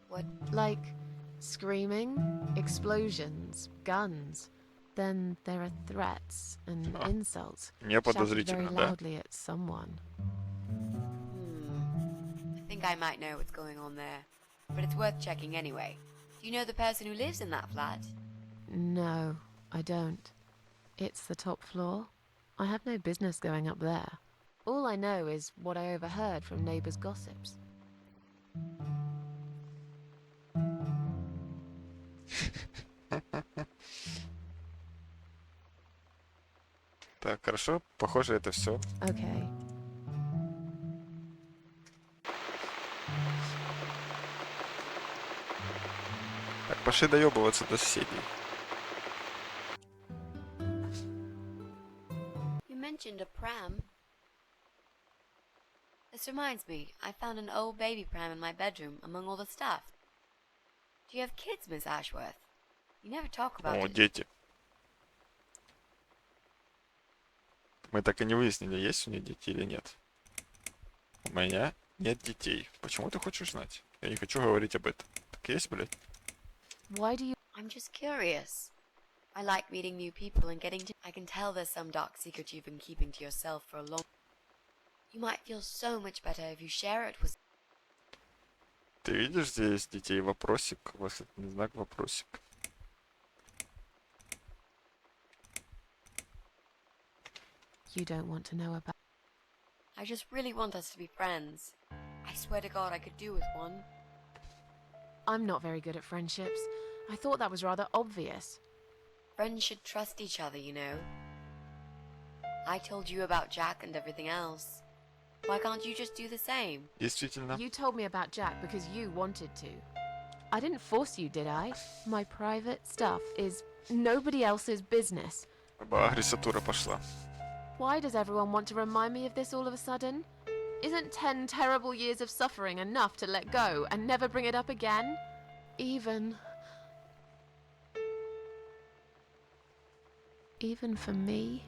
What? like screaming, explosions, guns. Then there are threats and Ah. insults Не shouted very подозрительно, да? loudly at someone. I think I might know what's going on there. But it's worth checking anyway. Do you know the person who lives in that flat? No, I don't. It's the top floor. I have no business going up there. All I know is what I overheard from neighbours' gossips. Так, хорошо. Похоже, это все. Okay. Так, пошли доебываться до соседей. You mentioned a pram. This reminds me, I found an old baby pram in my bedroom among all the stuff. Do you have kids, Miss Ashworth? You never talk about О, it. дети. Мы так и не выяснили, есть у нее дети или нет. У меня нет детей. Почему ты хочешь знать? Я не хочу говорить об этом. Так есть, блядь? Why do you... I'm just curious. I like meeting new people and getting to... I can tell there's some dark secret you've been keeping to yourself for a long... You might feel so much better if you share it with... Ты видишь здесь детей? Вопросик. Восклицательный знак вопросик. You don't want to know about... I just really want us to be friends. I swear to God I could do with one. I'm not very good at friendships. I thought that was rather obvious. Friends should trust each other, you know. I told you about Jack and everything else. Why can't you just do the same? Действительно. You told me about Jack because you wanted to. I didn't force you, did I? My private stuff is nobody else's business. Агрессатура пошла. Why does everyone want to remind me of this all of a sudden? Isn't 10 terrible years of suffering enough to let go and never bring it up again? Even for me?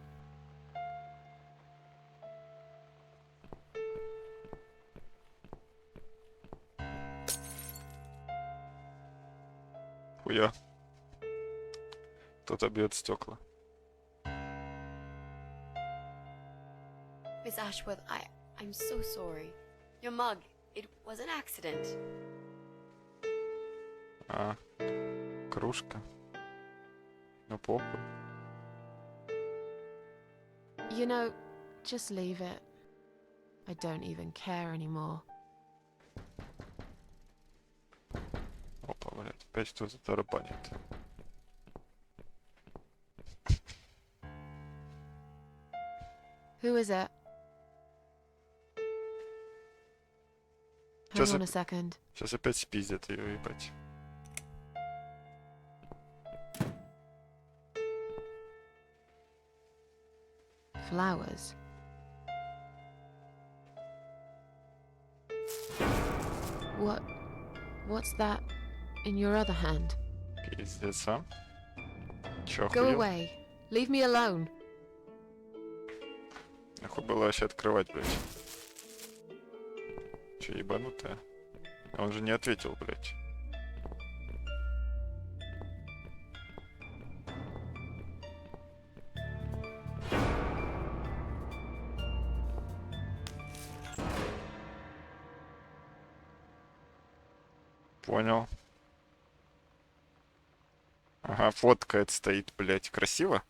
Хуя. Кто-то бьет стекла. Miss Ashworth, I'm so sorry. Your mug, it was an accident. А, кружка. Ну похуй. You know, just leave it. I don't even care anymore. Опа, блядь, опять кто-то тарабанит. Who is it? Just Hang on a- a second. Сейчас опять спиздят ее, ебать. Flowers. What's that in your other hand? Пиздец, а? Чё, Go охуел? away. Leave me alone. Нахуй было вообще открывать, блядь. Чё, ебанутая? А он же не ответил, блядь. Понял. Ага, фоткает стоит, блядь. Красиво?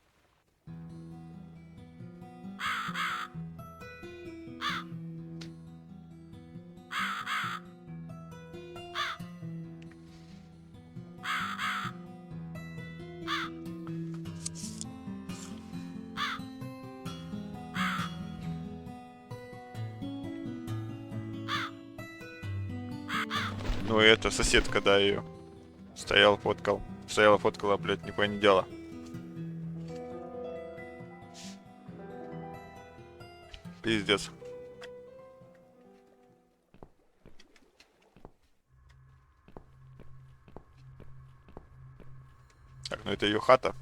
Ну и это соседка, да, ее. Стояла, фоткал. Стояла, фоткала, блядь, нихуя не делала. Пиздец. Так, ну это ее хата.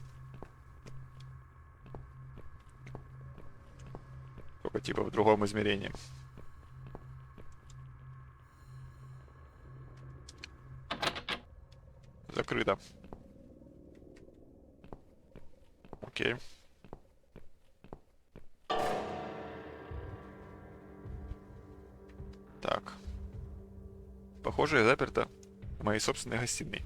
Только типа в другом измерении. Закрыто. Окей. Так. Похоже, я заперта в моей собственной гостиной.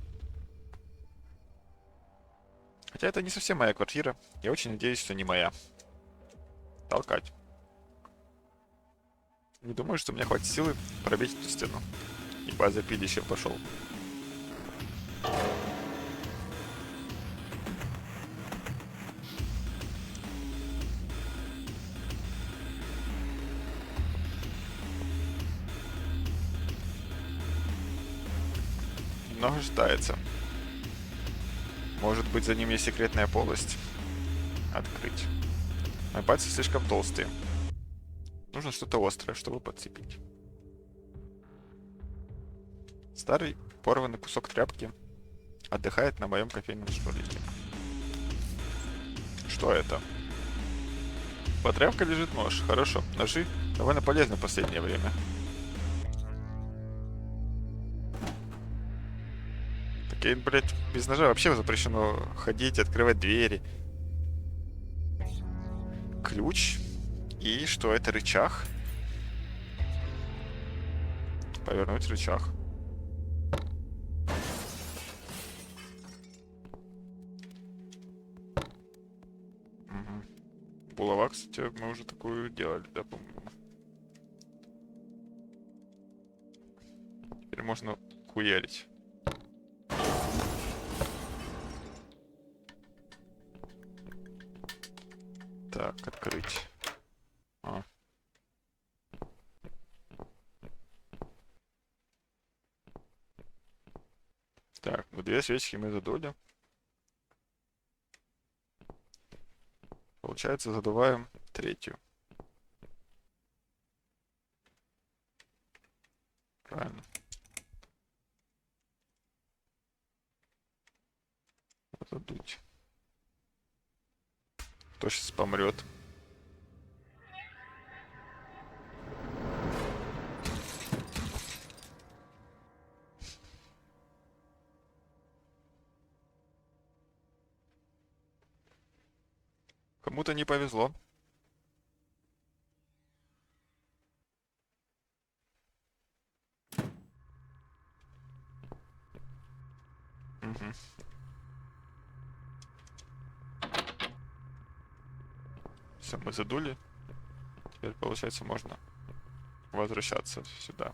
Хотя это не совсем моя квартира. Я очень надеюсь, что не моя. Толкать. Не думаю, что у меня хватит силы пробить эту стену. Ибо запилище пошел. Немного ждается. Может быть, за ним есть секретная полость. Открыть. Мои пальцы слишком толстые. Нужно что-то острое, чтобы подцепить. Старый порванный кусок тряпки отдыхает на моем кофейном столике. Что это? Под тряпкой лежит нож. Хорошо. Ножи довольно полезны в последнее время. Так, блядь, без ножа вообще запрещено ходить, открывать двери. Ключ. И что это? Рычаг? Повернуть рычаг. Булава, кстати, мы уже такую делали, да, по-моему. Теперь можно хуярить. Так, открыть. А. Так, вот 2 свечки мы задули. Получается, задуваем 3-ю. Правильно. Задуть. Кто сейчас помрет? Кому-то не повезло. Угу. Все, мы задули. Теперь, получается, можно возвращаться сюда.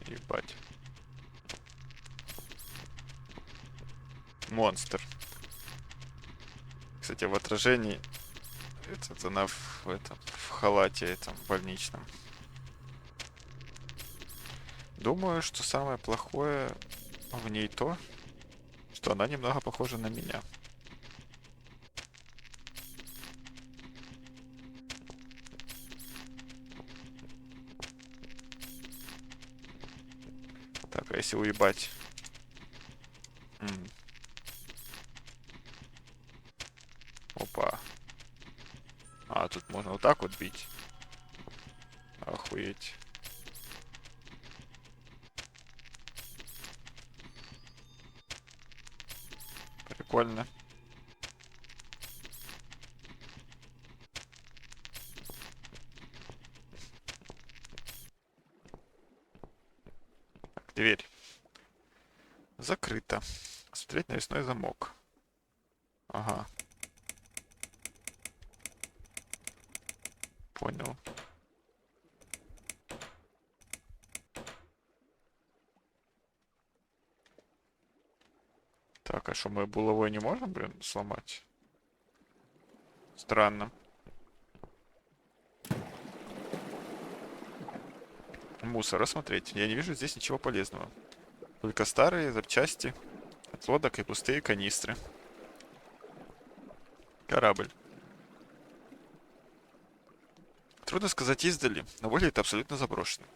Ебать. Монстр. Кстати, в отражении она в халате этом больничном. Думаю, что самое плохое в ней то, что она немного похожа на меня. Так, а если уебать? Опа. А, тут можно вот так вот бить. Охуеть. Прикольно. Так, дверь. Закрыто. Смотреть навесной замок. Ага. Понял. Так, а что, мы булавой не можем, блин, сломать? Странно. Мусор, рассмотреть. Я не вижу здесь ничего полезного. Только старые запчасти от лодок и пустые канистры. Корабль. Трудно сказать издали, но выглядит абсолютно заброшенным.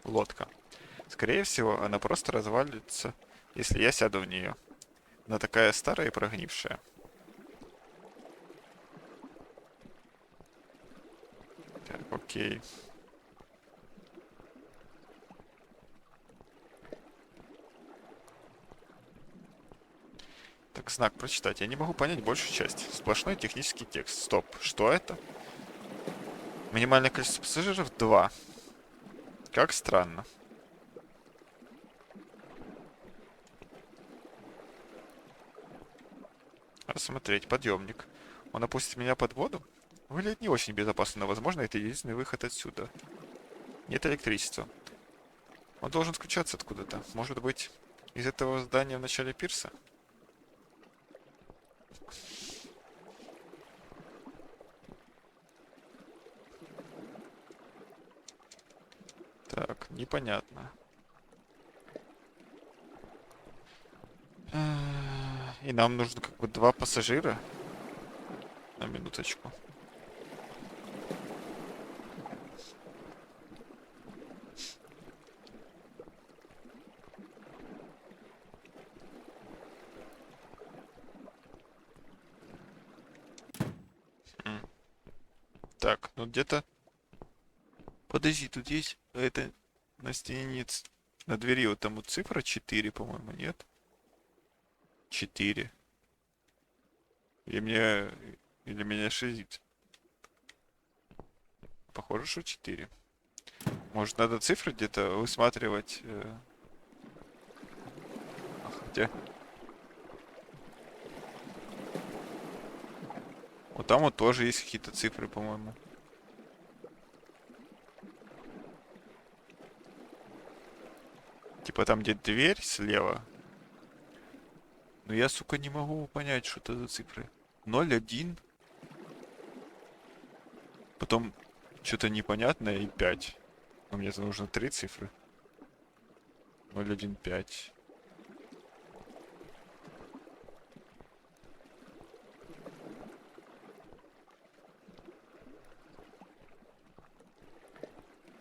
Лодка. Скорее всего, она просто развалится, если я сяду в нее. Она такая старая и прогнившая. Так, окей. Так, знак прочитать. Я не могу понять большую часть. Сплошной технический текст. Стоп. Что это? Минимальное количество пассажиров 2. Как странно. Рассмотреть. Подъемник. Он опустит меня под воду? Выглядит не очень безопасно, но, возможно, это единственный выход отсюда. Нет электричества. Он должен включаться откуда-то. Может быть, из этого здания в начале пирса? Так, непонятно. И нам нужно как бы 2 пассажира. На минуточку. Так, ну где-то... Подожди, тут есть... Это на стене нет... На двери вот там вот цифра 4, по-моему, нет? 4. Или мне... Или меня шизит. Похоже, что 4. Может, надо цифры где-то высматривать? Ах, где? Вот там вот тоже есть какие-то цифры, по-моему. Типа там, где дверь слева. Но я, сука, не могу понять, что это за цифры. 0, 1. Потом что-то непонятное и 5. Но мне нужно 3 цифры. 0, 1, 5.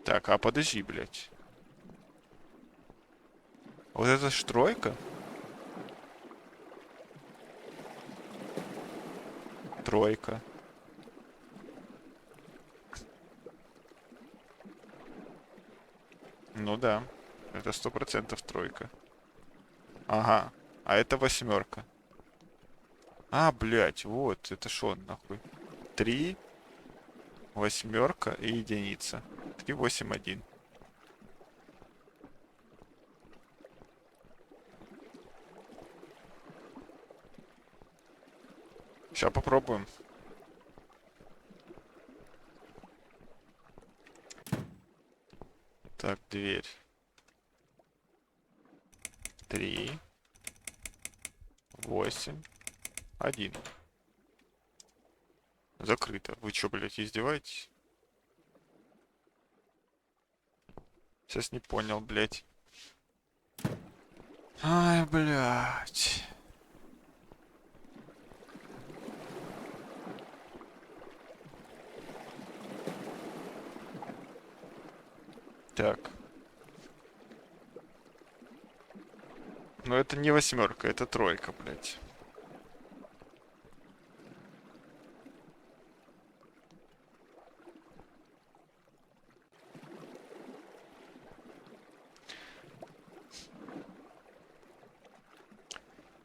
Так, а подожди, блядь. Вот это ж тройка? Тройка. Ну да. Это 100% тройка. Ага. А это 8. А, блядь, вот, это шо нахуй? 3, 8 и единица. 3, 8, 1. Сейчас попробуем. Так, дверь. 3, 8, 1. Закрыто. Вы чё, блядь, издеваетесь? Сейчас не понял, блядь. Ай, блядь. Так. Но это не 8, это 3, блядь.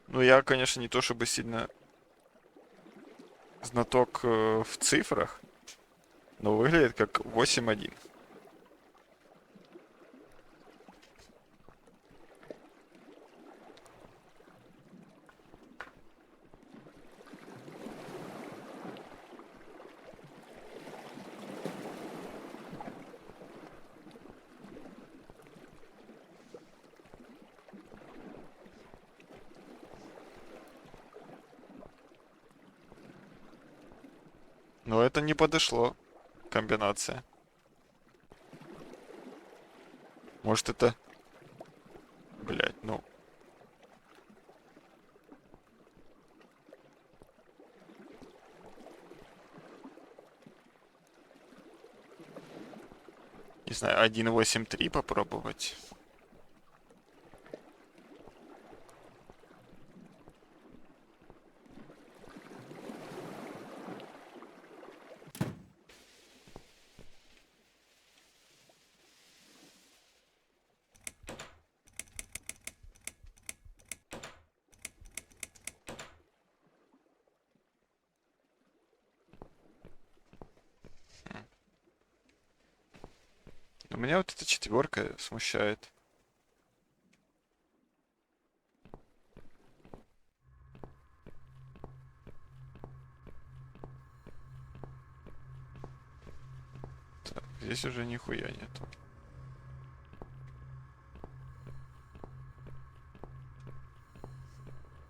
Ну, я, конечно, не то чтобы сильно знаток в цифрах, но выглядит как 8-1. Но это не подошло. Комбинация. Может это... Блять, ну... Не знаю, 1.8.3 попробовать. Но меня вот эта 4 смущает. Так, здесь уже нихуя нету.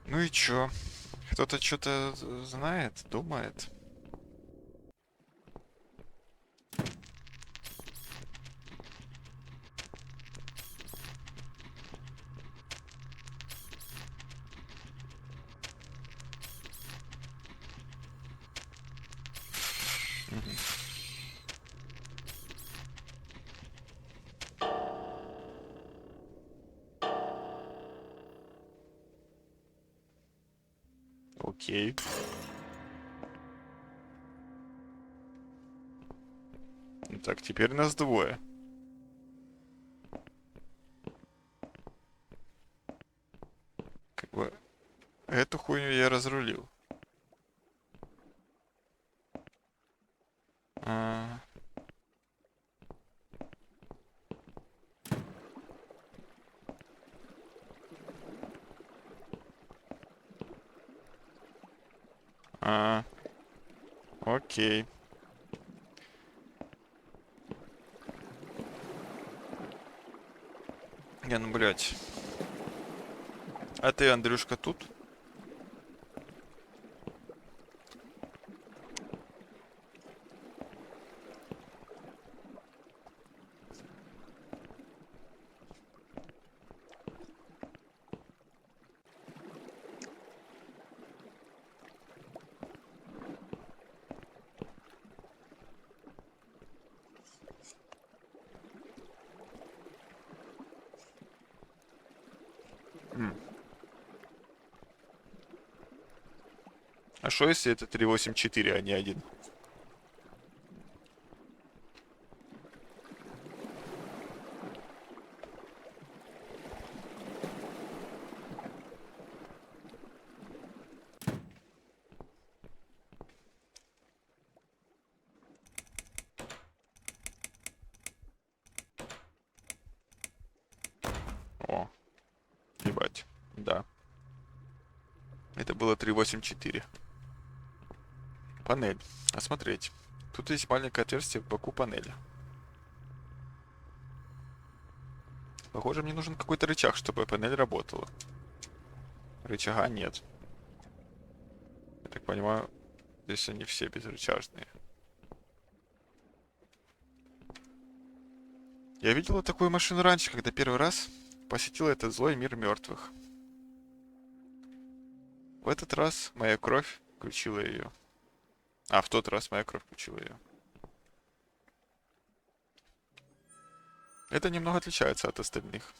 Ну и чё? Кто-то что-то знает, думает. Мгм. Окей. Ну так, теперь нас двое. Как бы эту хуйню я разрулил. А, А, окей. Не, ну, блядь. А ты, Андрюшка, тут? А что если это 384, а не один? О, ебать. Да. Это было 384. Панель. Осмотреть. Тут есть маленькое отверстие в боку панели. Похоже, мне нужен какой-то рычаг, чтобы панель работала. Рычага нет. Я так понимаю, здесь они все безрычажные. Я видела такую машину раньше, когда первый раз посетил этот злой мир мертвых. В этот раз моя кровь включила ее. А, в тот раз моя кровь включила ее. Это немного отличается от остальных.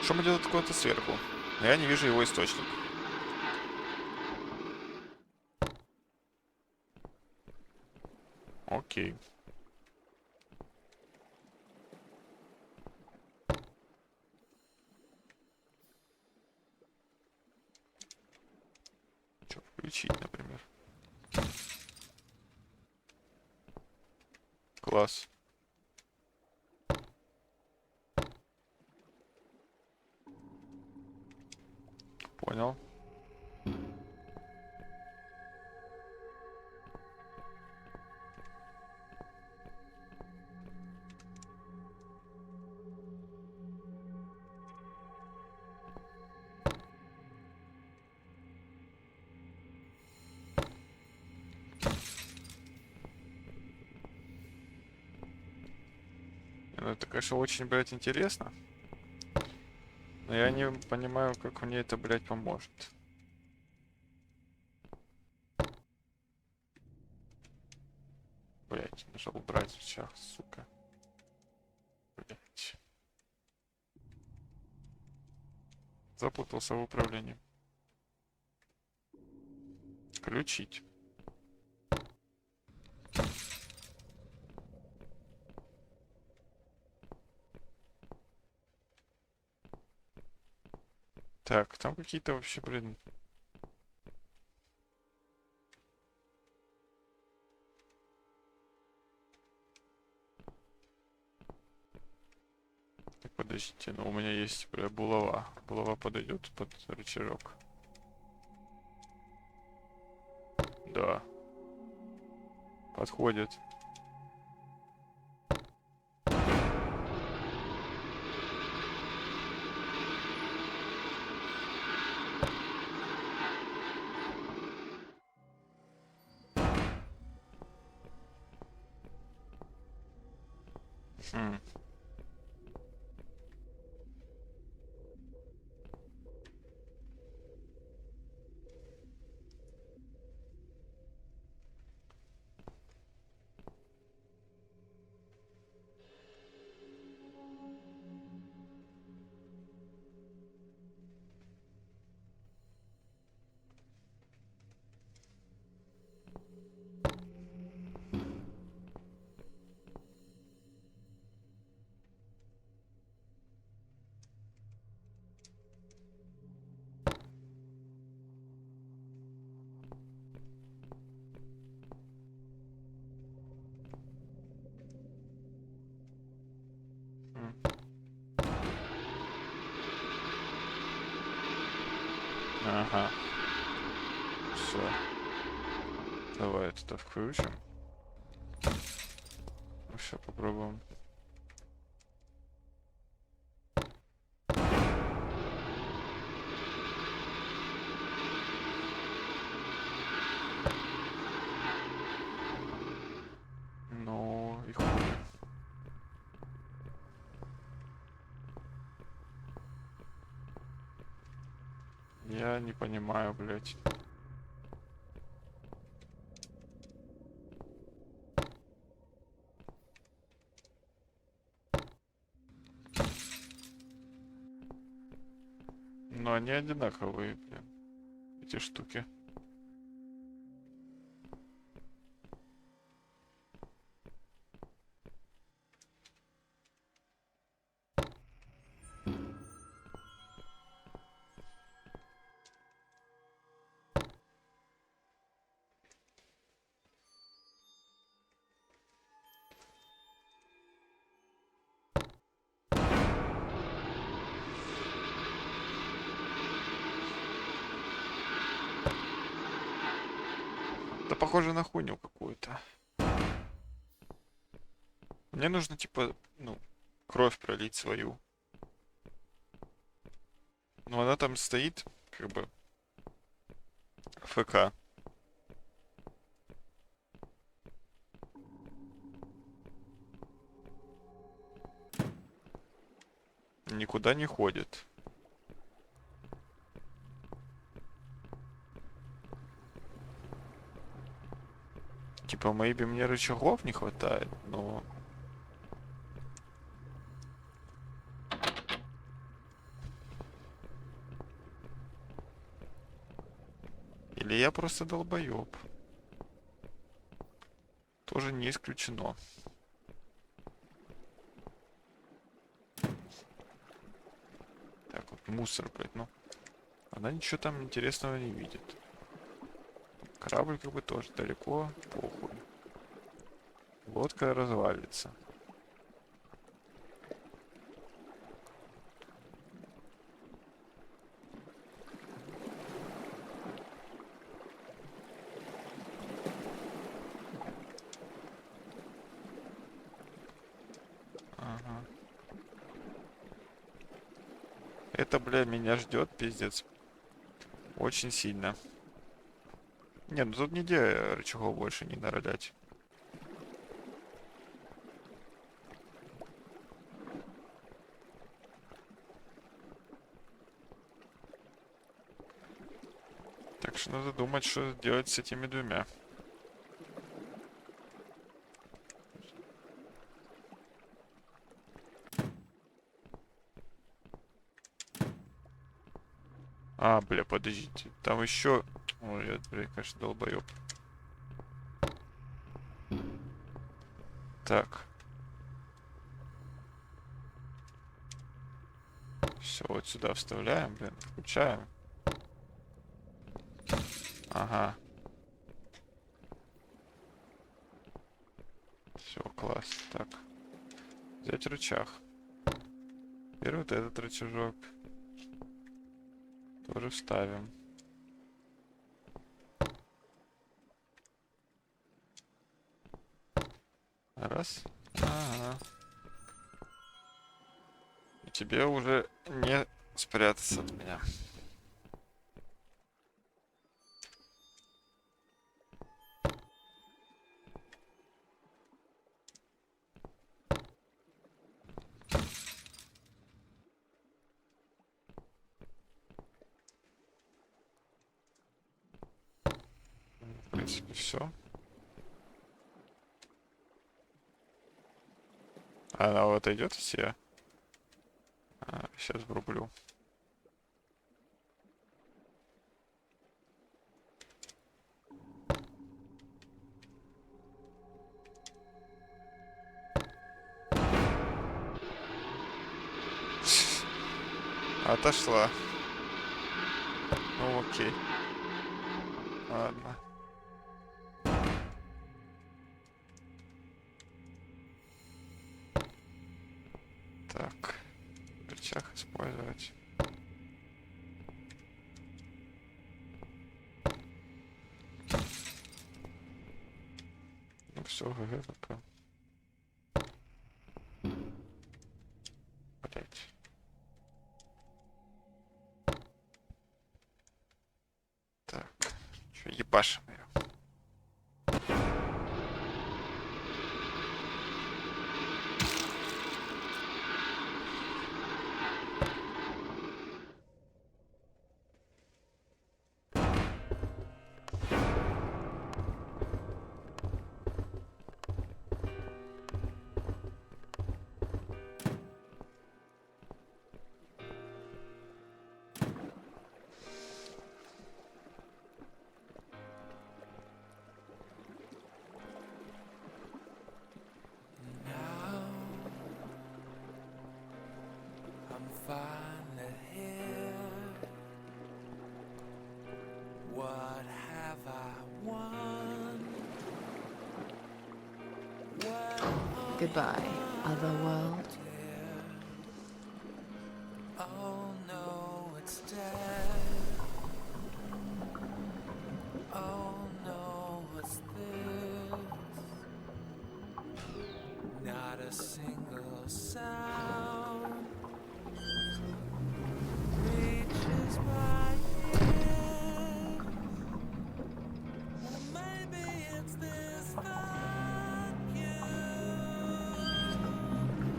Шум идет откуда-то сверху, но я не вижу его источник. Окей. Что включить, например? Класс. Понял. Ну, это, конечно, очень, блядь, интересно. Но я не понимаю, как мне это, блядь, поможет. Блядь, нажал убрать в рычаг, сука. Блядь. Запутался в управлении. Включить. Так, там какие-то вообще, блин. Так, подождите, но у меня есть, бля, булава. Булава подойдет под рычажок. Да. Подходит. Хм. Ага. Все. Давай это включим. Все, попробуем. Ну, и хуй. Я не понимаю, блядь. Но они одинаковые, блин, эти штуки. Да похоже на хуйню какую-то. Мне нужно, типа, ну, кровь пролить свою. Но она там стоит, как бы, ФК. Никуда не ходит. Типа, maybe мне рычагов не хватает, но... Или я просто долбоёб. Тоже не исключено. Так, вот мусор, блядь, ну. Она ничего там интересного не видит. Корабль как бы тоже далеко, похуй. Лодка развалится. Ага. Это, бля, меня ждет, пиздец. Очень сильно. Не, ну тут нигде рычагов больше не народять. Так что надо думать, что делать с этими двумя. А, бля, подождите. Там еще... Ой, я, бля, конечно, долбоёб. Так. Все, вот сюда вставляем, блин, включаем. Ага. Все, класс. Так. Взять рычаг. Теперь вот этот рычажок. Тоже вставим. Раз. Ага. И тебе уже не спрятаться от меня. В принципе, все. Она вот идет все. Сейчас врублю. Отошла. Ну окей. Ладно. Так. Рычаг использовать. все, ГГ, ВП. Блять. Так, что, ебашим ее. Now I'm finally here. What have I won? Goodbye, other world. Dear. Oh no, it's dead. Oh no, what's this? Not a single sound reaches my ear. Well, maybe it's this vacuum.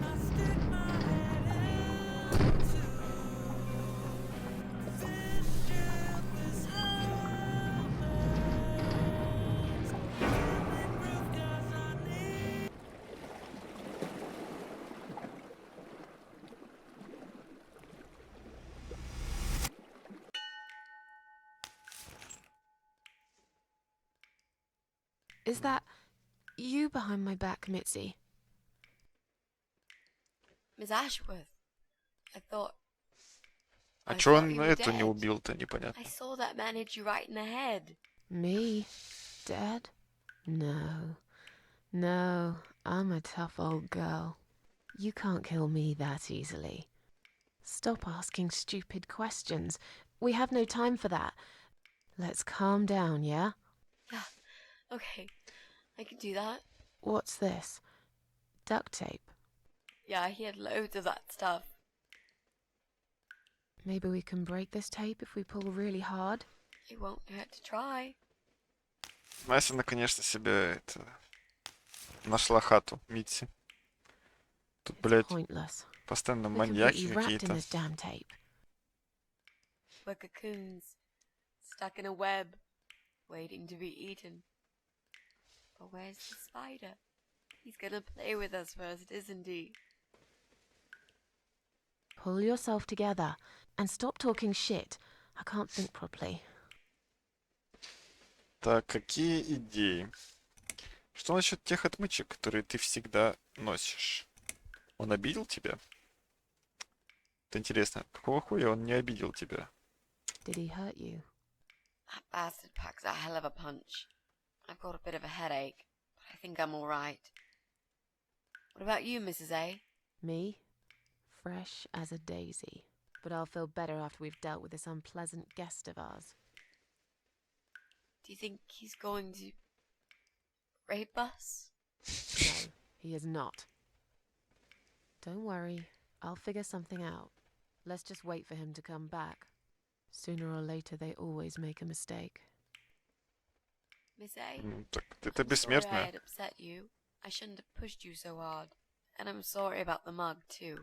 I stick my head into this ship, this helmet. Give me proof 'cause I need. Is that you behind my back, Mitzi? Miss Ashworth, I thought А I чё thought он you were эту не dead. убил-то, непонятно. I saw that man hit you right in the head. Me? Dead? No. No, I'm a tough old girl. You can't kill me that easily. Stop asking stupid questions. We have no time for that. Let's calm down, yeah? Yeah, okay, I can do that. What's this? Duct tape. Yeah, he had loads of that stuff. Maybe we can break this tape if we pull really hard? It won't hurt to try. Настя наконец-то себе это... нашла хату, Митси. Тут, It's блядь, pointless. постоянно We're маньяки completely wrapped in какие-то. this damn tape. We're cocoons, stuck in a web, waiting to be eaten. But where's the spider? He's gonna play with us first, isn't he? Pull yourself together and stop talking shit. I can't think properly. Так, какие идеи? Что насчет тех отмычек, которые ты всегда носишь? Он обидел тебя? Это интересно, какого хуя он не обидел тебя? Did he hurt you? That bastard packs a hell of a punch. I've got a bit of a headache, but I think I'm alright. What about you, Mrs. A? Me? Fresh as a daisy. But I'll feel better after we've dealt with this unpleasant guest of ours. Do you think he's going to rape us? No, he is not. Don't worry, I'll figure something out. Let's just wait for him to come back. Sooner or later, they always make a mistake. Miss A? Так, это I'm sorry I бессмертная. had upset you. I shouldn't have pushed you so hard. And I'm sorry about the mug, too.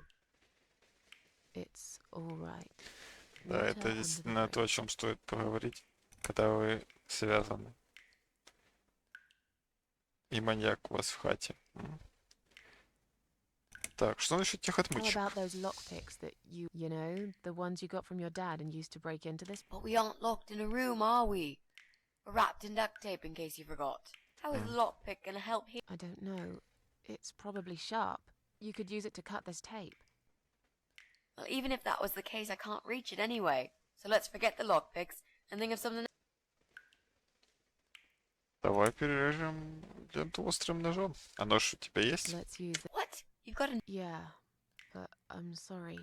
It's all right. Да, Water это under the действительно то, о bridge. чем стоит поговорить, когда вы связаны. И маньяк у вас в хате. Так, что насчет тех How отмычек? about those lockpicks that you know, the ones you got from your dad and used to break into this? But we aren't locked in a room, are we? We're wrapped in duct tape in case you forgot. How is the lockpick gonna help here? I don't know. It's probably sharp. You could use it to cut this tape. Well, even if that was the case, I can't reach it anyway. So let's forget the lockpicks and think of something. Давай перережем ленту острым ножом. А нож у тебя есть? Let's use it. What? You've got a. Yeah, but I'm sorry.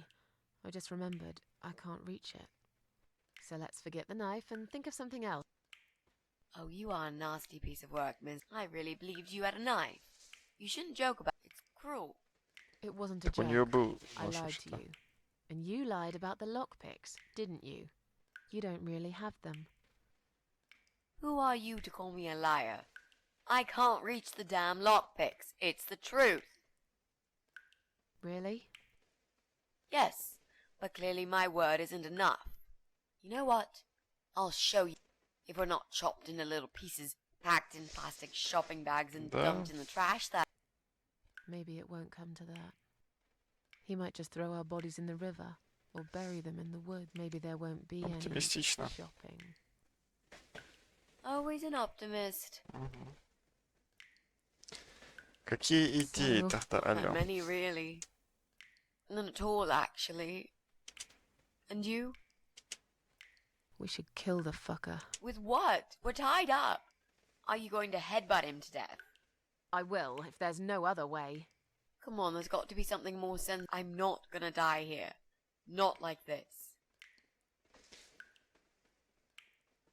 I just remembered I can't reach it. So let's forget the knife and think of something else. Oh, you are a nasty piece of work, miss. I really believed you had a knife. You shouldn't joke about it. It's cruel. It wasn't a Так у нее joke. был I нож lied to вообще-то. you. And you lied about the lockpicks, didn't you? You don't really have them. Who are you to call me a liar? I can't reach the damn lockpicks. It's the truth. Really? Yes, but clearly my word isn't enough. You know what? I'll show you. If we're not chopped into little pieces, packed in plastic shopping bags and Да. dumped in the trash, that... Maybe it won't come to that. He might just throw our bodies in the river or bury them in the wood. Maybe there won't be any Оптимистично. shopping. Always an optimist. Мгм. Какие идеи So, тогда, Not алло? many, really. None at all, actually. And you? We should kill the fucker. With what? We're tied up. Are you going to headbutt him to death? I will, if there's no other way. Come on, there's got to be something more sense. I'm not gonna die here. Not like this.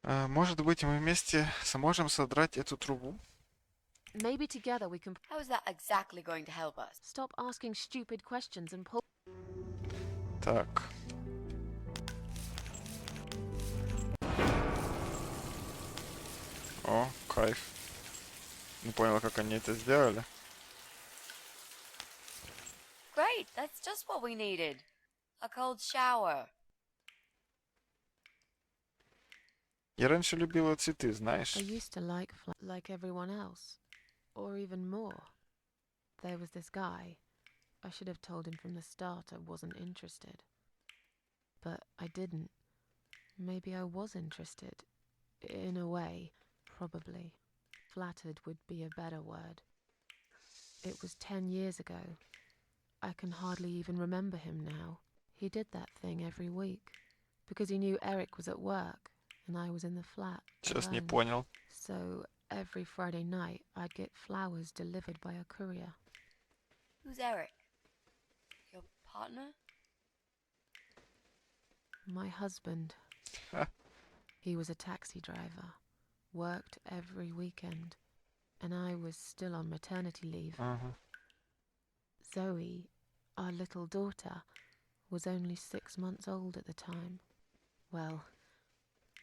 Может быть, мы вместе сможем содрать эту трубу? Maybe together we can How is that exactly going to help us? stop asking stupid questions and pull. Так. О, кайф. Не понял, как они это сделали. Great, that's just what we needed. A cold shower. Я раньше любила цветы, знаешь? I used to like everyone else, or even more. There was this guy. I should have told him from the start I wasn't interested. But I didn't. Maybe I was interested. In a way, probably. Flattered would be a better word. It was 10 years ago. I can hardly even remember him now. He did that thing every week. Because he knew Eric was at work, and I was in the flat. Сейчас не alone. понял. So every Friday night, I'd get flowers delivered by a courier. Who's Eric? Your partner? My husband. He was a taxi driver, worked every weekend, and I was still on maternity leave. Ага. Zoe, our little daughter, was only 6 months old at the time. Well,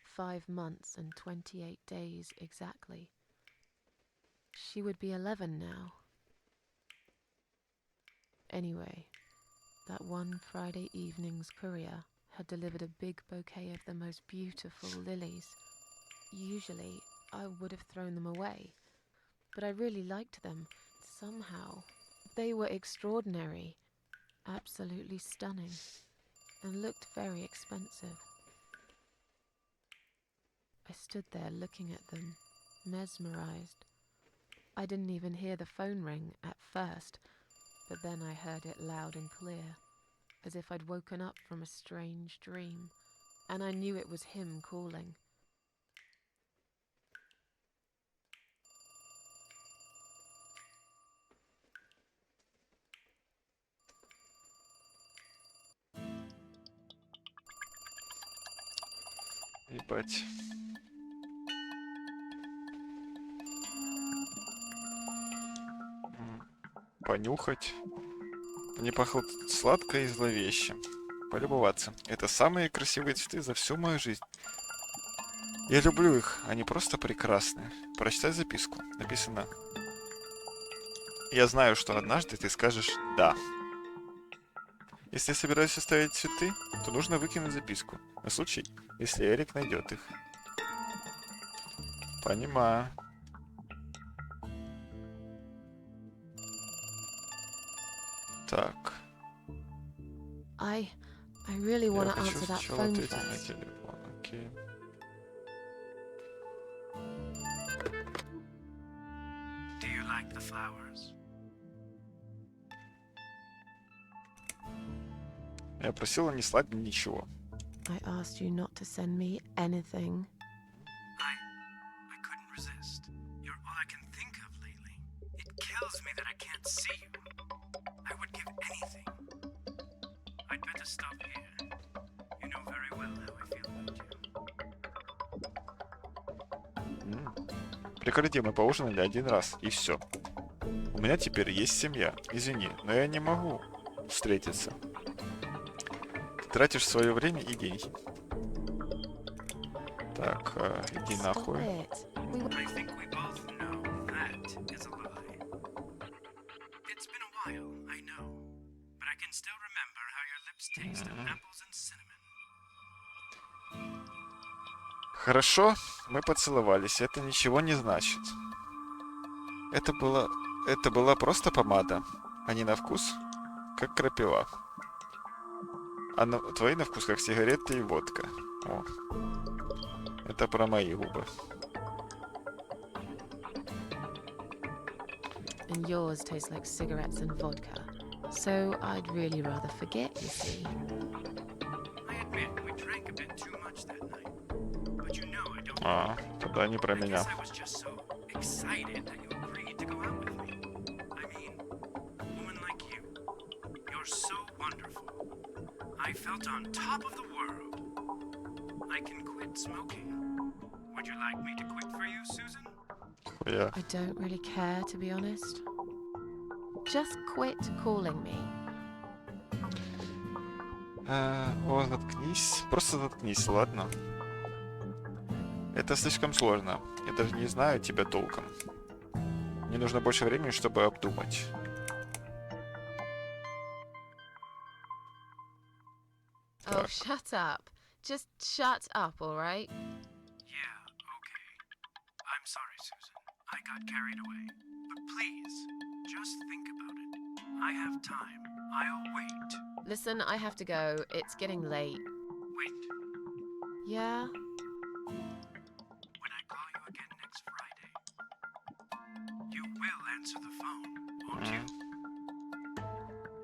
5 months and 28 days exactly. She would be 11 now. Anyway, that one Friday evening's courier had delivered a big bouquet of the most beautiful lilies. Usually, I would have thrown them away, but I really liked them, somehow. They were extraordinary, absolutely stunning, and looked very expensive. I stood there looking at them, mesmerized. I didn't even hear the phone ring at first, but then I heard it loud and clear, as if I'd woken up from a strange dream, and I knew it was him calling. Ебать. Понюхать. Мне пахло сладко и зловеще. Полюбоваться. Это самые красивые цветы за всю мою жизнь. Я люблю их, они просто прекрасны. Прочитай записку. Написано: я знаю, что однажды ты скажешь «да». Если я собираюсь оставить цветы, то нужно выкинуть записку. На случай, если Эрик найдет их. Понимаю. Так. I really want Я to хочу answer that сначала phone ответить на first. телефон. Окей. Do you like the flowers? Я просила не слать мне ничего. I asked you not to send me anything. I couldn't resist. You're all I can think of lately. It kills me that I can't see you. I would give anything. I'd better stop here. You know very well how I feel about you. Прекрати, мы поужинали один раз, и все. У меня теперь есть семья. Извини, но я не могу встретиться. Ты тратишь свое время и деньги. Так, иди Stop нахуй. it. We I think we both know that is a lie. It's been a while, I know. But I can still remember how your lips taste of apples and cinnamon. Хорошо, мы поцеловались. Это ничего не значит. Это была просто помада, а не на вкус, как крапива. А твои на вкус, как сигареты и водка. О. Это про мои губы. and yours taste like cigarettes and vodka. So I'd really rather forget, you see. I admit we drank a bit too much that night. But you know I don't. А, тогда не про I меня. guess I was just so excited that you agreed to go out with me. I mean, a woman like you. You're so wonderful. I felt on top of the world. I can quit smoking. Would you like me to quit for you, Susan? Хуя. I don't really care, to be honest. Just quit calling me. О, заткнись. Просто заткнись, ладно? Это слишком сложно. Я даже не знаю тебя толком. Мне нужно больше времени, чтобы обдумать. Oh, Так. shut up. Just shut up, all right? Yeah, okay. I'm sorry, Susan. I got carried away. But please, just think about it. I have time. I'll wait. Listen, I have to go. It's getting late. Wait. Yeah? When I call you again next Friday, you will answer the phone, won't you?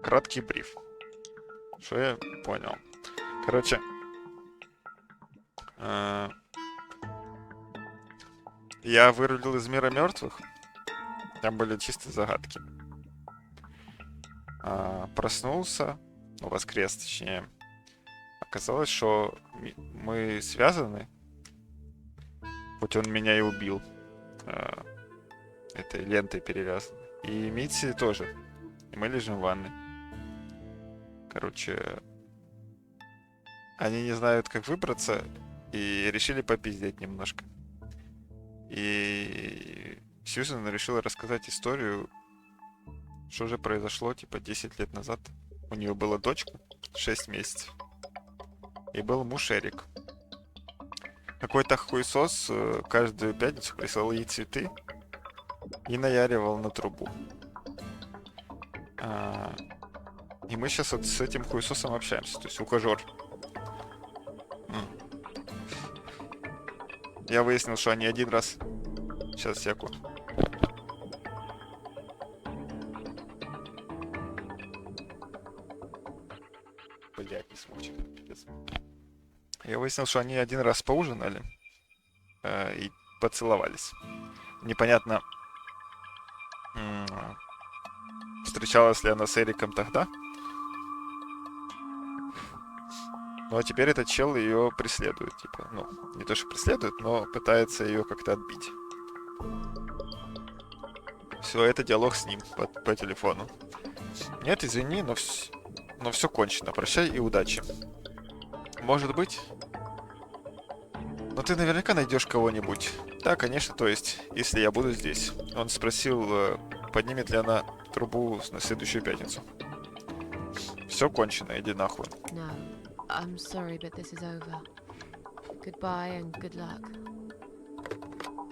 Краткий бриф. Что я понял? Короче, я вырулил из мира мертвых. Там были чисто загадки. Проснулся, ну, воскрес, точнее. Оказалось, что мы связаны. Хоть он меня и убил. Этой лентой перевязан. И Митси тоже. И мы лежим в ванной. Короче, они не знают, как выбраться, и решили попиздеть немножко. И Сьюзен решила рассказать историю, что же произошло, типа, 10 лет назад. У нее была дочка, 6 месяцев. И был муж Эрик. Какой-то хуесос каждую пятницу присылал ей цветы и наяривал на трубу. И мы сейчас вот с этим хуесосом общаемся, то есть ухажер. Я выяснил, что они один раз... Сейчас, секунду. Блять, не смог. Пипец. Я выяснил, что они один раз поужинали и поцеловались. Непонятно, встречалась ли она с Эриком тогда. Ну а теперь этот чел ее преследует, типа, ну, не то что преследует, но пытается ее как-то отбить. Все, это диалог с ним по телефону. Нет, извини, но все кончено. Прощай и удачи. Может быть. Но ты наверняка найдешь кого-нибудь. Да, конечно, то есть, если я буду здесь. Он спросил, поднимет ли она трубу на следующую пятницу. Все кончено, иди нахуй. No. I'm sorry, but this is over. Goodbye and good luck.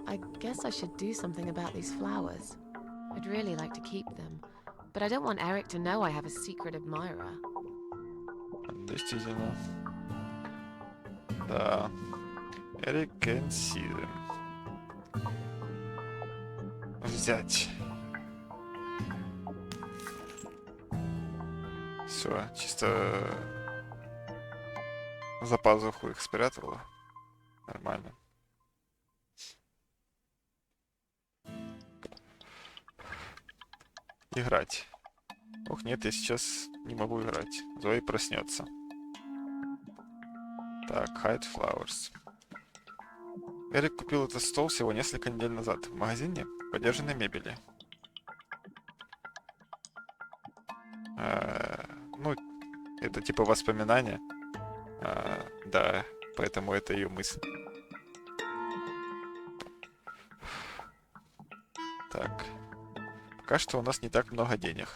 I guess I should do something about these flowers. I'd really like to keep them, but I don't want Eric to know I have a secret admirer. Действительно. Да. Eric can see them. Взять. Все, чисто за пазуху их спрятала. Нормально. Играть. Ох, нет, я сейчас не могу играть. Зои проснется. Так, hide flowers. Эрик купил этот стол всего несколько недель назад в магазине подержанной мебели. Ну, это типа воспоминания. Да, поэтому это ее мысль. Так. Пока что у нас не так много денег.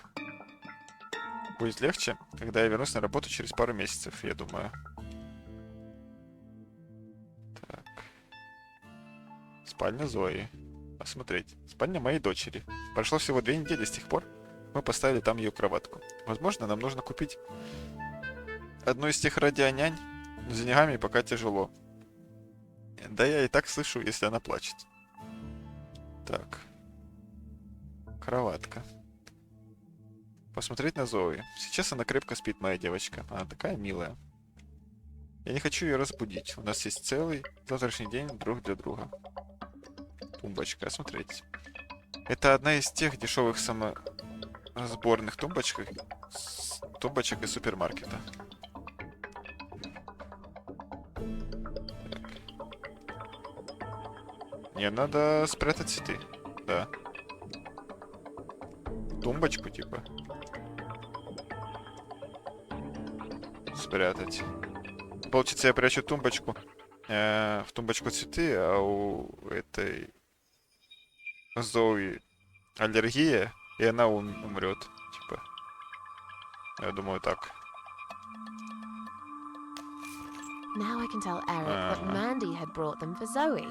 Будет легче, когда я вернусь на работу через пару месяцев, я думаю. Так. Спальня Зои. Посмотреть. Спальня моей дочери. Прошло всего 2 недели с тех пор. Мы поставили там ее кроватку. Возможно, нам нужно купить одну из тех радионянь, но с деньгами пока тяжело. Да я и так слышу, если она плачет. Так. Кроватка. Посмотреть на Зои. Сейчас она крепко спит, моя девочка. Она такая милая. Я не хочу ее разбудить. У нас есть целый завтрашний день друг для друга. Тумбочка. Осмотреть. Это одна из тех дешевых самосборных тумбочек из супермаркета. Так. Мне надо спрятать цветы. Да. Тумбочку, типа. Спрятать. Получится, я прячу тумбочку. В тумбочку цветы, а у этой Зои аллергия, и она умрет. Типа. Я думаю, так. Now I can tell Eric that Mandy had brought them for Zoe.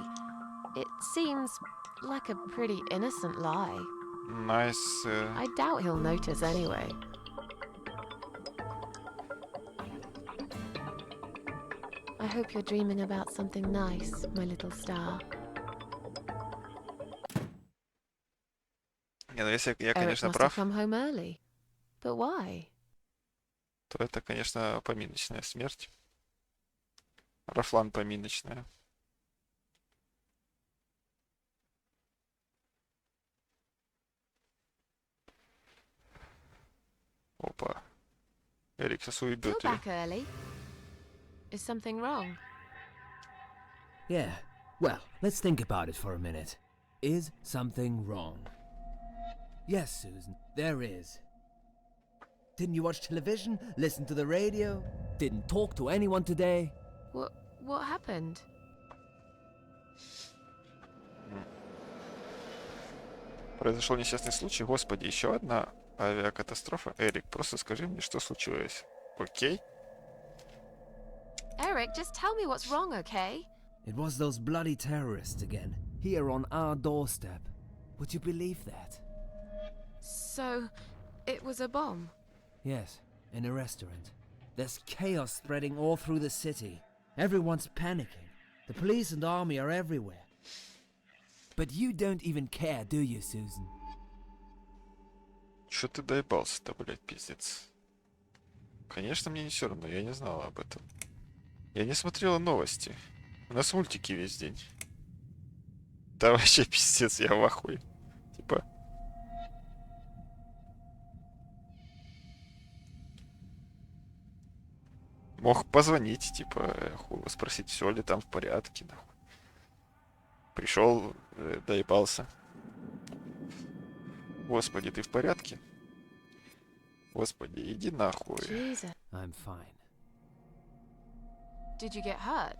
It seems like a pretty innocent lie. Nice. I doubt he'll notice anyway. I hope you're dreaming about something nice, my little star. Не, ну если я, Eric конечно, must have прав, come home early. But why? то это, конечно, поминочная смерть. Рафлан поминочная. Опа. Эрик сейчас You're уебет ее. back early. Is something wrong? Yeah, well, let's think about it for a minute. Is something wrong? Yes, Susan, there is. Didn't you watch television? Listen to the radio? Didn't talk to anyone today? What happened? Произошел несчастный случай. Господи, еще одна авиакатастрофа. Эрик, просто скажи мне, что случилось. Окей? Eric, just tell me what's wrong, okay? It was those bloody terrorists again, here on our doorstep. Would you believe that? So, it was a bomb. Yes, in a restaurant. There's chaos spreading all through the city. Everyone's panicking. The police and army are everywhere. But you don't even care, do you, Susan? Чё ты доебался-то, блядь, пиздец? Конечно, мне не все равно, я не знала об этом. Я не смотрела новости. У нас мультики весь день. Да вообще пиздец, я в ахуе. Типа... Мог позвонить, типа, хуй, спросить, все ли там в порядке, нахуй. Пришел, доебался. Господи, ты в порядке? Господи, иди нахуй. Jesus. I'm fine. Did you get hurt?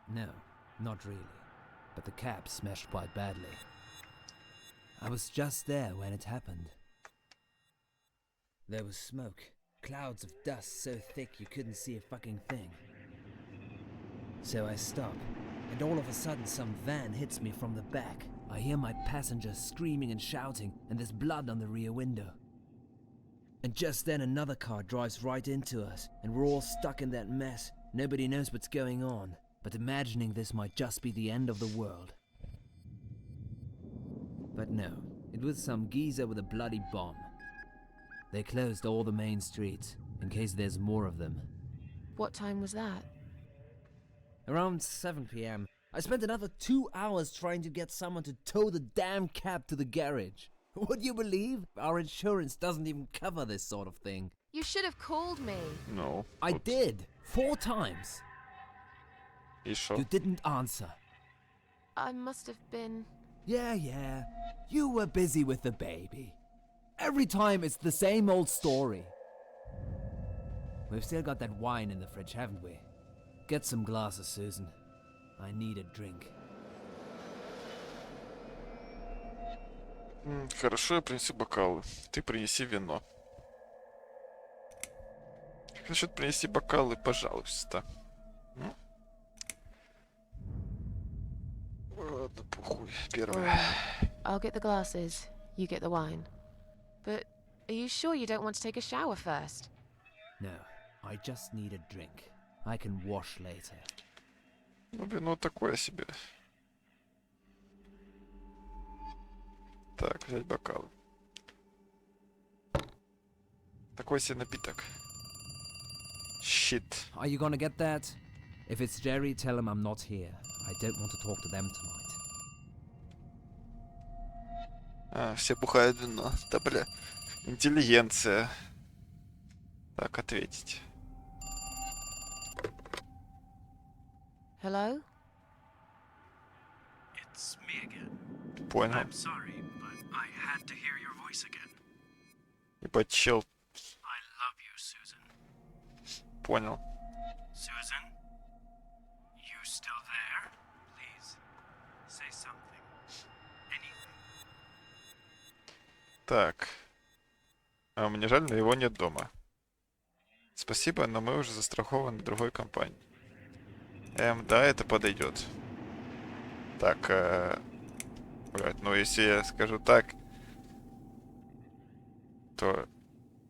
No, not really. But the cab smashed quite badly. I was just there when it happened. There was smoke. Clouds of dust so thick you couldn't see a fucking thing. So I stop, and all of a sudden some van hits me from the back. I hear my passengers screaming and shouting, and there's blood on the rear window. And just then another car drives right into us, and we're all stuck in that mess. Nobody knows what's going on, but imagining this might just be the end of the world. But no, it was some geezer with a bloody bomb. They closed all the main streets, in case there's more of them. What time was that? Around 7 p.m., I spent another 2 hours trying to get someone to tow the damn cab to the garage. Would you believe? Our insurance doesn't even cover this sort of thing. You should have called me. Ну, I вот. did! 4 times! И шо? You didn't answer. I must have been. Yeah. You were busy with the baby. Every time it's the same old story. We've still got that wine in the fridge, haven't we? Get some glasses, Susan. I need a drink. Хорошо, я принесу бокалы. Ты принеси вино. Как насчет принести бокалы, пожалуйста? М? Ладно, похуй. Первое. Alright. I'll get the glasses. You get the wine. But are you sure you don't want to take a shower first? No, I just need a drink. I can wash later. Ну, вино такое себе. Так, взять бокалы. Такой себе напиток. Shit. Are you gonna get that? If it's Jerry, tell him I'm not here. I don't want to talk to them tonight. Все бухают вино. Да, бля. Интеллигенция. Так, ответить. Hello? It's me again. Понял. I'm sorry, but I had to hear your voice again. Ебать, чел. I love you, Susan. Понял. Susan? You still there? Please, say something. Anything. Так. Мне жаль, но его нет дома. Спасибо, но мы уже застрахованы другой компанией. Да, это подойдет. Так, блядь, ну если я скажу так, то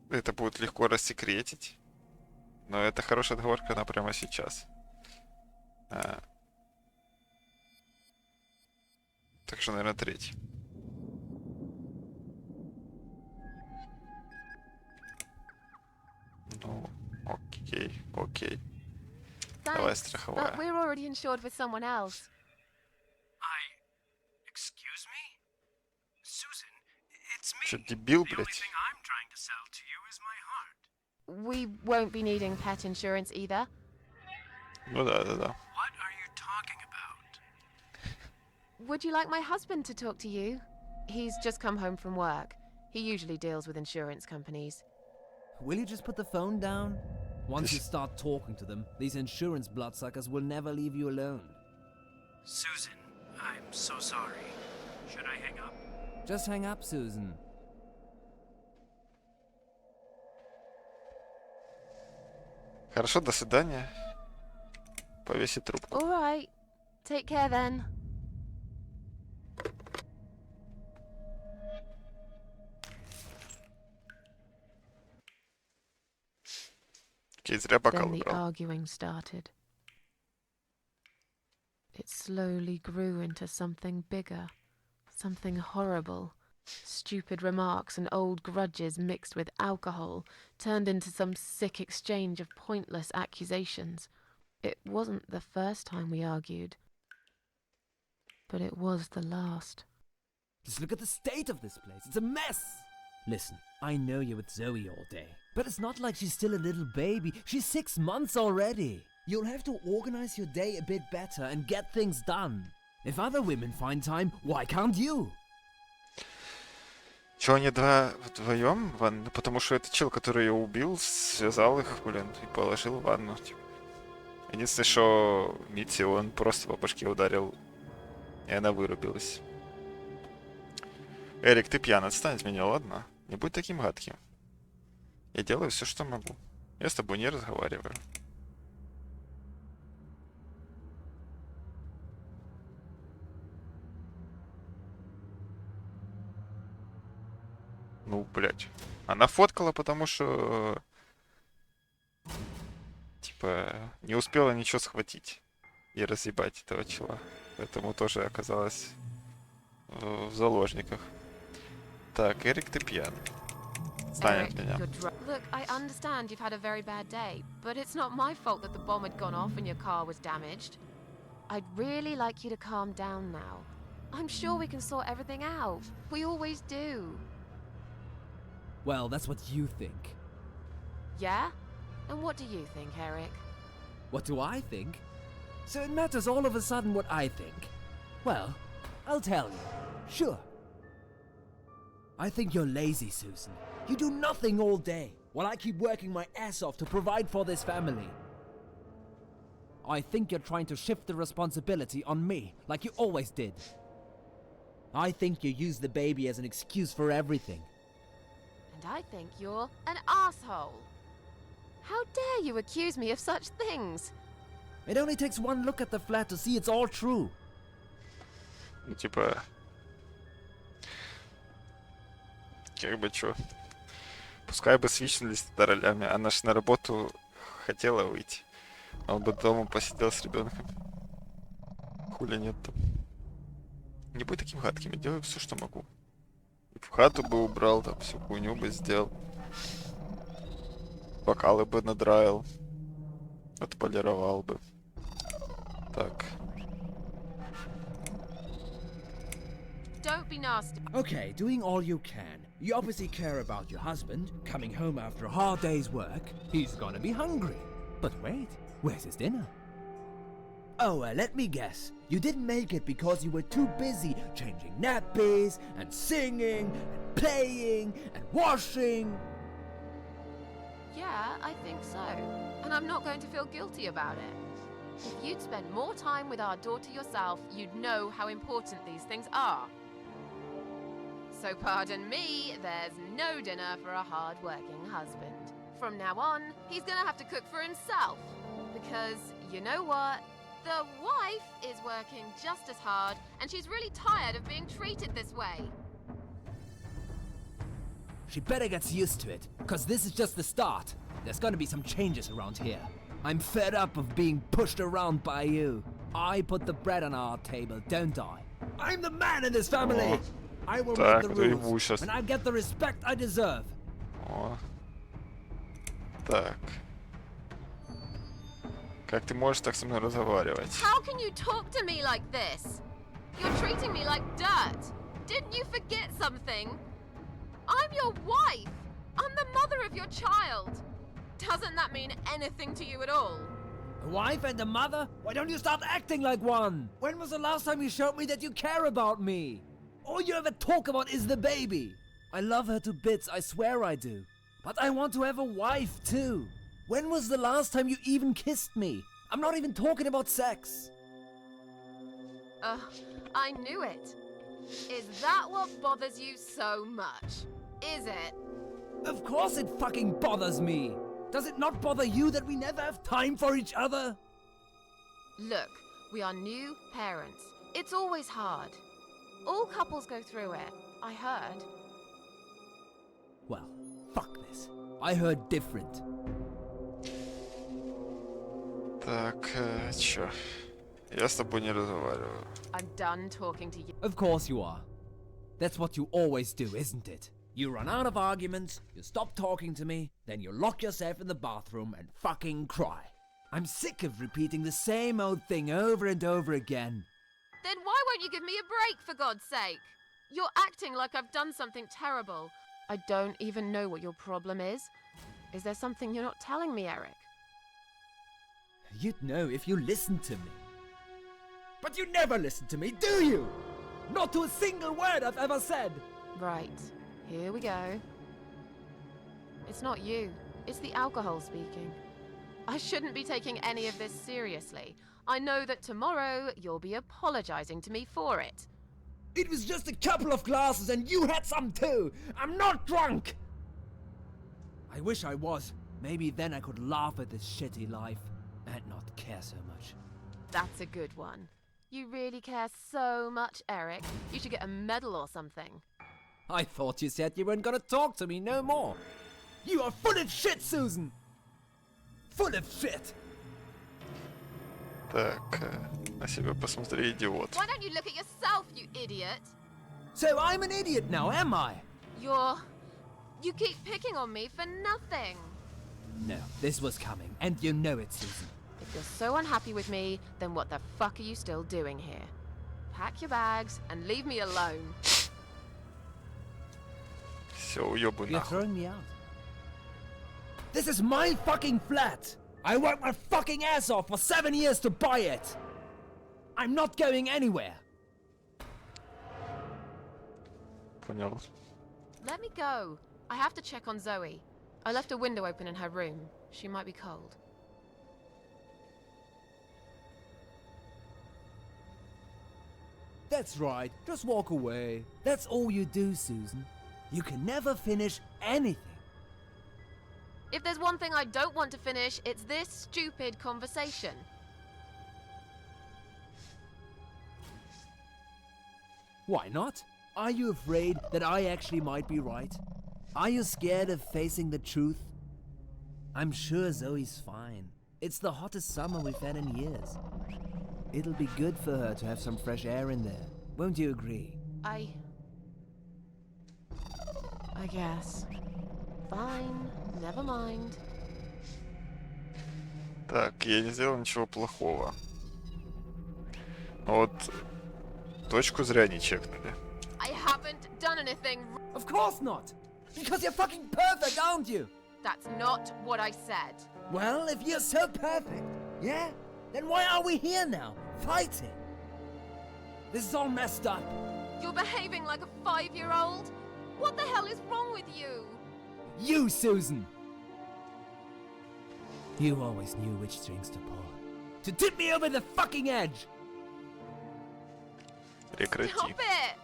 это будет легко рассекретить. Но это хорошая отговорка на прямо сейчас. Так что, наверное, третий. Ну, окей. Давай Thanks, страховая. but we're already insured with someone else. Excuse me? Susan, it's me. Чё, дебил, The only блядь? thing I'm trying to sell to you is my heart. We won't be needing pet insurance either. Ну да. What are you talking about? Would you like my husband to talk to you? He's just come home from work. He usually deals with insurance companies. Will you just put the phone down? Once you start talking to them, these insurance bloodsuckers will never leave you alone. Susan, I'm so sorry. Should I hang up? Just hang up, Susan. Хорошо, до свидания. Повеси трубку. All right. Take care then. Окей, зря бокал Then the убрал. arguing started. It slowly grew into something bigger, something horrible. Stupid remarks and old grudges mixed with alcohol turned into some sick exchange of pointless accusations. It wasn't the first time we argued, but it was the last. Just look at the state of this place. It's a mess. Listen, I know you're with Zoe all day, but it's not like she's still a little baby. She's 6 months already. You'll have to organize your day a bit better and get things done. If other women find time, why can't you? Чего они вдвоем в ванну? Потому что это чел, который ее убил, связал их, блин, и положил в ванну. Типа. Единственное, что Митти, он просто по башке ударил, и она вырубилась. Эрик, ты пьян, отстань от меня, ладно? Не будь таким гадким. Я делаю все, что могу. Я с тобой не разговариваю. Ну, блядь. Она фоткала, потому что... Типа, не успела ничего схватить и разъебать этого чела. Поэтому тоже оказалась в заложниках. Так, Эрик, ты пьян. Отстань от меня. you're drunk. Look, I understand you've had a very bad day, but it's not my fault that the bomb had gone off and your car was damaged. I'd really like you to calm down now. I'm sure we can sort everything out. We always do. Well, that's what you think. Yeah? And what do you think, Eric? What do I think? So it matters all of a sudden what I think. Well, I'll tell you. Sure. I think you're lazy, Susan. You do nothing all day, while I keep working my ass off to provide for this family. I think you're trying to shift the responsibility on me, like you always did. I think you use the baby as an excuse for everything. And I think you're an asshole. How dare you accuse me of such things? It only takes one look at the flat to see it's all true. Ну, типа... Как бы чё. Пускай бы свичнулись тогда ролями. Она ж на работу хотела выйти. Он бы дома посидел с ребенком. Хули нет там. Не будь таким гадким, я делаю все, что могу. И в хату бы убрал, там всю хуйню бы сделал. Бокалы бы надраил. Отполировал бы. Так. Don't be nasty. Okay, doing all you can. You obviously care about your husband, coming home after a hard day's work. He's gonna be hungry. But wait, where's his dinner? Oh, let me guess. You didn't make it because you were too busy changing nappies, and singing, and playing, and washing. Yeah, I think so. And I'm not going to feel guilty about it. If you'd spent more time with our daughter yourself, you'd know how important these things are. So pardon me, there's no dinner for a hard-working husband. From now on, he's gonna have to cook for himself. Because, you know what? The wife is working just as hard, and she's really tired of being treated this way. She better get used to it, cause this is just the start. There's gonna be some changes around here. I'm fed up of being pushed around by you. I put the bread on our table, don't I? I'm the man in this family! I will Так, make ну the и rules, сейчас. and I get the respect I deserve. О. Так. Как ты можешь так со мной разговаривать? How can you talk to me like this? You're treating me like dirt. Didn't you forget something? I'm your wife. I'm the mother of your child. Doesn't that mean anything to you at all? A wife and a mother? Why don't you start acting like one? When was the last time you showed me that you care about me? All you ever talk about is the baby. I love her to bits, I swear I do. But I want to have a wife too. When was the last time you even kissed me? I'm not even talking about sex. I knew it. Is that what bothers you so much? Is it? Of course it fucking bothers me. Does it not bother you that we never have time for each other? Look, we are new parents. It's always hard. All couples go through it. I heard. Well, fuck this. I heard different. Так, чё? Я с тобой не разговариваю. I'm done talking to you. Of course you are. That's what you always do, isn't it? You run out of arguments, you stop talking to me, then you lock yourself in the bathroom and fucking cry. I'm sick of repeating the same old thing over and over again. Then why won't you give me a break, for God's sake? You're acting like I've done something terrible. I don't even know what your problem is. Is there something you're not telling me, Eric? You'd know if you listened to me. But you never listen to me, do you? Not to a single word I've ever said. Right. Here we go. It's not you. It's the alcohol speaking. I shouldn't be taking any of this seriously. I know that tomorrow you'll be apologizing to me for it. It was just a couple of glasses and you had some too. I'm not drunk. I wish I was. Maybe then I could laugh at this shitty life and not care so much. That's a good one. You really care so much, Eric. You should get a medal or something. I thought you said you weren't gonna talk to me no more. You are full of shit, Susan. Full of shit. Так, на себя посмотри, идиот. Why don't you look at yourself, you idiot? So I'm an idiot now, am I? You keep picking on me for nothing. No, this was coming, and you know it, Susan. If you're so unhappy with me, then what the fuck are you still doing here? Pack your bags and leave me alone. Все, уебу You're нахуй. throwing me out. This is my fucking flat. I worked my fucking ass off for 7 years to buy it! I'm not going anywhere! Понял. Let me go. I have to check on Zoe. I left a window open in her room. She might be cold. That's right, just walk away. That's all you do, Susan. You can never finish anything. If there's one thing I don't want to finish, it's this stupid conversation. Why not? Are you afraid that I actually might be right? Are you scared of facing the truth? I'm sure Zoe's fine. It's the hottest summer we've had in years. It'll be good for her to have some fresh air in there. Won't you agree? I guess. Fine. Never mind. Так, я не сделал ничего плохого. Но вот точку зря не чекнули. I haven't done anything. Of course not! Because you're fucking perfect, aren't you? That's not what I said. Well, if you're so perfect, yeah? Then why are we here now, fighting? This is all messed up. You're behaving like a 5-year-old? What the hell is wrong with you? You, Susan! You always knew which strings to pull. To tip me over the fucking edge! Прекрати. Stop it!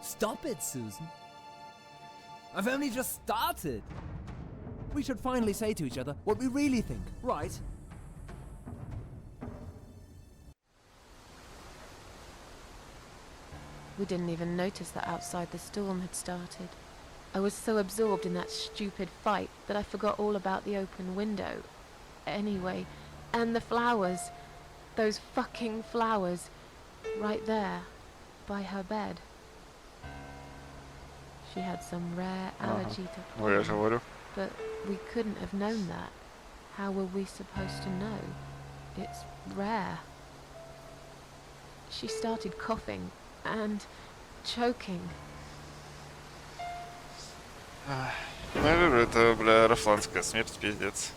Stop it, Susan. I've only just started. We should finally say to each other what we really think, right? We didn't even notice that outside the storm had started. I was so absorbed in that stupid fight that I forgot all about the open window. Anyway, and the flowers. Those fucking flowers. Right there, by her bed. She had some rare allergy to Ну, я же pollen, говорю. but we couldn't have known that. How were we supposed to know? It's rare. She started coughing and choking. Ну, я говорю, это, бля, рафланская смерть, пиздец.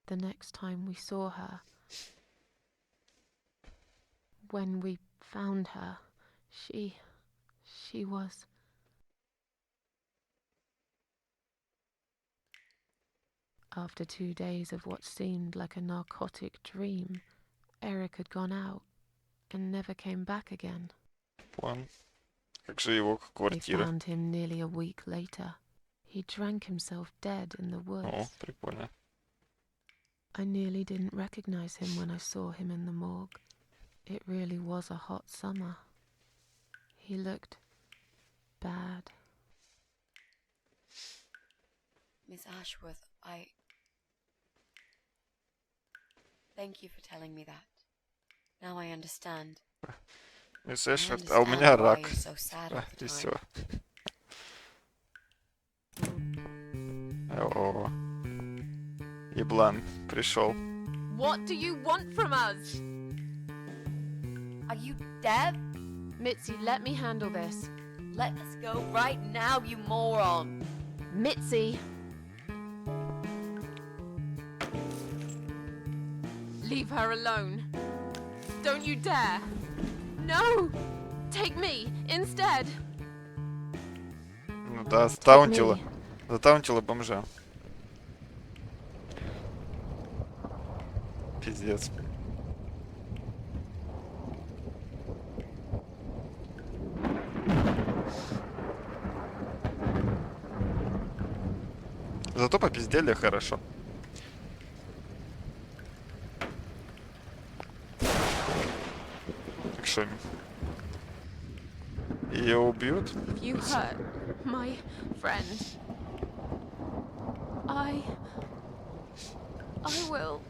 The next time we saw her, when we found her, she was... After 2 days of what seemed like a narcotic dream, Eric had gone out and never came back again. План. Как же его They квартира? found him nearly a week later. He drank himself dead in the woods. О, прикольно. I nearly didn't recognize him when I saw him in the morgue. It really was a hot summer. He looked bad. Miss Ashworth, Thank you for telling me that. Now I understand. Мисс I Эшфорд, а у understand меня why рак. you're so sad А, all the и time. все. О, еблан пришел. What do you want from us? Are you deaf? Mitzi, let me handle this. Let us go right now, you moron! Mitzi! Leave her alone. Don't you dare! No! Take me instead! Ну да, Take затаунтила. me. Затаунтила бомжа. Пиздец. Зато попиздели хорошо. Так что... Ее убьют? If you hurt my friend, I will.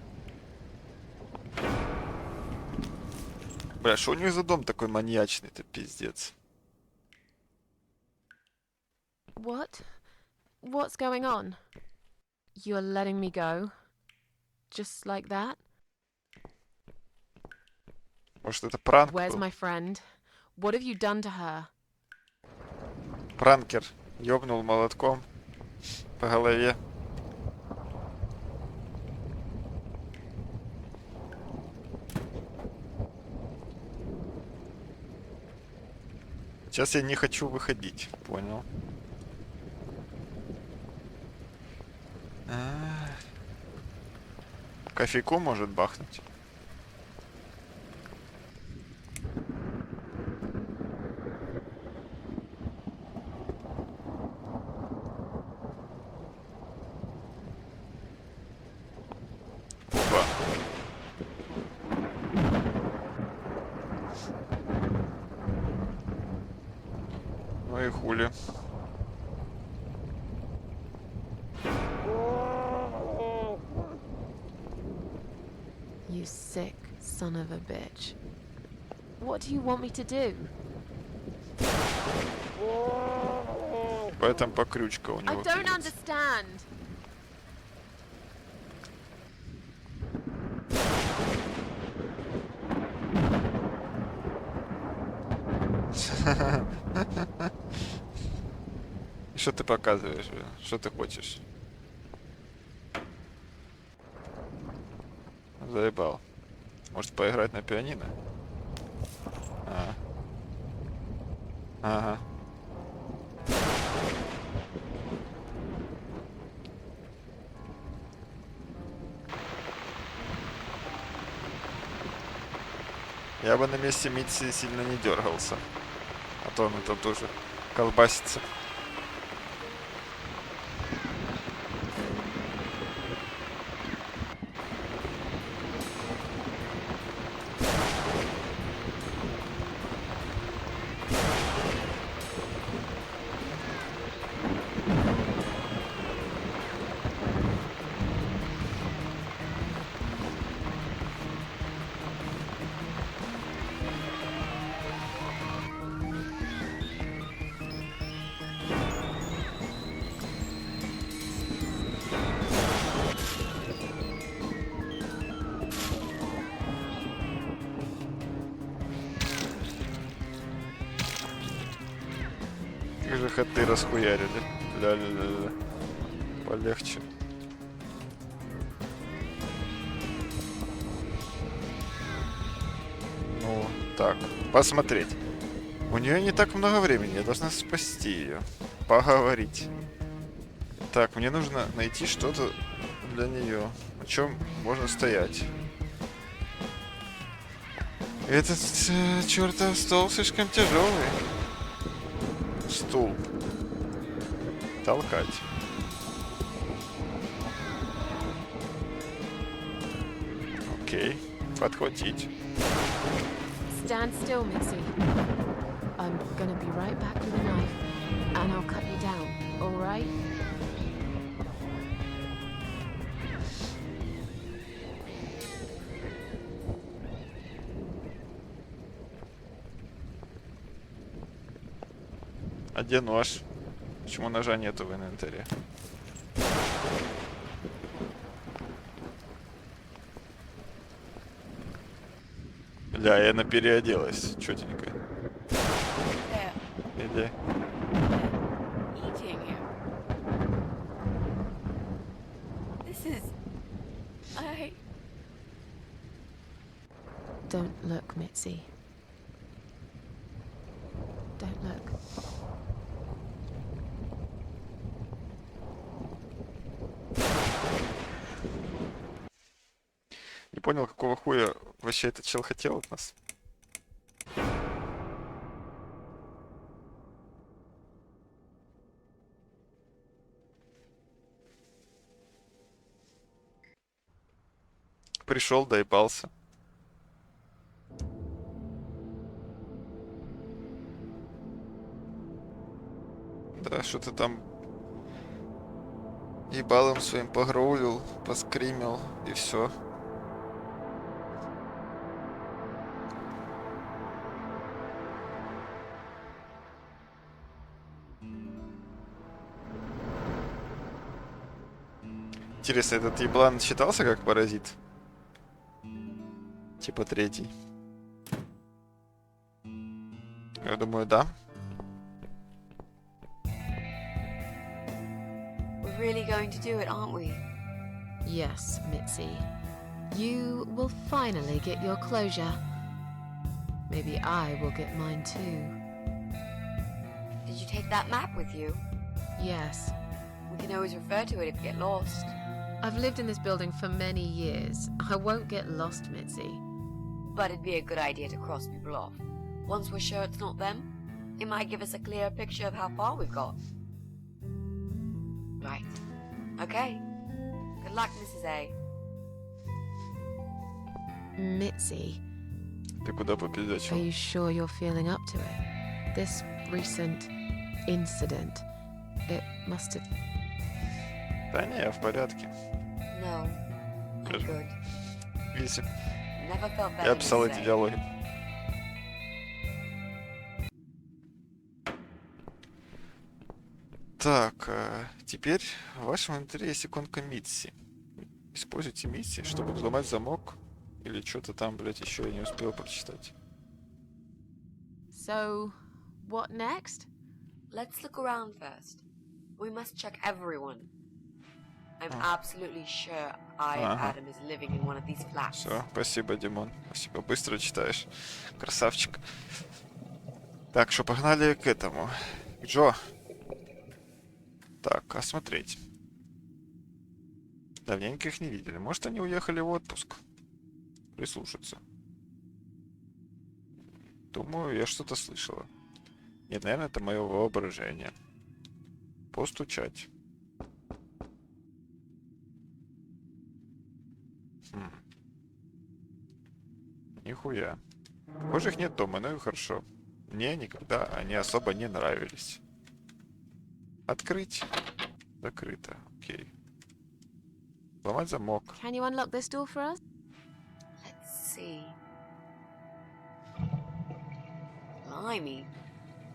Бля, что у них за дом такой маньячный-то, пиздец. What? What's going on? You're letting me go? Just like that? Может, это пранк Where's был? my friend? What have you done to her? Пранкер ёбнул молотком по голове. Сейчас я не хочу выходить, понял? Кофейку может бахнуть? Опа. Ну и хули. You sick son of a bitch. What do you want me to do? Поэтому покрючка у I него. don't пиздец. understand. И что ты показываешь, блин? Что ты хочешь? Заебал. Может поиграть на пианино? А. Ага. Я бы на месте Митси сильно не дергался. А то он там тоже колбасится. Как же хоты расхуярили. Ля-ля-ля-ля. Полегче. Ну, так, посмотреть. У нее не так много времени, я должна спасти ее. Поговорить. Так, мне нужно найти что-то для нее. На чем можно стоять. Этот чертов стол слишком тяжелый. Стул. Толкать. Окей. Подхватить. Stand still, Mitzi. I'm gonna be right back with a knife, and I'll cut you down, alright? А где нож? Почему ножа нету в инвентаре? Бля, и она переоделась. Чётенько. They're Иди. eating you. This is... Don't look, Mitzi. Don't look. Не понял, какого хуя вообще этот чел хотел от нас. Пришел, доебался. Да, что-то там ебалом своим погроулил, поскримил и все. Интересно, этот еблан считался как паразит? Типа третий. Я думаю, да. We're really going to do it, aren't we? Yes, Mitzi. You will finally get your closure. Maybe I will get mine too. Did you take that map with you? Yes. We can always refer to it if you get lost. I've lived in this building for many years. I won't get lost, Mitzi. But it'd be a good idea to cross people off. Once we're sure it's not them, it might give us a clearer picture of how far we've got. Right. Okay. Good luck, Mrs. A. Mitzi, Ты куда are попиздячил? you sure you're feeling up to it? This recent incident, it must have... Да не, я в порядке. No. I'm Good. good. Видите, Never felt better, я писал Mrs. эти A. диалоги. Так, теперь в вашем инвентаре есть иконка Митси. Используйте Митси, чтобы взломать замок или что-то там, блять, еще я не успел прочитать. So, what next? Let's look around first. We must check everyone. I'm Oh. absolutely sure I and Uh-huh. Adam is living in one of these flats. Все, спасибо, Димон. Спасибо, быстро читаешь. Красавчик. Так, что погнали к этому. К Джо. Так, осмотреть. Давненько их не видели. Может, они уехали в отпуск? Прислушаться. Думаю, я что-то слышала. Нет, наверное, это мое воображение. Постучать. Нихуя. Похоже, их нет дома, ну и хорошо. Мне никогда они особо не нравились. Открыть. Закрыто. Окей. Сломать замок. Can you unlock this door for us? Let's see. Blimey.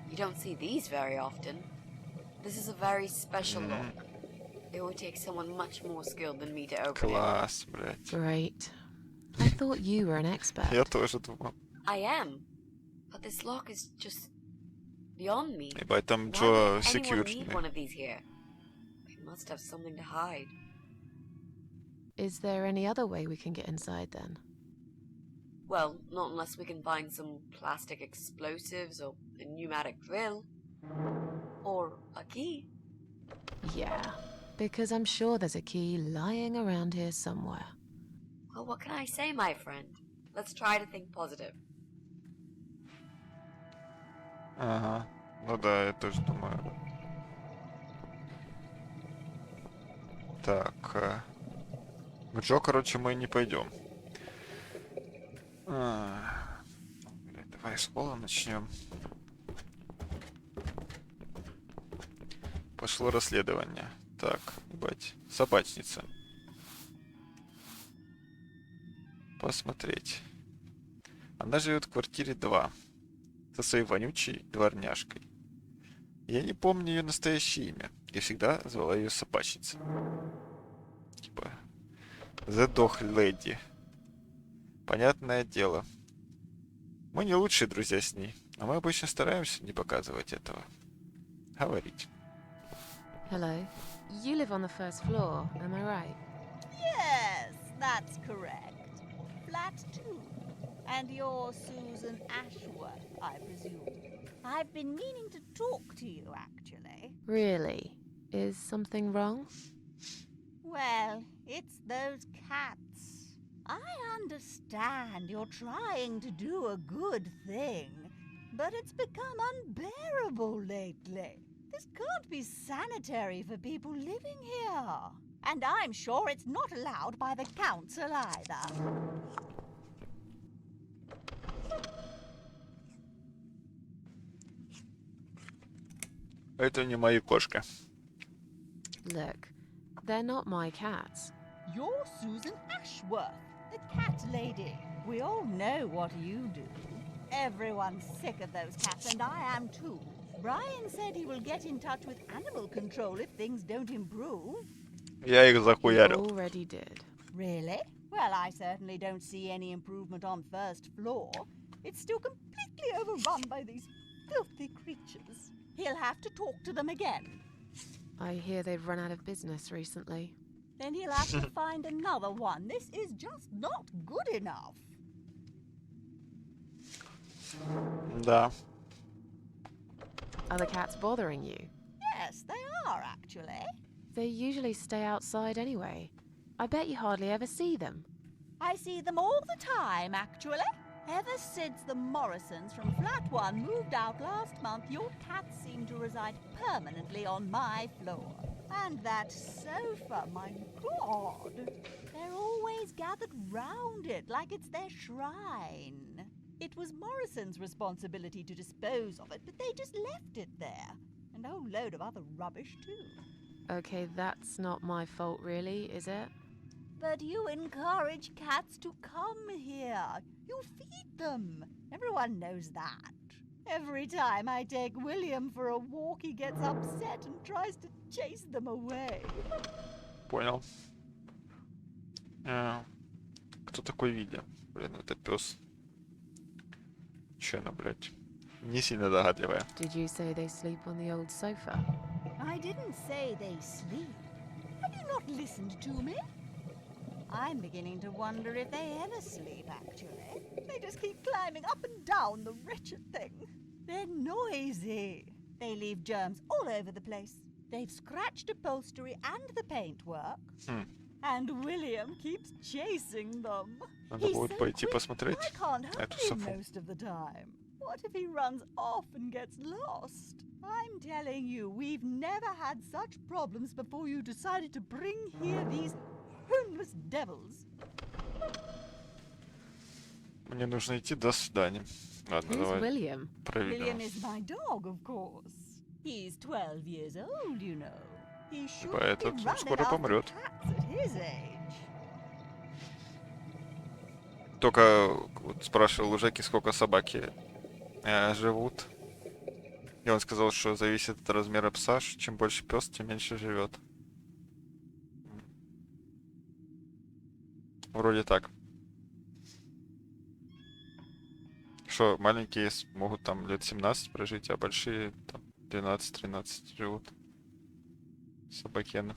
You don't see these very often. This is a very special lock. It would take someone much more skilled than me to open it. Класс, блядь. Great. I thought you were an expert. Я тоже думал. I am. But this lock is just beyond me. Ебать, там Why Джо would anyone need секьюритный. one of these here? They must have something to hide. Is there any other way we can get inside then? Well, not unless we can find some plastic explosives or a pneumatic drill. Or a key. Yeah, because I'm sure there's a key lying around here somewhere. Well, what can I say, my friend? Let's try to think positive. Ага. Ну да, я тоже думаю. Так. К Джо, короче, мы не пойдем. Блядь, давай с пола начнем. Пошло расследование. Так, ебать. Собачница. Посмотреть. Она живет в квартире 2. Со своей вонючей дворняжкой. Я не помню ее настоящее имя. Я всегда звала ее собачница. Типа The Dog Lady. Понятное дело. Мы не лучшие друзья с ней, а мы обычно стараемся не показывать этого. Говорить. Hello. You live on the first floor, am I right? Yes, that's correct. Flat 2. And you're Susan Ashworth, I presume. I've been meaning to talk to you, actually. Really? Is something wrong? Well, it's those cats. I understand you're trying to do a good thing, but it's become unbearable lately. This can't be sanitary for people living here. And I'm sure it's not allowed by the council either. Это не мои кошки. Look, they're not my cats. You're Susan Ashworth, the cat lady. We all know what you do. Everyone's sick of those cats, and I am too. Brian said he will get in touch with animal control if things don't improve. Я их You захуярил. already did. Really? Well, I certainly don't see any improvement on first floor. It's still completely overrun by these filthy creatures. He'll have to talk to them again. I hear they've run out of business recently. Then he'll have to find another one. This is just not good enough. Да. Are the cats bothering you? Yes, they are, actually. They usually stay outside anyway. I bet you hardly ever see them. I see them all the time, actually. Ever since the Morrisons from Flat 1 moved out last month, your cats seem to reside permanently on my floor. And that sofa, my God! They're always gathered round it like it's their shrine. It was Morrison's responsibility to dispose of it, but they just left it there. And a whole load of other rubbish, too. Okay, that's not my fault really, is it? But you encourage cats to come here. You feed them. Everyone knows that. Every time I take William for a walk, he gets upset and tries to chase them away. Понял. Кто такой Вилли? Блин, это пес. Че она, блядь? Не сильно догадливая. Did you say they sleep on the old sofa? I didn't say they sleep. Have you not listened to me? I'm beginning to wonder if they ever sleep, actually. They just keep climbing up and down the wretched thing. They're noisy. They leave germs all over the place. They've scratched upholstery and the paintwork. And William keeps chasing them. Надо будет пойти посмотреть I can't help эту him софу. most of the time. What if he runs off and gets lost? I'm telling you, we've never had such problems before you decided to bring here these homeless devils. Мне нужно идти, до свидания. Ладно, Who's давай William? проверим. William is my dog, of course. He's 12 years old, you know. He should Типа be этот running скоро after помрет. cats at his age. Только вот спрашивал у Жеки, сколько собаки живут. И он сказал, что зависит от размера пса. Чем больше пес, тем меньше живет. Вроде так. Что маленькие могут там лет 17 прожить, а большие там 12-13 живут. Собакены.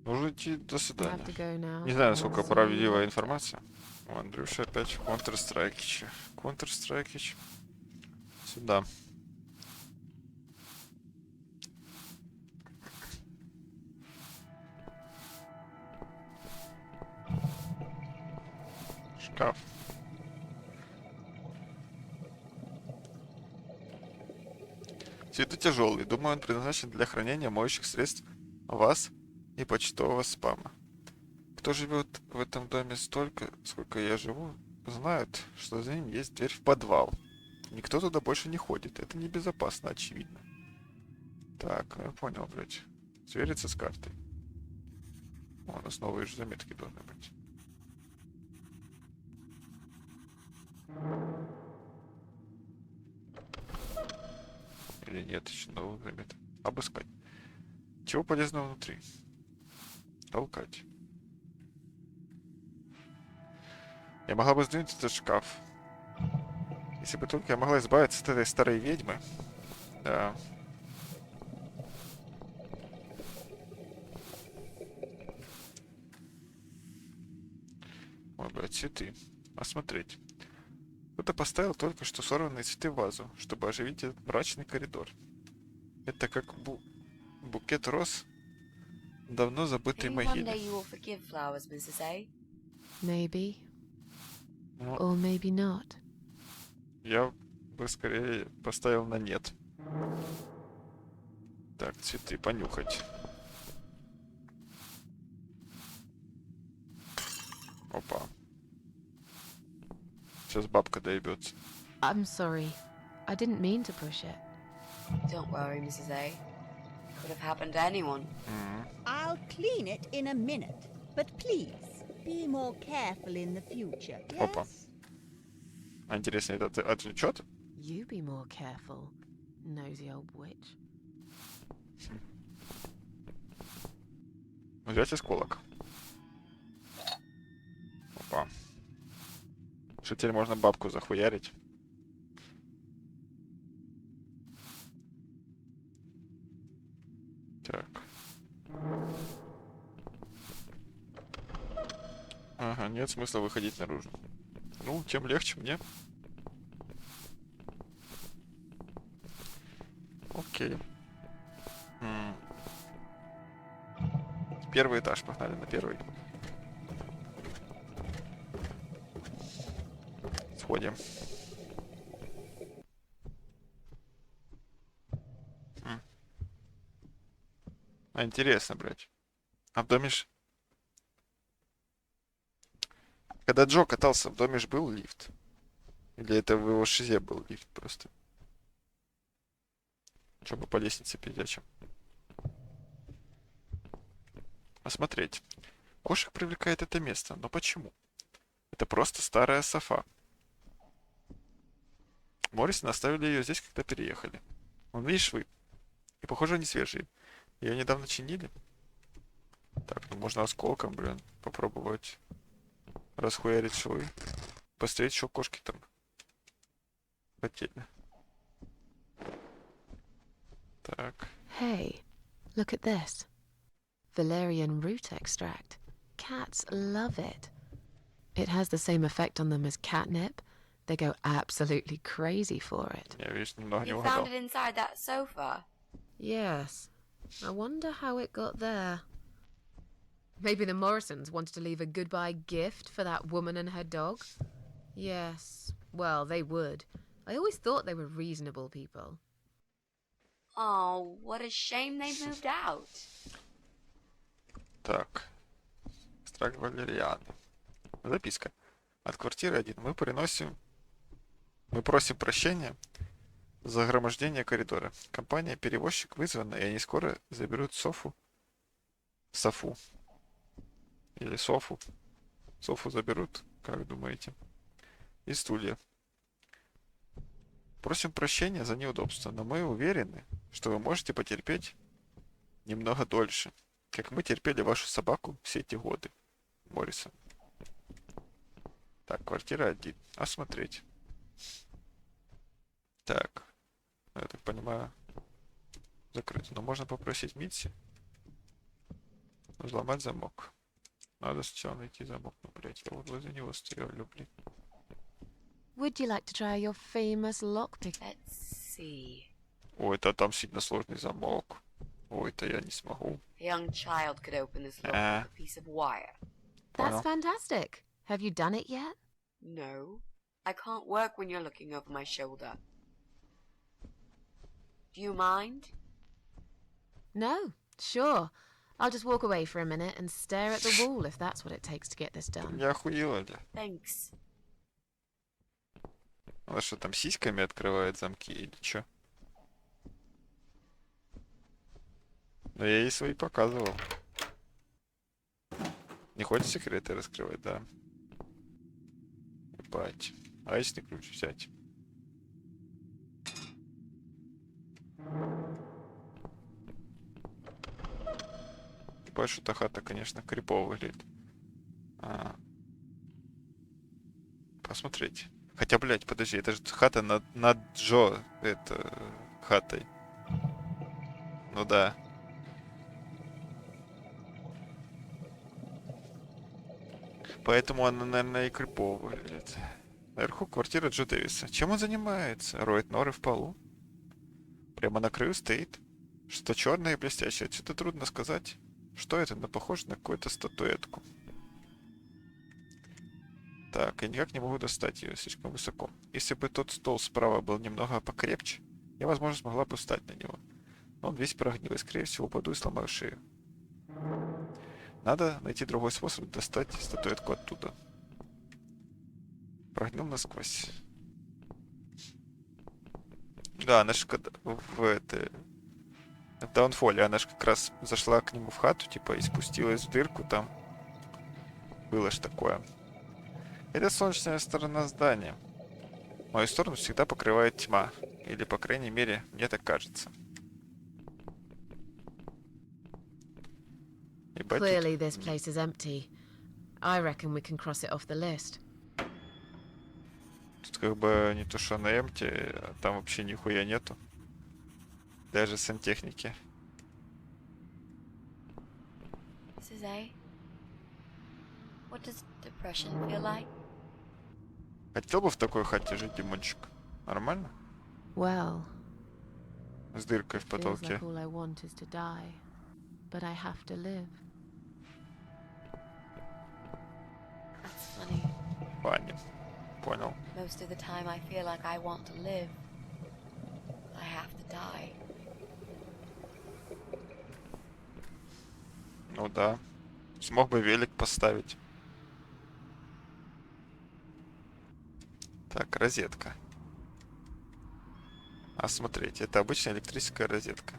Нужно идти, до I свидания. have to go now. Не знаю, насколько See you. правдивая информация. У Андрюши опять Counter-Strike. Counter-Strike. Сюда. Шкаф. Цветы тяжелый. Думаю, он предназначен для хранения моющих средств вас и почтового спама. Кто живет в этом доме столько, сколько я живу, знают, что за ним есть дверь в подвал. Никто туда больше не ходит. Это небезопасно, очевидно. Так, я понял, блядь. Свериться с картой. О, у нас новые же заметки должны быть. Или нет еще новых заметок? Обыскать. Чего полезного внутри? Толкать. Я могла бы сдвинуть этот шкаф. Если бы только я могла избавиться от этой старой ведьмы. Да. Ой, блядь, цветы. Осмотреть. Кто-то поставил только что сорванные цветы в вазу, чтобы оживить этот мрачный коридор. Это как букет роз в давно забытой Maybe one day могиле. you will forgive flowers, Mrs. A. Maybe. Ну, Or maybe not. я бы скорее поставил на нет. Так, цветы понюхать. Опа. Сейчас бабка доебется. I'm sorry. I didn't mean to push it. Don't worry, Mrs. A. Could have happened to anyone. I'll clean it in a minute. But please, be more careful in the future, Опа. yes? А интересно, это отвлечет? You be more careful, nosy old witch. Взять осколок. Опа. Что теперь можно бабку захуярить? Так. Ага, нет смысла выходить наружу. Ну, тем легче мне. Окей. Первый этаж, погнали на первый. Сходим. А интересно, блядь. А в доме ж... Когда Джо катался, в доме ж был лифт? Или это в его шизе был лифт просто? Чтобы по лестнице передачам. Осмотреть. Кошек привлекает это место, но почему? Это просто старая софа. Моррисон оставили ее здесь, когда переехали. Вон, видишь, швы. И, похоже, они свежие. Ее недавно чинили. Так, ну можно осколком, блин, попробовать расхуярить швы. Посмотреть, что кошки там хотели. Так. Hey, look at this. Valerian root extract. Cats love it. It has the same effect on them as catnip. They go absolutely crazy for it. Я, видишь, немного не You угадал. found it inside that sofa? Yes. I wonder how it got there. Maybe the Morrisons wanted to leave a goodbye gift for that woman and her dog? Yes. Well, they would. I always thought they were reasonable people. Oh, what a shame they moved out. Так. Страх Валерианы. Записка. От квартиры 1. Мы просим прощения за загромождение коридора. Компания-перевозчик вызвана, и они скоро заберут Софу. Или Софу. Софу заберут, как думаете? И стулья. Просим прощения за неудобства, но мы уверены, что вы можете потерпеть немного дольше, как мы терпели вашу собаку все эти годы. Моррисон. Так, квартира 1. Осмотреть. Так. Я так понимаю, закрыто. Но можно попросить Митси взломать замок. Надо сначала найти замок. Ну, блядь, я вот возле него стою, блин. Would you like to try your famous lockpick? Let's see. Ой, это там сильно сложный замок. Ой, это я не смогу. A young child could open this lock Ah. with a piece of wire. That's Понял. fantastic. Have you done it yet? No, I can't work when you're looking over my shoulder. Do you mind? No, sure. I'll just walk away for a minute and stare at the wall if that's what it takes to get this Ты done. не охуела ли? Thanks. Она что, там сиськами открывает замки или чё? Но я ей свои показывал. Не хочешь секреты раскрывать, да? Ебать. Аечный ключ взять. Ебать, что-то хата, конечно, крипово выглядит. Посмотреть. Хотя, блядь, подожди, это же хата над Джо, это хатой. Ну да. Поэтому она, наверное, и крипово выглядит. Наверху квартира Джо Дэвиса. Чем он занимается? Роет норы в полу? Прямо на краю стоит. Что черное и блестящее. Отсюда трудно сказать. Что это? Но похоже на какую-то статуэтку. Так, я никак не могу достать ее, слишком высоко. Если бы тот стол справа был немного покрепче, я, возможно, смогла бы встать на него. Но он весь прогнил, и, скорее всего, упаду и сломаю шею. Надо найти другой способ достать статуэтку оттуда. Прогнил насквозь. Да, она же в Даунфоле, она же как раз зашла к нему в хату, типа, и спустилась в дырку там. Было ж такое. Это солнечная сторона здания. Мою сторону всегда покрывает тьма. Или, по крайней мере, мне так кажется. Ебать, тут Clearly, this place is empty. I reckon we can cross it off the list. Тут как бы не то что на эмте, а там вообще нихуя нету. Даже сантехники. Suze, what does depression feel like? Хотел бы в такой хате жить, Димончик? Нормально? Well, С дыркой в feels потолке. like all I want is to die, but I have to live. That's funny. Фанни. Понял. Most of the time I feel like I want to live. I have to die. Ну да. Смог бы велик поставить. Так, розетка. А смотрите, это обычная электрическая розетка.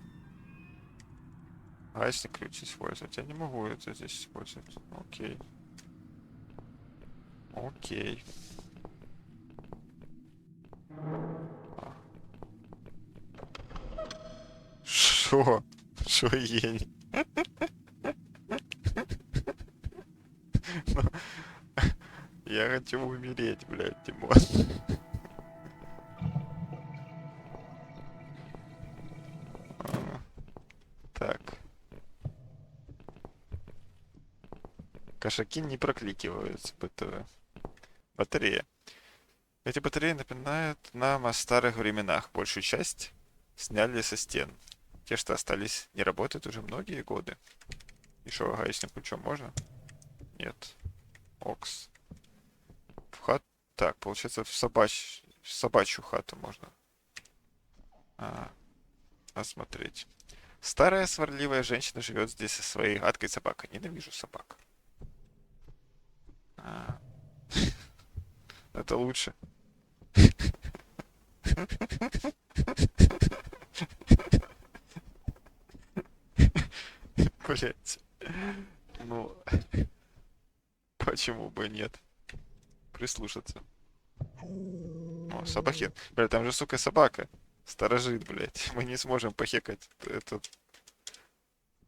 Гаечный ключ использовать. Я не могу это здесь использовать. Окей. Окей. Шо? Шо ень? Ну, я хочу умереть, блядь, Тимон. Так. Кошаки не прокликиваются, БТВ. Батарея. Эти батареи напоминают нам о старых временах. Большую часть сняли со стен. Те, что остались, не работают уже многие годы. И что, гаечным ключом можно? Нет. Окс. В хат... Так, получается, в собачью хату можно. Осмотреть. Старая сварливая женщина живет здесь со своей гадкой собакой. Ненавижу собак. Это лучше. Блять. Ну, почему бы нет? Прислушаться. О, собаки. Блядь, там же, сука, собака. Сторожит, блядь. Мы не сможем похекать этот.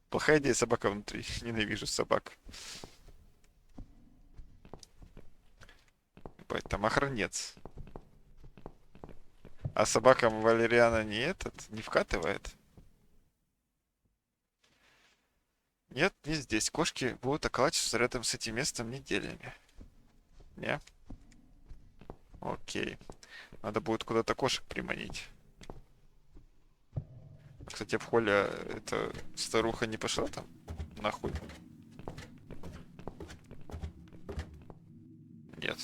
Плохая идея, собака внутри. Ненавижу собак. Ебать, там охранец. А собакам Валериана не не вкатывает? Нет, не здесь. Кошки будут околачиваться рядом с этим местом неделями. Не? Окей. Надо будет куда-то кошек приманить. Кстати, в холле эта старуха не пошла там? Нахуй. Нет.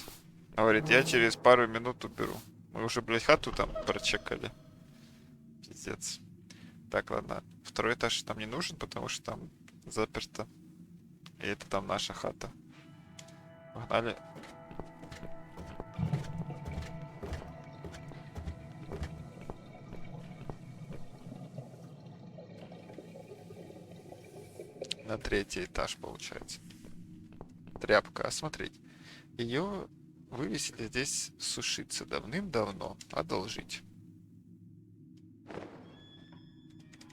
Говорит, я через пару минут уберу. Мы уже, блядь, хату там прочекали. Пиздец. Так, ладно. Второй этаж нам не нужен, потому что там заперто. И это там наша хата. Погнали. На третий этаж, получается. Тряпка. Осмотреть. Ее вывесили здесь сушиться давным-давно. Одолжить.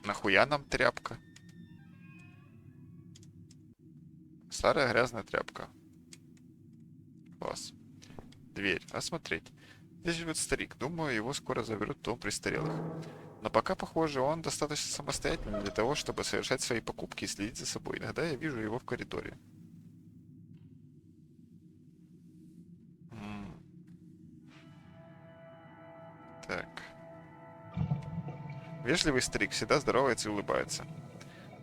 Нахуя нам тряпка? Старая грязная тряпка. Класс. Дверь. Осмотреть. Здесь живет старик. Думаю, его скоро заберут в дом престарелых. Но пока, похоже, он достаточно самостоятельный для того, чтобы совершать свои покупки и следить за собой. Иногда я вижу его в коридоре. Так. Вежливый старик всегда здоровается и улыбается.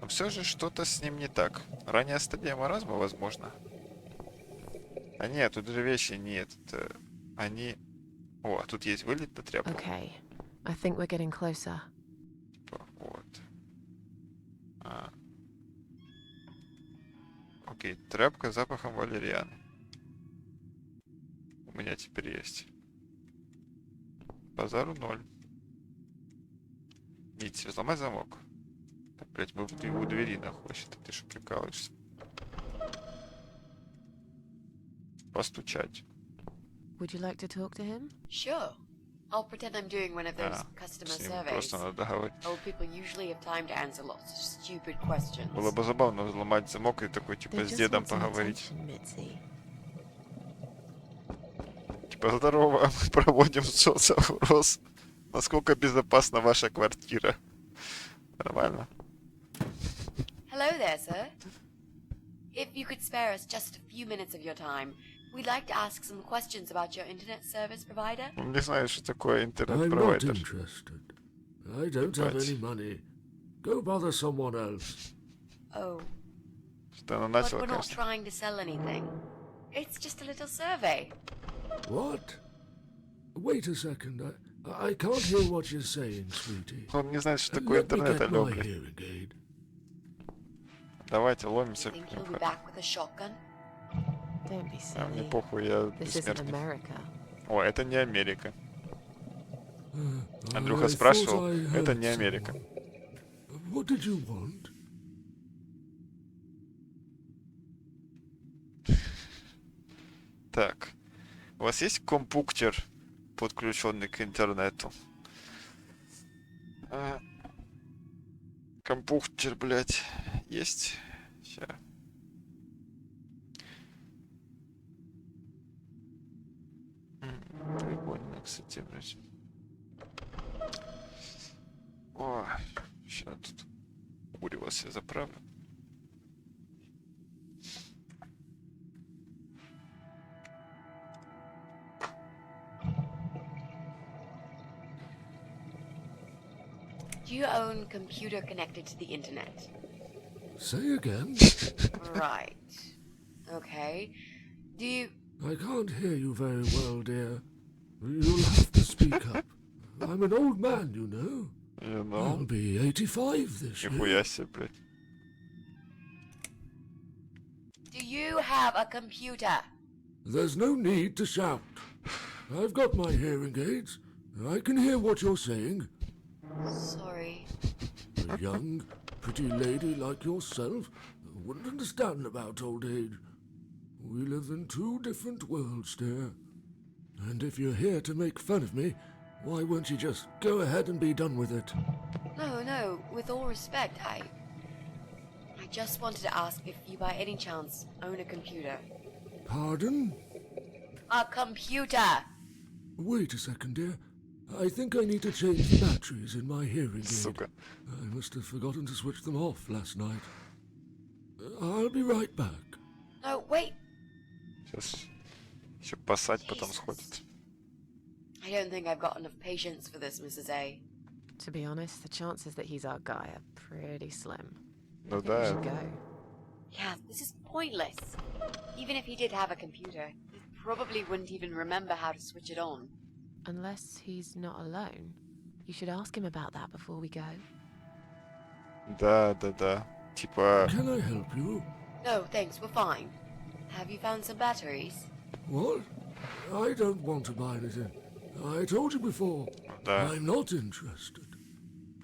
Но все же что-то с ним не так. Ранняя стадия маразма, возможно. А нет, тут же вещи нет. Они... О, тут есть вылет на тряпку. Okay, I think we're getting closer. Вот. Окей, тряпка с запахом валерианы. У меня теперь есть. Базару 0. Нить, взломай замок. Так, блять, мы у двери нахуй. Ты что, прикалываешься? Постучать. Would you like to talk to him? Sure. I'll pretend I'm doing one of those А, customer с ним surveys. просто надо говорить. Old people usually have time to answer lots of stupid questions. Было бы забавно взломать замок и такой, типа, They с just дедом want some поговорить. attention, Mitzi. Типа, здорово, мы проводим соцопрос. Насколько безопасна ваша квартира? Нормально? Hello there, sir. If you could spare us just a few minutes of your time, we'd like to ask some questions about your internet service provider. Он не знает, что такое I'm not интернет-провайдер. interested. I don't have any money. Go bother someone else. Oh, Что она but начала, we're not конечно. trying to sell anything. It's just a little survey. What? Wait a second. I can't hear what you're saying, sweetie. Он не знает, что такое Let me интернет, get алло, my блядь. hearing aid. Давайте ломимся. Think he'll be back with a shotgun? Don't be А мне silly. похуй, я This isn't бессмертный. America. О, это не Америка. I Андрюха thought спрашивал, I это heard не Америка. someone. What did you want? Так. У вас есть компьютер, подключенный к интернету? Компьютер, блядь, есть? Ща. Прикольно, кстати, блядь. О, ща тут курево себе заправлю. Do you own a computer connected to the internet? Say again. Right. Okay. Do you... I can't hear you very well, dear. You'll have to speak up. I'm an old man, you know. You I'll know? be 85 this year. Нихуя себе, блядь. Do you have a computer? There's no need to shout. I've got my hearing aids. I can hear what you're saying. Sorry. A young, pretty lady like yourself wouldn't understand about old age. We live in two different worlds, dear. And if you're here to make fun of me, why won't you just go ahead and be done with it? No, with all respect, I just wanted to ask if you by any chance own a computer. Pardon? A computer! Wait a second, dear. I think I need to change the batteries in my hearing aid. Сука. I must have forgotten to switch them off last night. I'll be right back. No, wait! Сейчас еще посать, потом сходит. I don't think I've got enough patience for this, Mrs. A. To be honest, the chances that he's our guy are pretty slim. Ну I think we да. should go. Yeah, this is pointless. Even if he did have a computer, he probably wouldn't even remember how to switch it on. Unless he's not alone. You should ask him about that before we go. Да. Типа, Can I help you? No, thanks, we're fine. Have you found some batteries? What? I don't want to buy anything. I told you before. да, I'm not interested.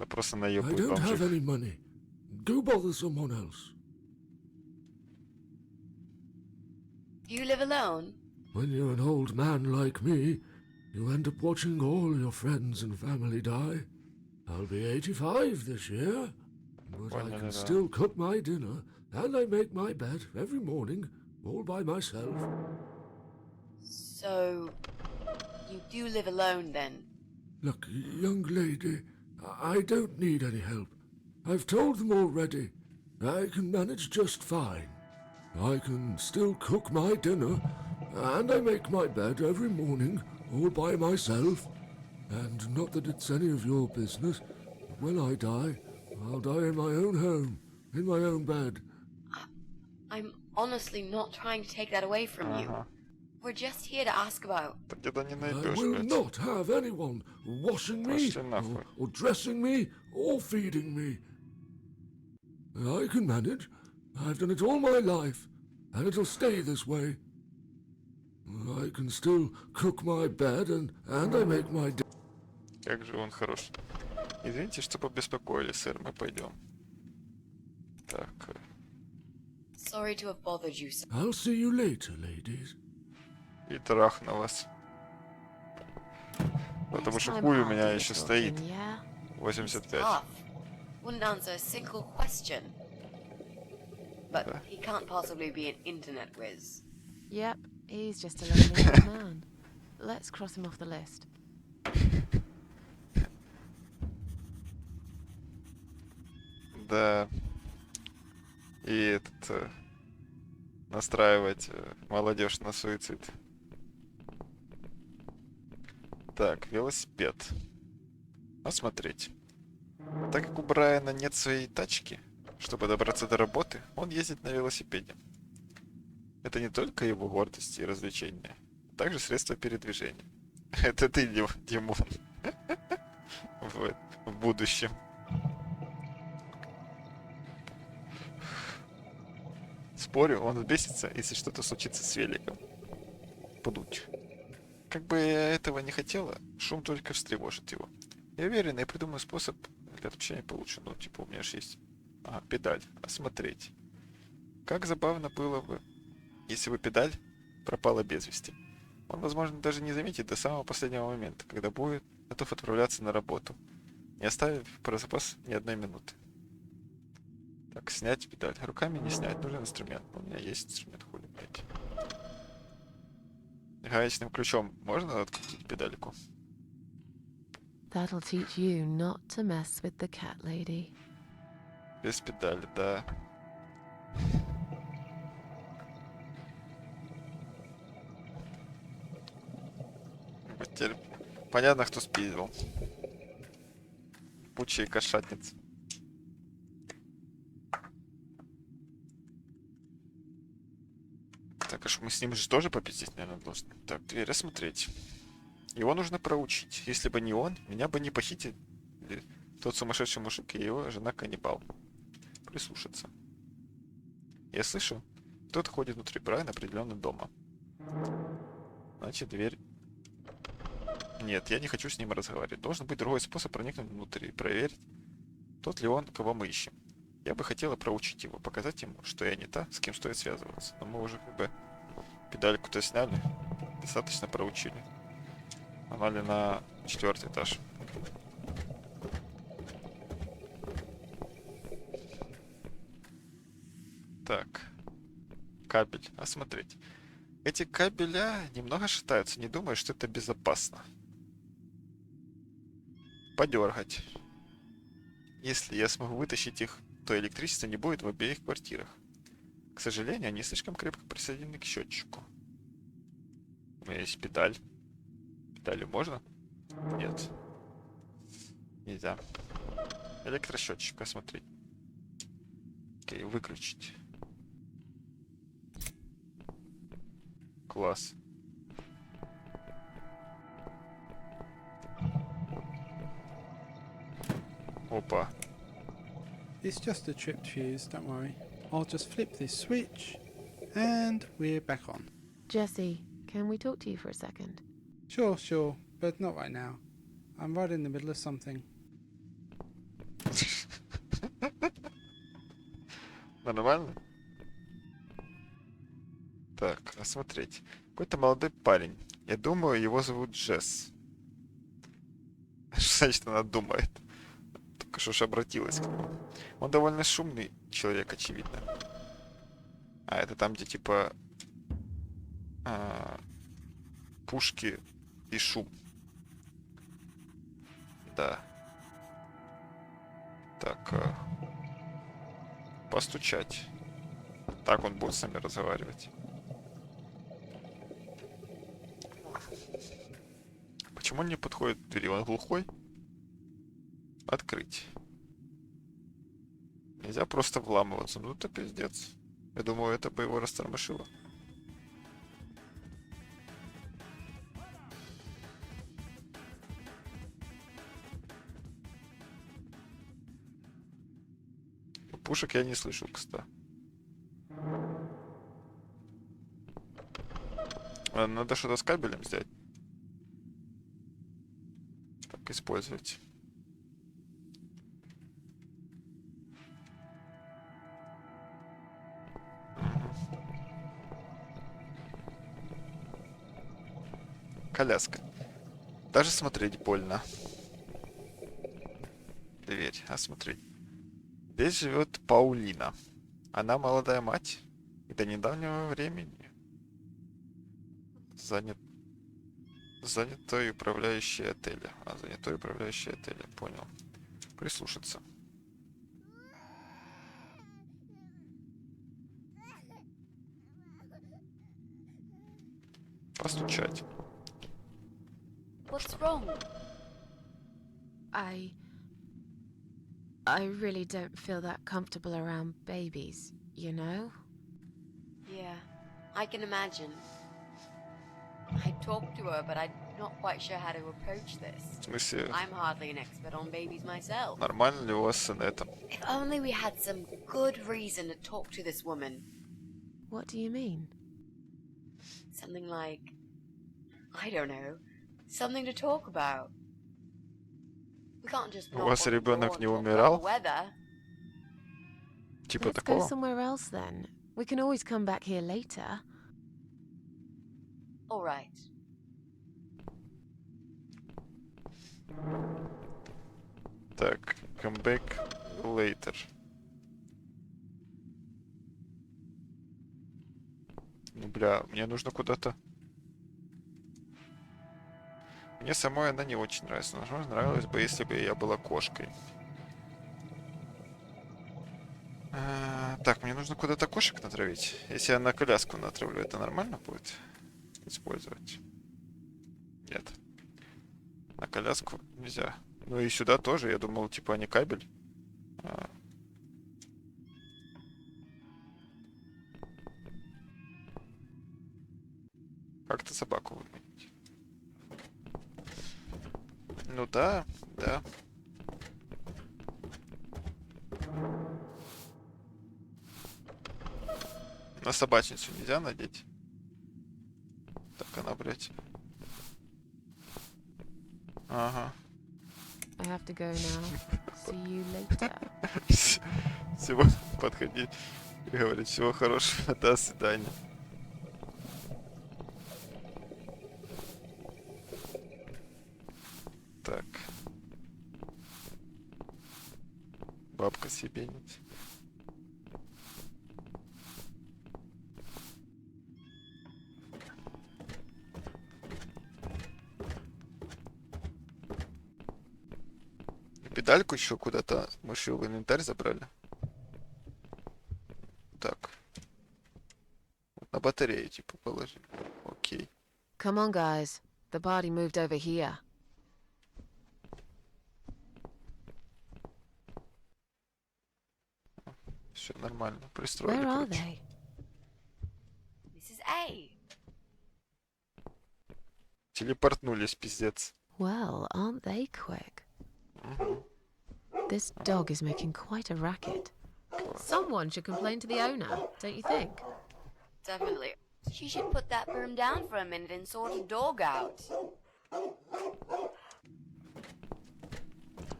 просто I наебывают don't have бомжей. any money. Go bother someone else. Do you live alone? When you're an old man like me, you end up watching all your friends and family die. I'll be 85 this year, but I can still cook my dinner and I make my bed every morning all by myself. So, you do live alone then? Look, young lady, I don't need any help. I've told them already. I can manage just fine. I can still cook my dinner, and I make my bed every morning all by myself. And not that it's any of your business. When I die, I'll die in my own home, in my own bed. I'm honestly not trying to take that away from you. Ага. We're just here to ask about... Да деда не I найдешь, will блядь. not have anyone washing me, Пошли нахуй. or dressing me, or feeding me. I can manage. I've done it all my life, and it'll stay this way. I can still cook my bed, and I make my dinner. Как же он хорош. Извините, что побеспокоили, сэр, мы пойдем. Так, Sorry to have bothered you, sir. I'll see you later, ladies. и трах на вас. Потому Next что time хуй у I'll меня do the еще стоит. talking, yeah? He's 85. tough. Wouldn't answer a single question. But Да. he can't possibly be an internet whiz. Yep, he's just a lonely old man. Let's cross him off the list. Да. И настраивать молодежь на суицид. Так, велосипед. Осмотреть. Так как у Брайана нет своей тачки, чтобы добраться до работы, он ездит на велосипеде. Это не только его гордость и развлечение, а также средство передвижения. Это ты, Димон. В будущем. Спорю, он взбесится, если что-то случится с великом. Пнуть. Как бы я этого не хотела, шум только встревожит его. Я уверен, я придумаю способ для общения получше. Ну, типа, у меня же есть... педаль. Осмотреть. Как забавно было бы, если бы педаль пропала без вести. Он, возможно, даже не заметит до самого последнего момента, когда будет готов отправляться на работу, не оставив про запас ни одной минуты. Так, снять педаль. Руками не снять, нужен инструмент. У меня есть инструмент, хули, блядь. Гаечным ключом можно открутить педальку? That'll teach you not to mess with the cat lady. Без педали, да. Вот теперь понятно, кто спиздил. Пучие кошатницы. Так, аж мы с ним же тоже попиздить, наверное, должны. Так, дверь осмотреть. Его нужно проучить. Если бы не он, меня бы не похитили тот сумасшедший мужик и его жена-каннибал. Прислушаться. Я слышу, кто-то ходит внутри Брайана определенно дома. Значит, дверь... Нет, я не хочу с ним разговаривать. Должен быть другой способ проникнуть внутрь и проверить, тот ли он, кого мы ищем. Я бы хотела проучить его, показать ему, что я не та, с кем стоит связываться. Но мы уже как бы педальку-то сняли, достаточно проучили. Погнали на 4-й этаж. Так. Кабель. Осмотреть. Эти кабеля немного шатаются. Не думаю, что это безопасно. Подергать. Если я смогу вытащить их, то электричества не будет в обеих квартирах. К сожалению, они слишком крепко присоединены к счетчику. У меня есть педаль. Педалью можно? Нет. Нельзя. Электросчетчик осмотреть. Окей, выключить. Класс. Опа. It's just a tripped fuse, don't worry. I'll just flip this switch and we're back on. Jesse, can we talk to you for a second? Sure, but not right now. I'm right in the middle of something. Нормально? Так, осмотреть. Какой-то молодой парень. Я думаю, его зовут Джесс. Что значит она думает? Только что ж обратилась к нему. Он довольно шумный человек, очевидно. А, это там, где типа пушки и шум. Да. Так, постучать. Так он будет с нами разговаривать. Почему он не подходит к двери? Он глухой? Открыть. Нельзя просто вламываться. Ну это пиздец. Я думаю, это бы его растормошило. Пушек я не слышу, кстати. Надо что-то с кабелем сделать. Так, использовать. Коляска. Даже смотреть больно. Дверь, осмотреть. Здесь живет Паулина. Она молодая мать. И до недавнего времени занятой управляющей отеля. Занятой управляющей отеля, понял. Прислушаться. Постучать. What's wrong? I really don't feel that comfortable around babies, you know? Yeah, I can imagine. I talked to her, but I'm not quite sure how to approach this. В смысле, I'm hardly an expert on babies myself. нормально ли у вас с инетом? If only we had some good reason to talk to this woman. What do you mean? Something like, I don't know, something to talk about. We can't just У knock вас on the ребенок door не and talk умирал? about the weather. Типа Let's go такого? somewhere else then. We can always come back here later. All right. Так, come back later. Ну, бля, мне нужно куда-то... Мне самой она не очень нравится. Возможно, нравилось бы, если бы я была кошкой. Так, мне нужно куда-то кошек натравить. Если я на коляску натравлю, это нормально будет использовать? Нет. На коляску нельзя. Ну и сюда тоже. Я думал, типа, не кабель. Как-то собаку выманить. Ну да, да. На собачницу нельзя надеть? Так, она, блядь. Ага. I have to go now. See you later. Всего подходи и говорить всего хорошего, до свидания. Так. Бабка съебенится. Педальку еще куда-то мы ж её в инвентарь забрали. Так. Вот на батарею типа положили. Окей. Come on, guys. The party moved over here. Все нормально. Пристроили, Where are короче. they? This is A. Телепортнулись, пиздец. Well, aren't they quick? Мгм. This dog is making quite a racket. Someone should complain to the owner, don't you think? Definitely. She should put that broom down for a minute and sort a dog out.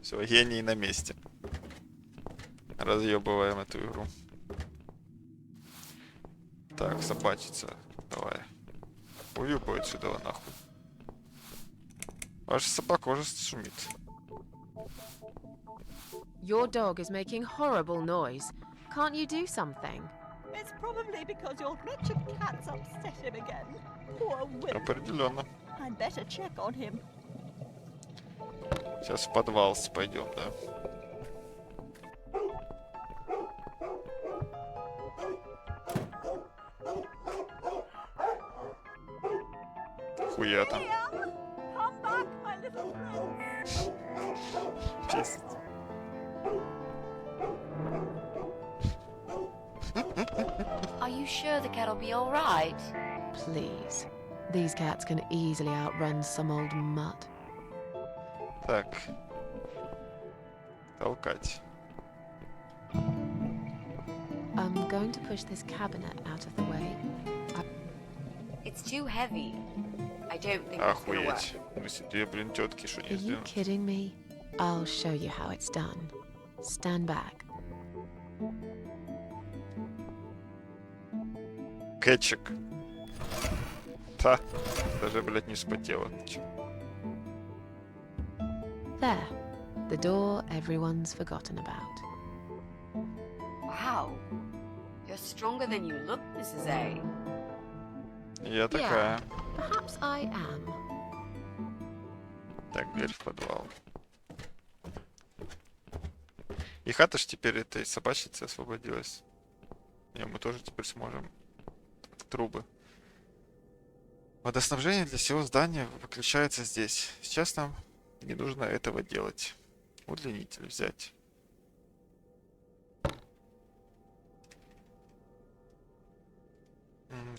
Все, гений на месте. Разъебываем эту игру. Так, собачица. Давай. Уебай отсюда нахуй. Ваша собака уже шумит. Your dog is making horrible noise. Can't you do something? It's probably because your wretched cat's upset him again. Poor Will. Определенно. I'd better check on him. Сейчас в подвал пойдем, да? Хуя там. Liam, come back, my little prince. Пиздец. Are you sure the cat'll be all right? Please. These cats can easily outrun some old mutt. Так. Толкать. I'm going to push this cabinet out of the way. It's too heavy. I don't think it's gonna work. Охуеть. В смысле, две, блин, тетки, что Are не you сделано? kidding me? I'll show you how it's done. Stand back. Кетчик. Та. Даже, блядь, не вспотела. There. The door everyone's forgotten about. Wow. You're stronger than you look, Mrs. A. Я такая. Perhaps I am. Так, дверь в подвал. И хата ж теперь этой собачницы освободилась. И мы тоже теперь сможем трубы. Водоснабжение для всего здания выключается здесь. Сейчас нам не нужно этого делать. Удлинитель взять.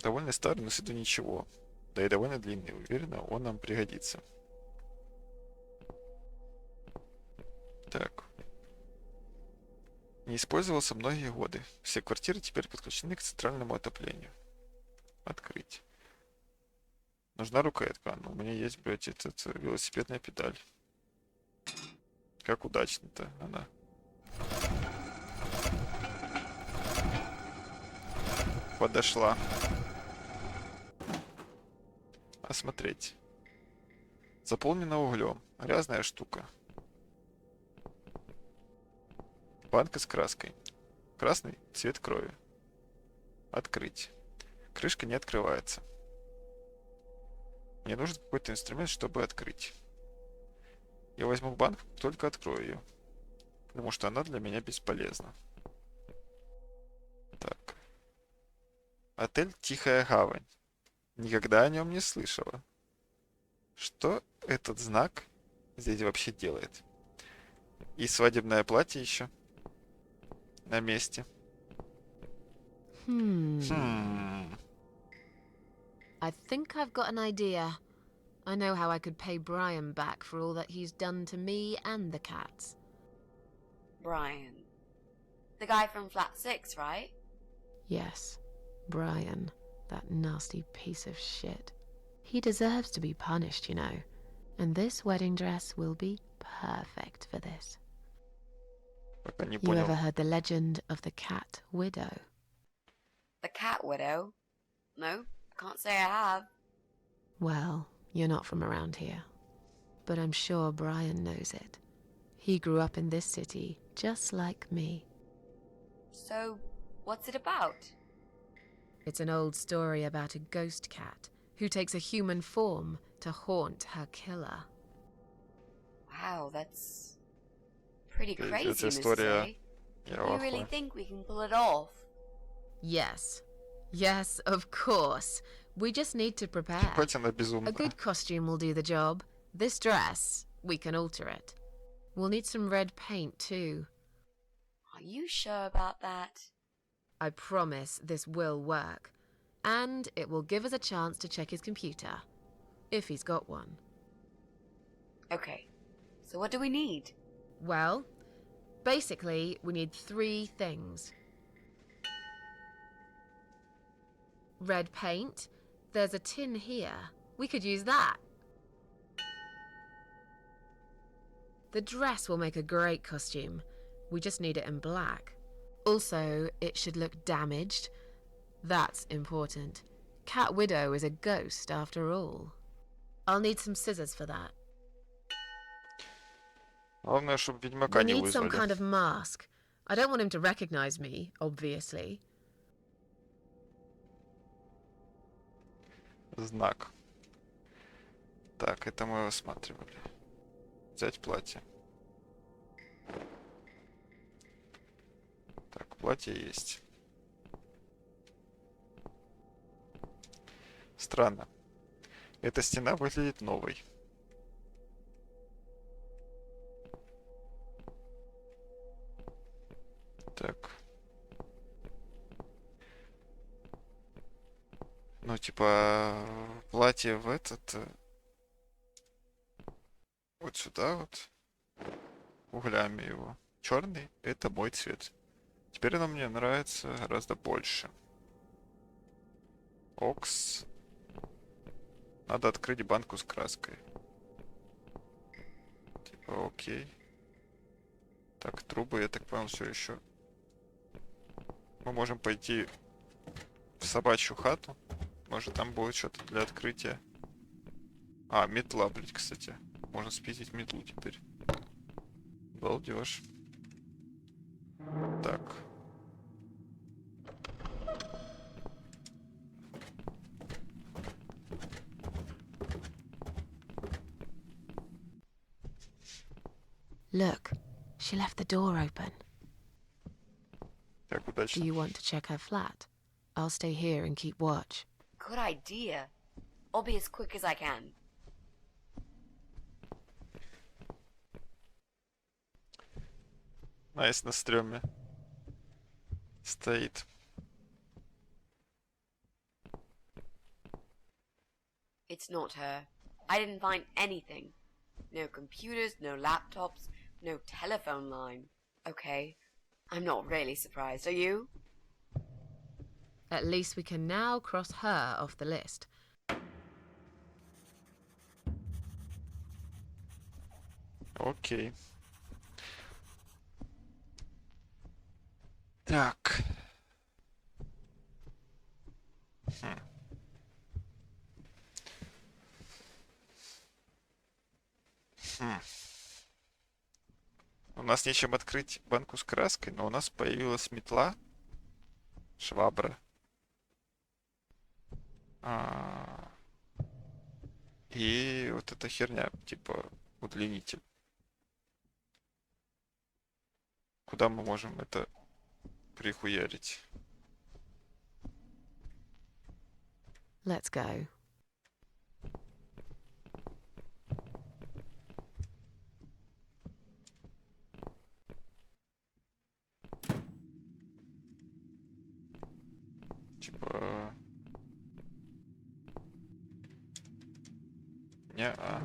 Довольно старый, но с виду ничего. Да и довольно длинный. Уверена, он нам пригодится. Так. Не использовался многие годы. Все квартиры теперь подключены к центральному отоплению. Открыть. Нужна рукоятка. Ну, у меня есть, блядь, этот велосипедная педаль. Как удачно-то она. Подошла. Осмотреть. Заполнена углем. Грязная штука. Банка с краской. Красный цвет крови. Открыть. Крышка не открывается. Мне нужен какой-то инструмент, чтобы открыть. Я возьму банк, только открою ее. Потому что она для меня бесполезна. Так. Отель «Тихая гавань». Никогда о нем не слышала. Что этот знак здесь вообще делает? И свадебное платье еще на месте. I think I've got an idea. I know how I could pay Brian back for all that he's done to me and the cats. Brian. The guy from Flat 6, right? Yes, Brian, that nasty piece of shit. He deserves to be punished, you know. And this wedding dress will be perfect for this. Пока не You понял. ever heard the legend of the cat widow? The cat widow? No, I can't say I have. Well, you're not from around here. But I'm sure Brian knows it. He grew up in this city, just like me. So, what's it about? It's an old story about a ghost cat who takes a human form to haunt her killer. Wow, that's pretty It's crazy, a Mrs. story, A. Я You really вахую. think we can pull it off? Yes. Yes, of course. We just need to prepare. Хоть она A безумная. good costume will do the job. This dress, we can alter it. We'll need some red paint too. Are you sure about that? I promise this will work. And it will give us a chance to check his computer. If he's got one. Okay, so what do we need? Well, basically, we need 3 things. Red paint. There's a tin here. We could use that. The dress will make a great costume. We just need it in black. Also, it should look damaged. That's important. Cat Widow is a ghost after all. I'll need some scissors for that. Главное, чтобы Ведьмака We не need some вызвали. kind of mask. I don't want him to recognize me, obviously. Знак. Так, это мы рассматривали. Взять платье. Так, платье есть. Странно. Эта стена выглядит новой. Так. Ну, типа, платье в этот... Вот сюда вот. Углями его. Черный — это мой цвет. Теперь оно мне нравится гораздо больше. Окс. Надо открыть банку с краской. Типа, окей. Так, трубы, я так понял, все еще. Мы можем пойти в собачью хату. Может, там будет что-то для открытия. А, метла, блядь, кстати. Можно спиздить метлу теперь. Балдеж. Так. Look, she left the door open. Так, Do удачно. you want to check her flat? I'll stay here and keep watch. Good idea. I'll be as quick as I can. Найс на стреме. Стоит. It's not her. I didn't find anything. No computers, no laptops, no telephone line. Okay, I'm not really surprised, are you? At least we can now cross her off the list. Окей. Так. Хм. Хм. У нас нечем открыть банку с краской, но у нас появилась метла, швабра. И вот эта херня, типа удлинитель. Куда мы можем это прихуярить? Let's go. Типа... Не-а.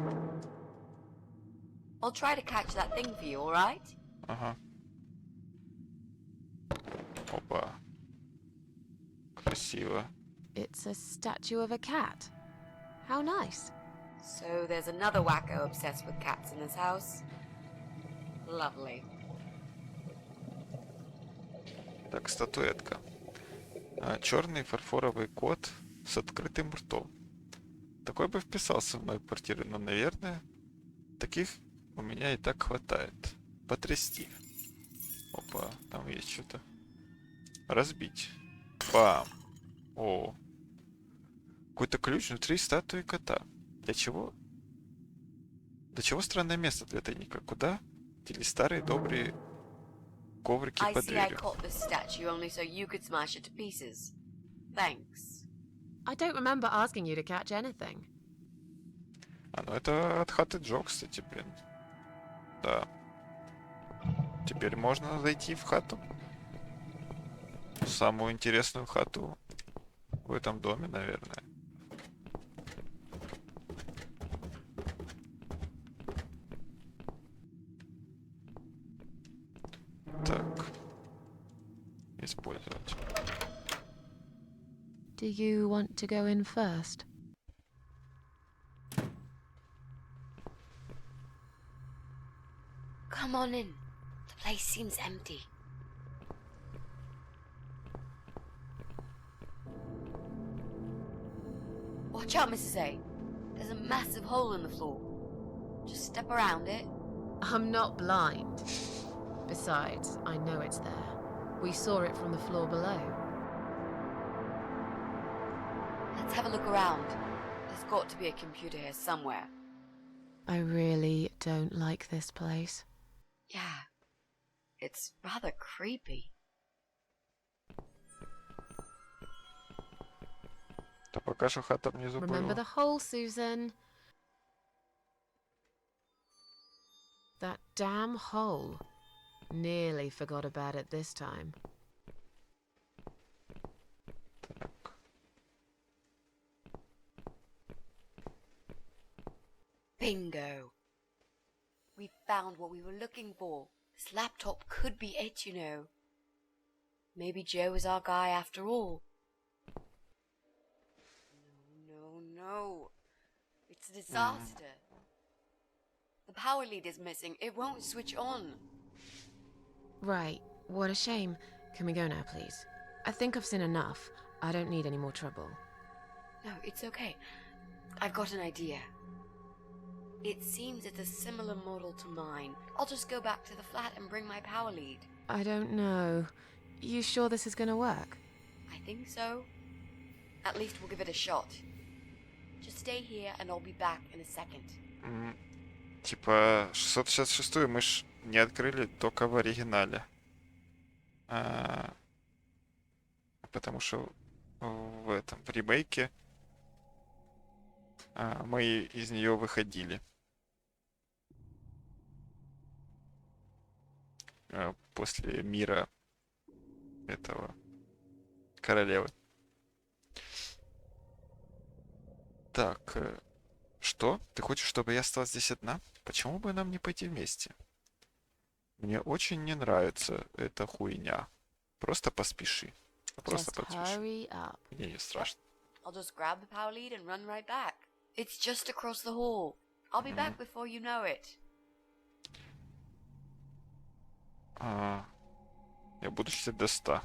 I'll try to catch that thing for you, alright? Ага. Опа. Красиво. It's a statue of a cat. How nice. So there's another wacko obsessed with cats in this house. Lovely. Так, статуэтка. Черный фарфоровый кот с открытым ртом. Такой бы вписался в мою квартиру, но, наверное, таких у меня и так хватает. Потрясти. Опа, там есть что-то. Разбить. Бам. О. Какой-то ключ внутри статуи кота. Для чего? Для чего странное место для тайника? Куда дели старые добрые коврики I под see I дверью? caught this statue only so you could smash it to pieces. Thanks. I don't remember asking you to catch anything. Ну это от хаты Джо, кстати, блин. Да. Теперь можно зайти в хату. Самую интересную хату в этом доме, наверное. Так. Использовать. Do you want to go in first? Come on in. The place seems empty. Watch out, Mrs. A. There's a massive hole in the floor. Just step around it. I'm not blind. Besides, I know it's there. We saw it from the floor below. Let's have a look around. There's got to be a computer here somewhere. I really don't like this place. Yeah. It's rather creepy. То пока что хата внизу Remember the была. hole, Susan. That damn hole. Nearly forgot about it this time. Так. Bingo. We found what we were looking for. This laptop could be it, you know. Maybe Joe is our guy after all. No. It's a disaster. The power lead is missing. It won't switch on. Right, what a shame. Can we go now, please? I think I've seen enough. I don't need any more trouble. No, it's okay. I've got an idea. It seems it's a similar model to mine. I'll just go back to the flat and bring my power lead. I don't know. You sure this is gonna work? I think so. At least we'll give it a shot. Just stay here and I'll be back in a second. Типа 666-ю мы ж не открыли только в оригинале. Потому что в этом, в ремейке мы из нее выходили. После мира этого королевы. Так, что? Ты хочешь, чтобы я осталась здесь одна? Почему бы нам не пойти вместе? Мне очень не нравится эта хуйня. Просто поспеши. Просто Just поспеши. hurry up. Мне не страшно. I'll just grab the power lead and run right back. It's just across the hall. I'll be back before you know it. Я буду считать до 100.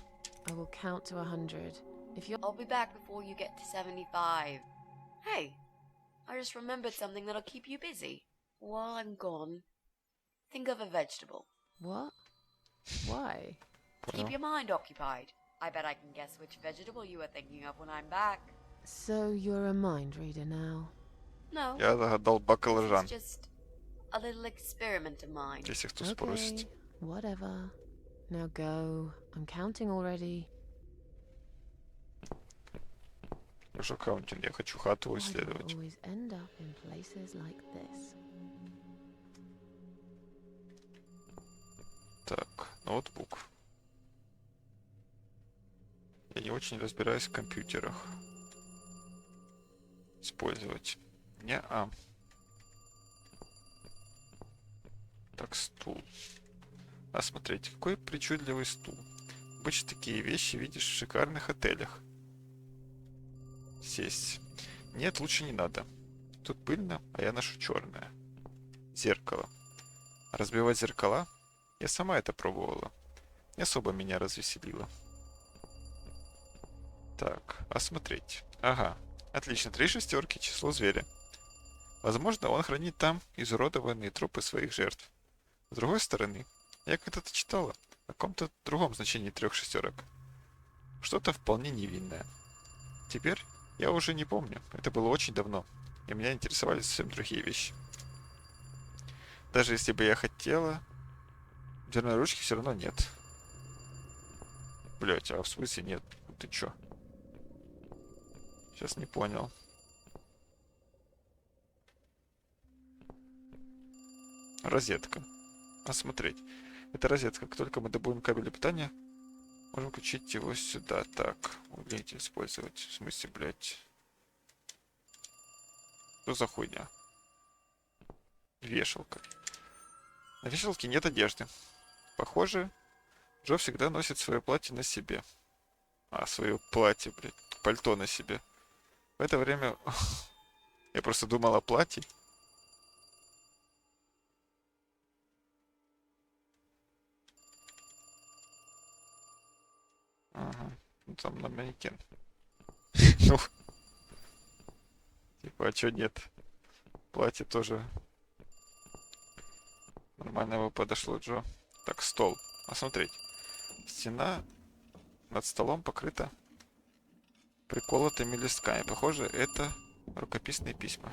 I will count to 100. If you're... I'll be back before you get to 75. Hey, I just remembered something that'll keep you busy. While I'm gone, think of a vegetable. What? Why? Keep your mind occupied. I bet I can guess which vegetable you were thinking of when I'm back. So you're a mind reader now? No, Я загадал баклажан, it's just a little experiment of mine. если кто Okay, спросит. whatever. Now go. I'm counting already. Уже каунтинг, я хочу хату Why do I исследовать. always end up in places like this? Так, ноутбук. Я не очень разбираюсь в компьютерах. Использовать. Не-а. Так, стул. А смотрите, какой причудливый стул. Обычно такие вещи видишь в шикарных отелях. Сесть. Нет, лучше не надо. Тут пыльно, а я ношу черное. Зеркало. Разбивать зеркала? Я сама это пробовала. Не особо меня развеселило. Так, осмотреть. Ага. Отлично, 3 шестерки, число зверя. Возможно, он хранит там изуродованные трупы своих жертв. С другой стороны, я когда-то читала о каком-то другом значении 3 шестерок. Что-то вполне невинное. Теперь я уже не помню. Это было очень давно. И меня интересовали совсем другие вещи. Даже если бы я хотела, дверной ручки все равно нет. Блять, а в смысле нет? Ты чё? Сейчас не понял. Розетка. Осмотреть. Это розетка. Как только мы добудем кабель питания, можем включить его сюда. Так, углитель использовать. В смысле, блять. Что за хуйня? Вешалка. На вешалке нет одежды. Похоже, Джо всегда носит свое платье на себе. Свое платье, блядь. Пальто на себе. В это время я просто думал о платье. Ага. Ну там на манекен. Ну. Типа, а чё нет? Платье тоже нормально бы подошло, Джо. Так, стол. Осмотреть. Стена над столом покрыта приколотыми листками. Похоже, это рукописные письма.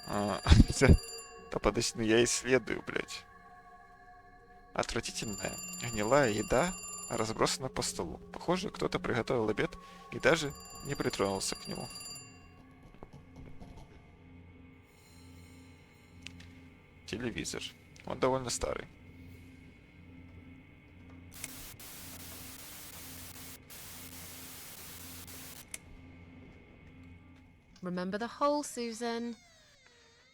Да подожди, ну я исследую, блядь. Отвратительная гнилая еда разбросана по столу. Похоже, кто-то приготовил обед и даже не притронулся к нему. Телевизор. Он довольно старый. Remember the hole, Susan.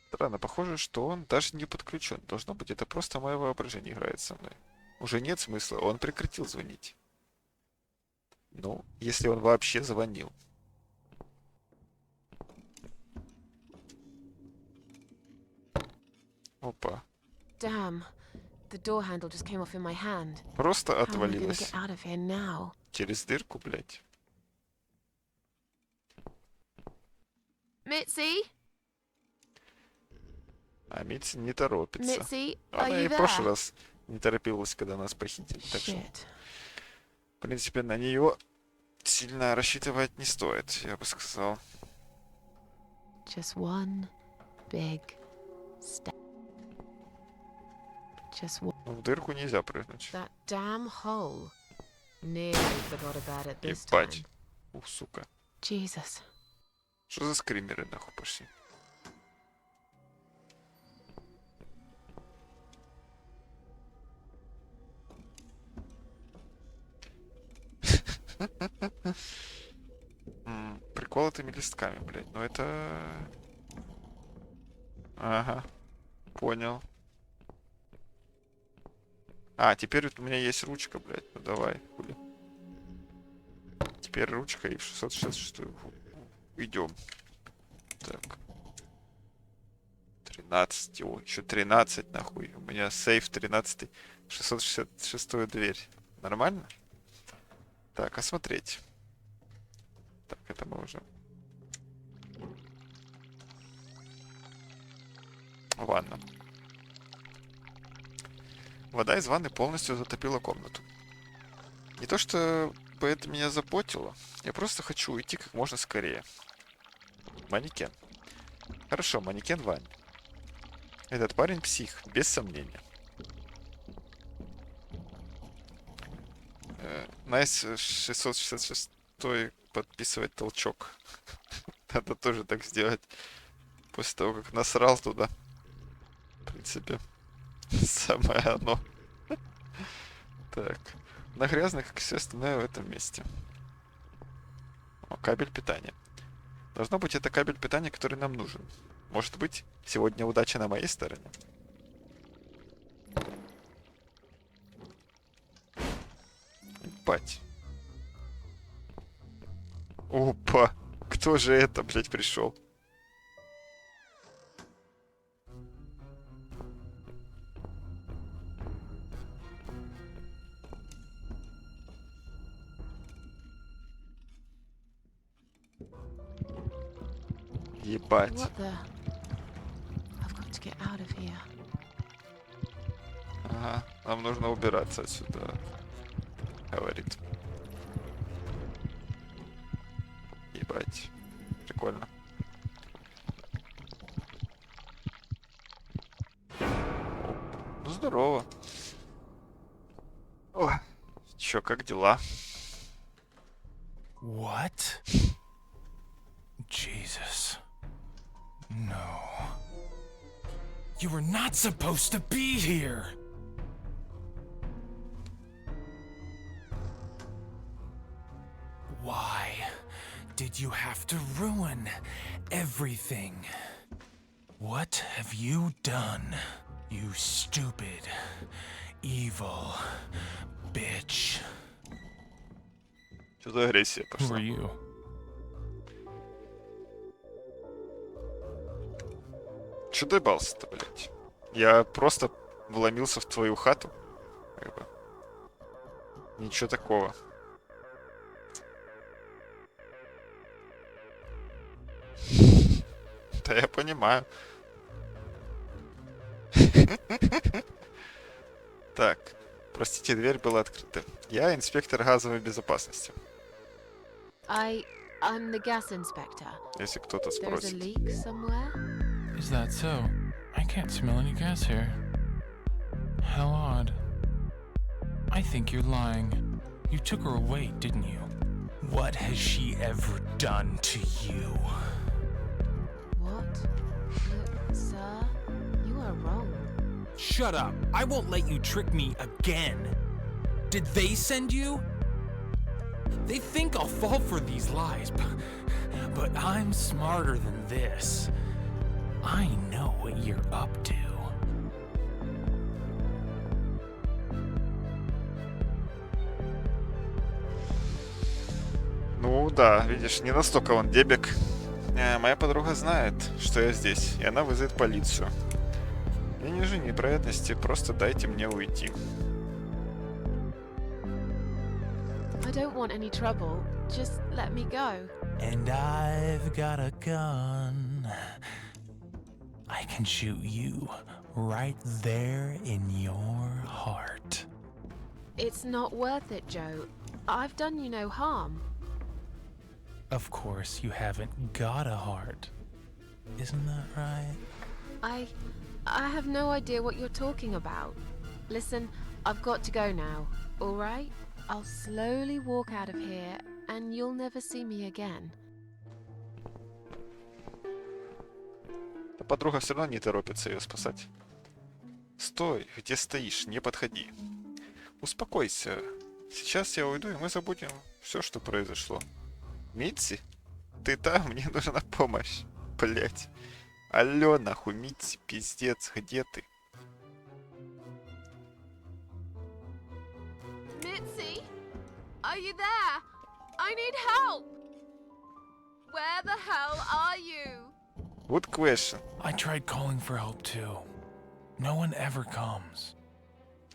Странно, похоже, что он даже не подключен. Должно быть, это просто мое воображение играет со мной. Уже нет смысла, он прекратил звонить. Ну, если он вообще звонил. Опа. Damn. The door handle just came off in my hand. Просто How am I gonna отвалилось. get out of here now? Через дырку, блядь. Mitzi? А Митси не торопится. Mitzi, are Она you и в прошлый there? раз не торопилась, когда нас похитили. Так что, Shit. в принципе, на нее сильно рассчитывать не стоит, я бы сказал. Just one big step. Just one. Ну, в дырку нельзя прыгнуть. That damn hole. Nearly forgot about it this Ебать. time. Ух, сука. Jesus. Что за скримеры нахуй пошли? Прикол этими листками, блядь. Ну это... Ага. Понял. А, теперь вот у меня есть ручка, блядь. Ну давай, хули. Теперь ручка и в 666 идем. Так. 13. О, еще 13, нахуй. У меня сейф 13. 666 дверь. Нормально? Так, осмотреть. Так, это мы уже. Ванна. Вода из ванны полностью затопила комнату. Не то, что бы это меня заботило. Я просто хочу уйти как можно скорее. Манекен. Хорошо, манекен в ванне. Этот парень псих, без сомнения. Найс 666 подписывать толчок. Надо тоже так сделать. После того, как насрал туда. В принципе, самое оно. Так. На грязно, как и все остальное в этом месте. О, кабель питания. Должно быть, это кабель питания, который нам нужен. Может быть, сегодня удача на моей стороне. Ебать. Опа. Кто же это, блядь, пришел? Ебать. What the? I've got to get out of here. Ага, нам нужно убираться отсюда, говорит. Ебать. Прикольно. Ну, здорово. О, чё, как дела? What? Jesus. No. You were not supposed to be here! Why did you have to ruin everything? What have you done, you stupid, evil bitch? Что за агрессия Who пошла? are you? Чё доебался-то, блядь? Я просто вломился в твою хату. Как бы. Ничего такого. Да я понимаю. Так, простите, дверь была открыта. Я инспектор газовой безопасности. I'm the gas inspector. Если кто-то There's a спросит. leak somewhere? Is that so? I can't smell any gas here. How odd. I think you're lying. You took her away, didn't you? What has she ever done to you? What? Look, sir, you are wrong. Shut up! I won't let you trick me again! Did they send you? They think I'll fall for these lies, but I'm smarter than this. I know what you're up to. Ну да, видишь, не настолько он дебик. Моя подруга знает, что я здесь, и она вызовет полицию. Я не вижу невероятности, просто дайте мне уйти. I don't want any trouble. Just let me go. And I've got a gun. I can shoot you right there in your heart. It's not worth it, Joe. I've done you no harm. Of course, you haven't got a heart. Isn't that right? I have no idea what you're talking about. Listen, I've got to go now, all right? I'll slowly walk out of here, and you'll never see me again. Но подруга все равно не торопится ее спасать. Стой, где стоишь, не подходи. Успокойся. Сейчас я уйду, и мы забудем все, что произошло. Митси? Ты там? Мне нужна помощь. Блять. Алло, нахуй, Митси, пиздец, где ты? Mitzi? Are you there? I need help! Where the hell are you? Good question. I tried calling for help too. No one ever comes.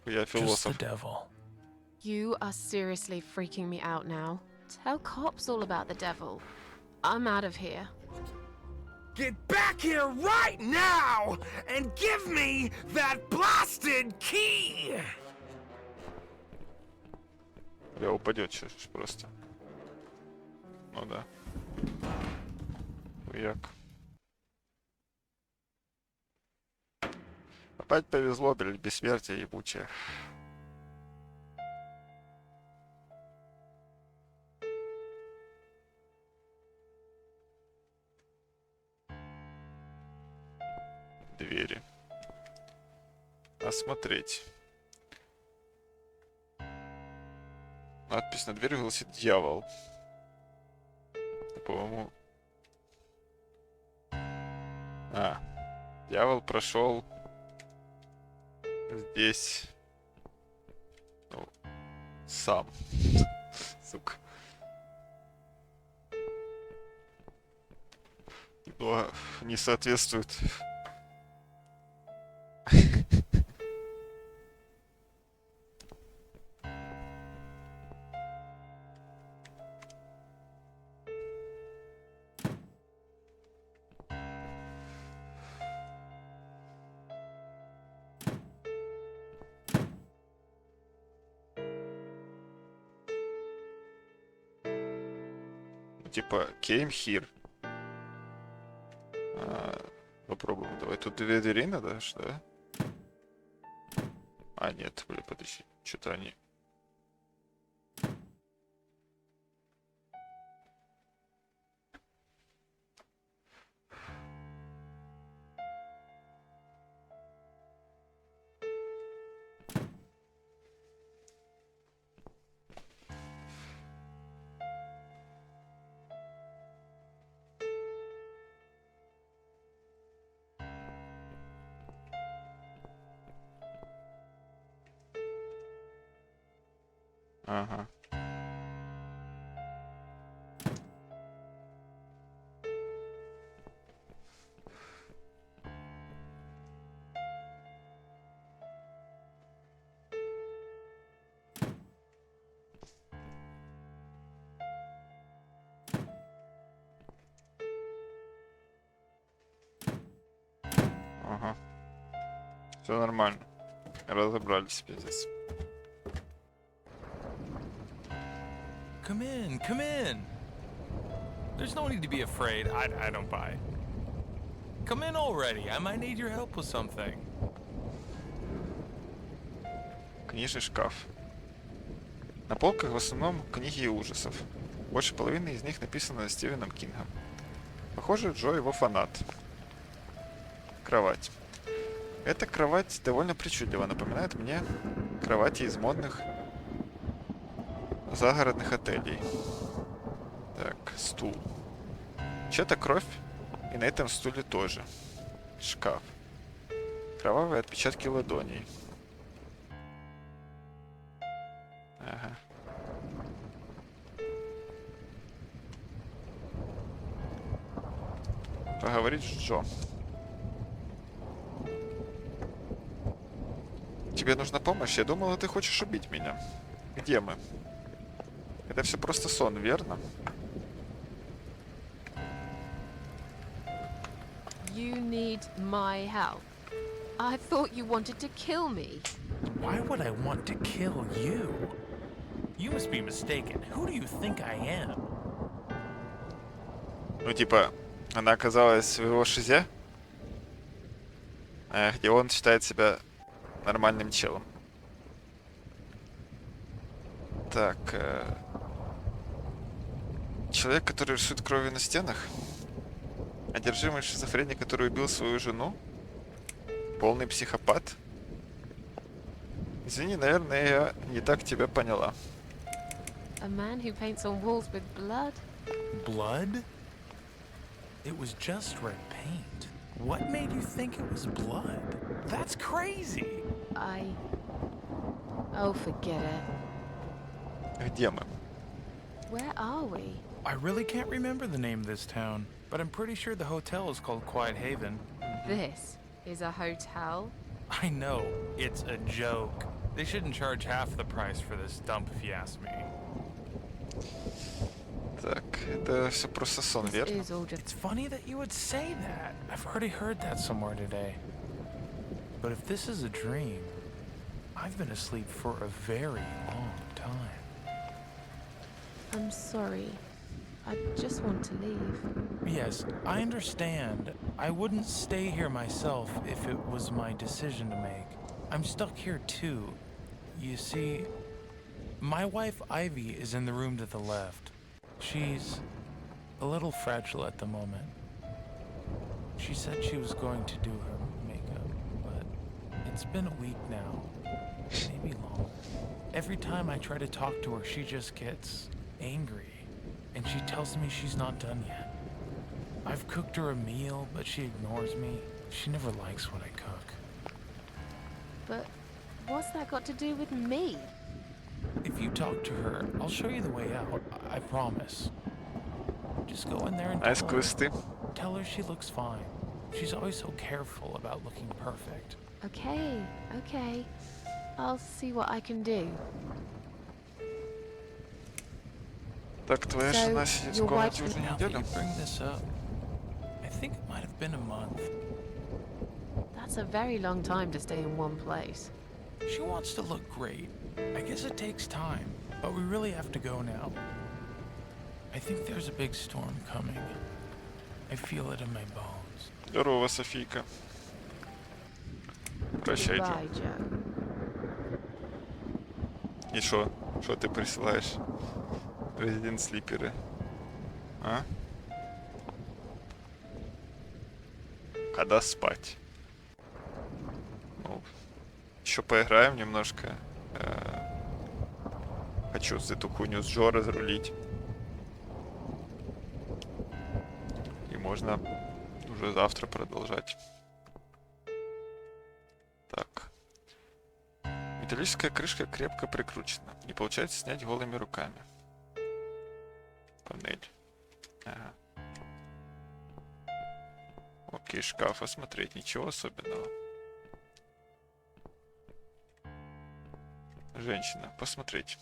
Я Just the философ. devil. You are seriously freaking me out now. Tell cops all about the devil. I'm out of here. Get back here right now and give me that blasted key! Я упадет сейчас просто. Ну да. Хуяк. Опять повезло, блядь, бессмертие ебучее. Двери. Осмотреть. Надпись на двери гласит «Дьявол». По-моему... Дьявол прошел здесь. Ну, сам. Сука. Но не соответствует. Типа, came here. Попробуем. Давай тут две двери надо, что? А, нет, блин, подожди. Что-то они... Ага. Ага. Все нормально. Разобрались здесь. Come in, come in. There's no need to be afraid. I don't buy it. Come in already. I might need your help with something. Книжный шкаф. На полках в основном книги ужасов. Больше половины из них написано Стивеном Кингом. Похоже, Джо его фанат. Кровать. Эта кровать довольно причудливо напоминает мне кровати из модных загородных отелей. Так, стул. Чья-то кровь, и на этом стуле тоже. Шкаф. Кровавые отпечатки ладоней. Ага. Поговорить с Джо. Тебе нужна помощь? Я думала, ты хочешь убить меня. Где мы? Это все просто сон, верно? You need my help. I thought you wanted to kill me. Why would I want to kill you? You must be mistaken. Who do you think I am? Ну, типа, она оказалась в его шизе, где он считает себя нормальным челом. Так, человек, который рисует кровью на стенах? Одержимый шизофреник, который убил свою жену? Полный психопат? Извини, наверное, я не так тебя поняла. A man who paints on walls with blood? Blood? It was just red paint. What made you think it was blood? That's crazy. Oh, forget it. Где мы? Where are we? I really can't remember the name of this town, but I'm pretty sure the hotel is called Quiet Haven. This is a hotel? I know, it's a joke. They shouldn't charge half the price for this dump if you ask me. Так, это все просто сон, This верно? is all just It's funny that you would say that. I've already heard that somewhere today. But if this is a dream, I've been asleep for a very long time. I'm sorry. I just want to leave. Yes, I understand. I wouldn't stay here myself if it was my decision to make. I'm stuck here too. You see, my wife Ivy is in the room to the left. She's a little fragile at the moment. She said she was going to do her makeup, but it's been a week now, maybe longer. Every time I try to talk to her, she just gets angry, and she tells me she's not done yet. I've cooked her a meal, but she ignores me. She never likes what I cook. But what's that got to do with me? If you talk to her, I'll show you the way out. I promise. Just go in there and Nice tell her. квесты. Tell her she looks fine. She's always so careful about looking perfect. Okay, okay. I'll see what I can do. Так, твоя So, жена сидит в your комнате wife- уже Now that неделю? you bring this up, I think it might have been a month. That's a very long time to stay in one place. She wants to look great. I guess it takes time, but we really have to go now. I think there's a big storm coming. I feel it in my bones. Здорово, Софийка. Прощай, Джо. Bye, Joe. И шо? Шо ты присылаешь? Resident слиперы. А? Когда спать? Ну, еще поиграем немножко. Хочу эту хуйню с Джо разрулить. И можно уже завтра продолжать. Так. Металлическая крышка крепко прикручена. Не получается снять голыми руками. Панель. Ага. Окей, шкаф осмотреть. Ничего особенного. Женщина. Посмотреть.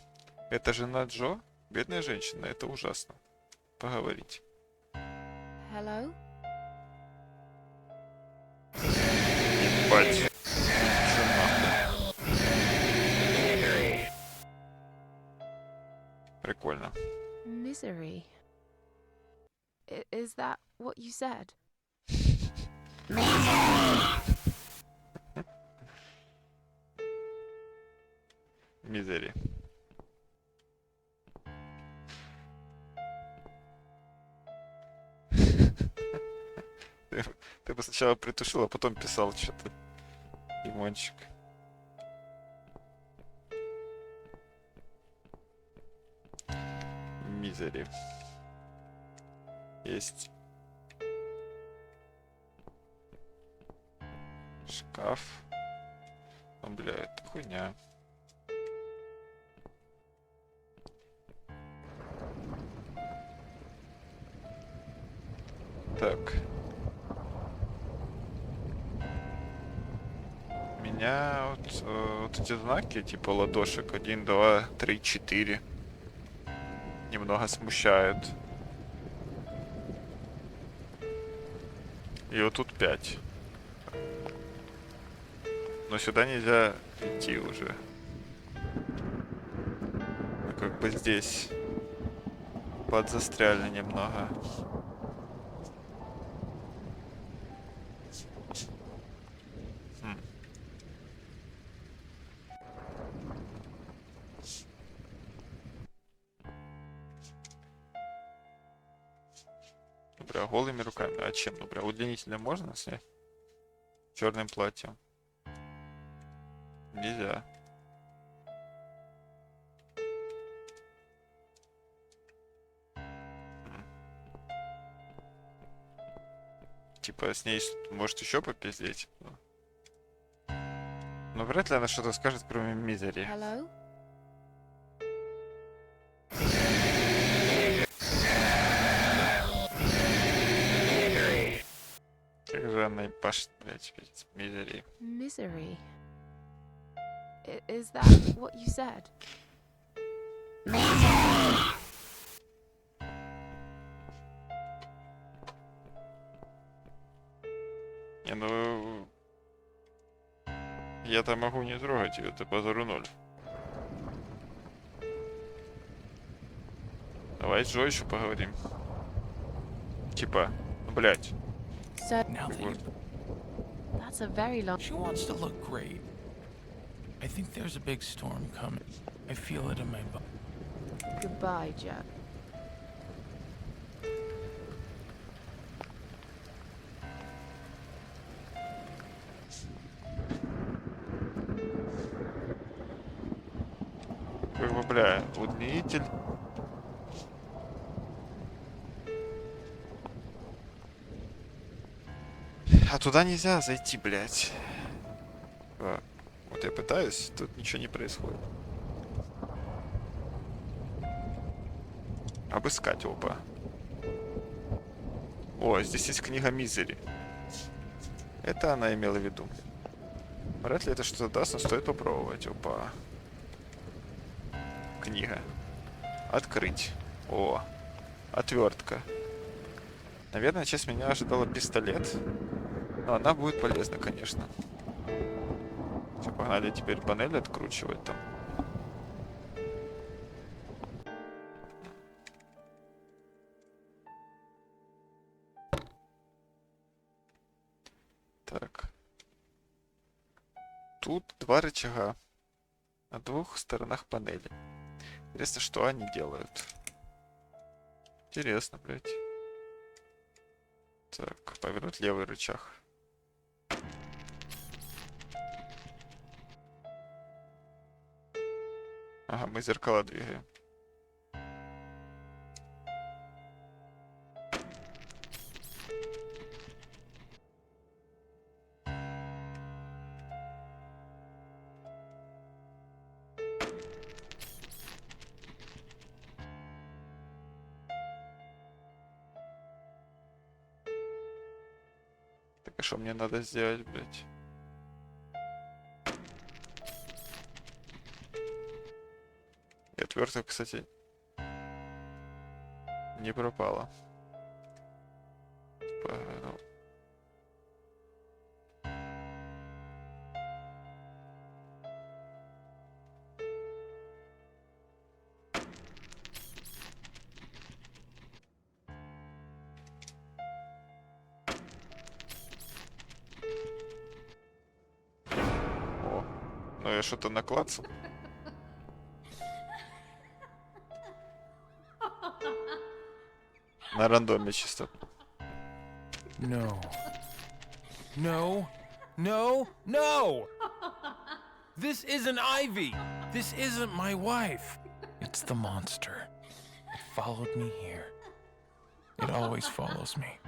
Это жена Джо? Бедная женщина. Это ужасно. Поговорить. Hello? Ебать. Прикольно. Misery. Is that what you said? Мизери. Ты бы сначала притушил, а потом писал что-то. Лимончик. Мизери. Есть. Шкаф. О, бля, это хуйня. Так. Меня вот эти знаки, типа ладошек 1, 2, 3, 4 немного смущают. И вот тут 5. Но сюда нельзя идти уже. Мы как бы здесь подзастряли немного. Хм. Бля, голыми руками. А чем? Ну, бля, удлинителем можно снять? Черным платьем. Нельзя. Типа с ней может еще попиздеть. Но вряд ли она что-то скажет, кроме мизери. Hello? Как же она и пашет, блядь, мизери. Misery. Is that what you said? Не, ну... Я-то могу не трогать ее, ты позору 0. Давай с Джо еще поговорим. Типа, ну, блядь. So, Now that you, that's a very long... she wants to look great. I think there's a big storm coming. I feel it in my butt. Goodbye, Jack. Как бы, бля, удлинитель. А туда нельзя зайти, блядь. Вот я пытаюсь, тут ничего не происходит. Обыскать оба. О, здесь есть книга Мизери. Это она имела в виду. Вряд ли это что-то даст, но стоит попробовать. Опа. Книга. Открыть. О, отвертка. Наверное, часть меня ожидала пистолет. Но она будет полезна, конечно. Все, погнали теперь панель откручивать там. Так. Тут 2 рычага на 2 сторонах панели. Интересно, что они делают. Интересно, блядь. Так, повернуть левый рычаг. Ага, мы зеркала двигаем. Так, а что мне надо сделать, блядь? И отвертка, кстати, не пропала. Типа, ну... О, ну я что-то наклацал. На рандоме чисто. No. No. No. No! This isn't Ivy! This isn't my wife! It's the monster. It followed me here. It always follows me.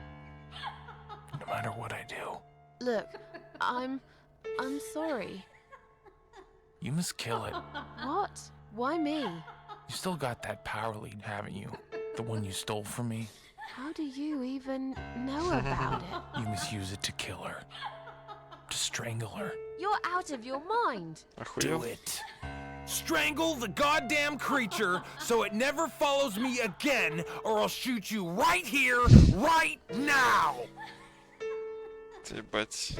No matter what I do. Look, I'm sorry. You must kill it. What? Why me? You still got that power lead, haven't you? The one you stole from me? How do you even know about it? You must use it to kill her. To strangle her. You're out of your mind. Охуел. Do it. Strangle the goddamn creature so it never follows me again, or I'll shoot you right here, right now! Ебать.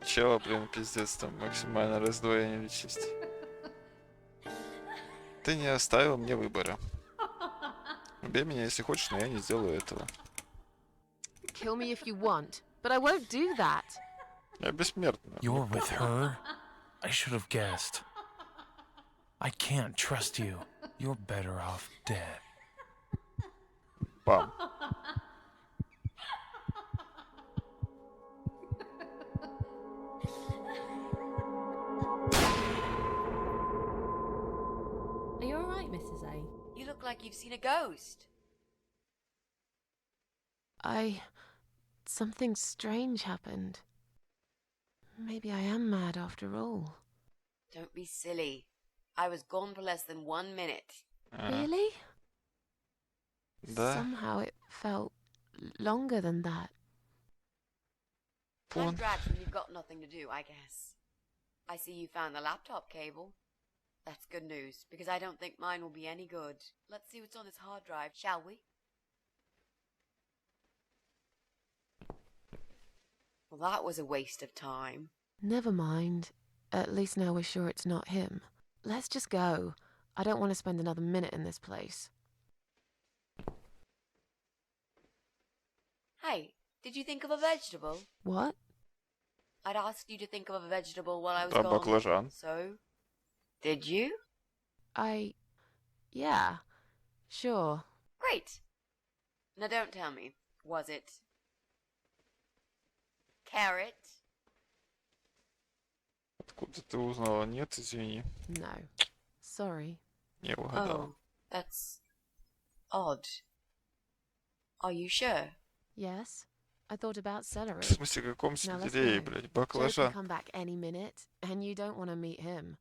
Чела, блин, пиздец, там максимально раздвоение личности. Ты не оставил мне выбора. Убей меня, если хочешь, но я не сделаю этого. Kill me if you want, but I won't do that. Я бессмертна. You're with her? I should have guessed. I can't trust you. You're better off dead. Бам. Are you alright, Mrs. A? You look like you've seen a ghost. Something strange happened. Maybe I am mad after all. Don't be silly. I was gone for less than 1 minute. Really? Да. Somehow it felt longer than that. Фон. Congrats when you've got nothing to do, I guess. I see you found the laptop cable. That's good news, because I don't think mine will be any good. Let's see what's on this hard drive, shall we? Well, that was a waste of time. Never mind. At least now we're sure it's not him. Let's just go. I don't want to spend another minute in this place. Hey, did you think of a vegetable? What? I'd asked you to think of a vegetable while I was Да, gone. баклажан. So, did you? Yeah. Sure. Great. Now don't tell me. Was it carrot? Откуда ты узнала? Нет, извини. No. Sorry. Не угадал. Oh, that's odd. Are you sure? Yes. I thought about celery. В смысле, каком Now let's сельдерее, go. блядь? Joe can Баклажан. come back any minute, and you don't want to meet him.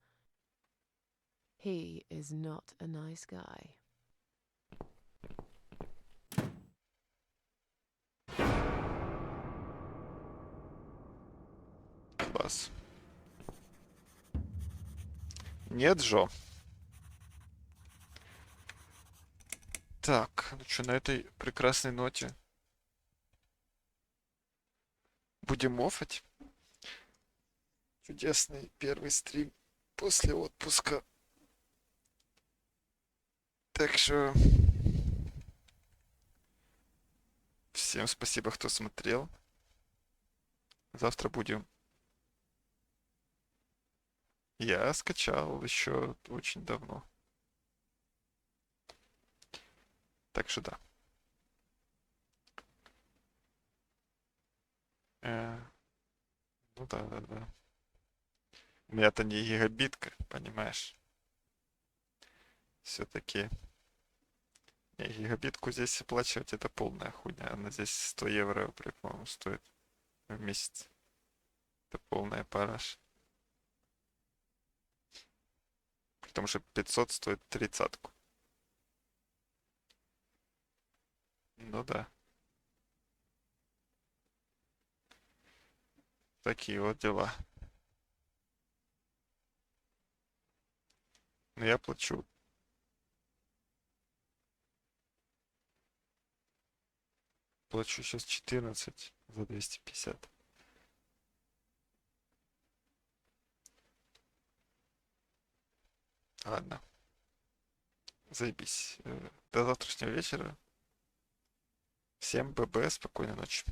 He is not a nice guy. Класс. Нет, Джо. Так, ну что, на этой прекрасной ноте будем оффать. Чудесный первый стрим после отпуска. Так что всем спасибо, кто смотрел. Завтра будем. Я скачал еще очень давно. Так что да. Ну да. У меня-то не гигабитка, понимаешь? Все-таки гигабитку здесь оплачивать это полная хуйня. Она здесь 100 евро, по-моему, стоит в месяц. Это полная параш. Потому что 500 стоит 30-ку. Ну да. Такие вот дела. Но я плачу. Плачу сейчас 14 за 250. Ладно. Заебись. До завтрашнего вечера. Всем ББ, спокойной ночи.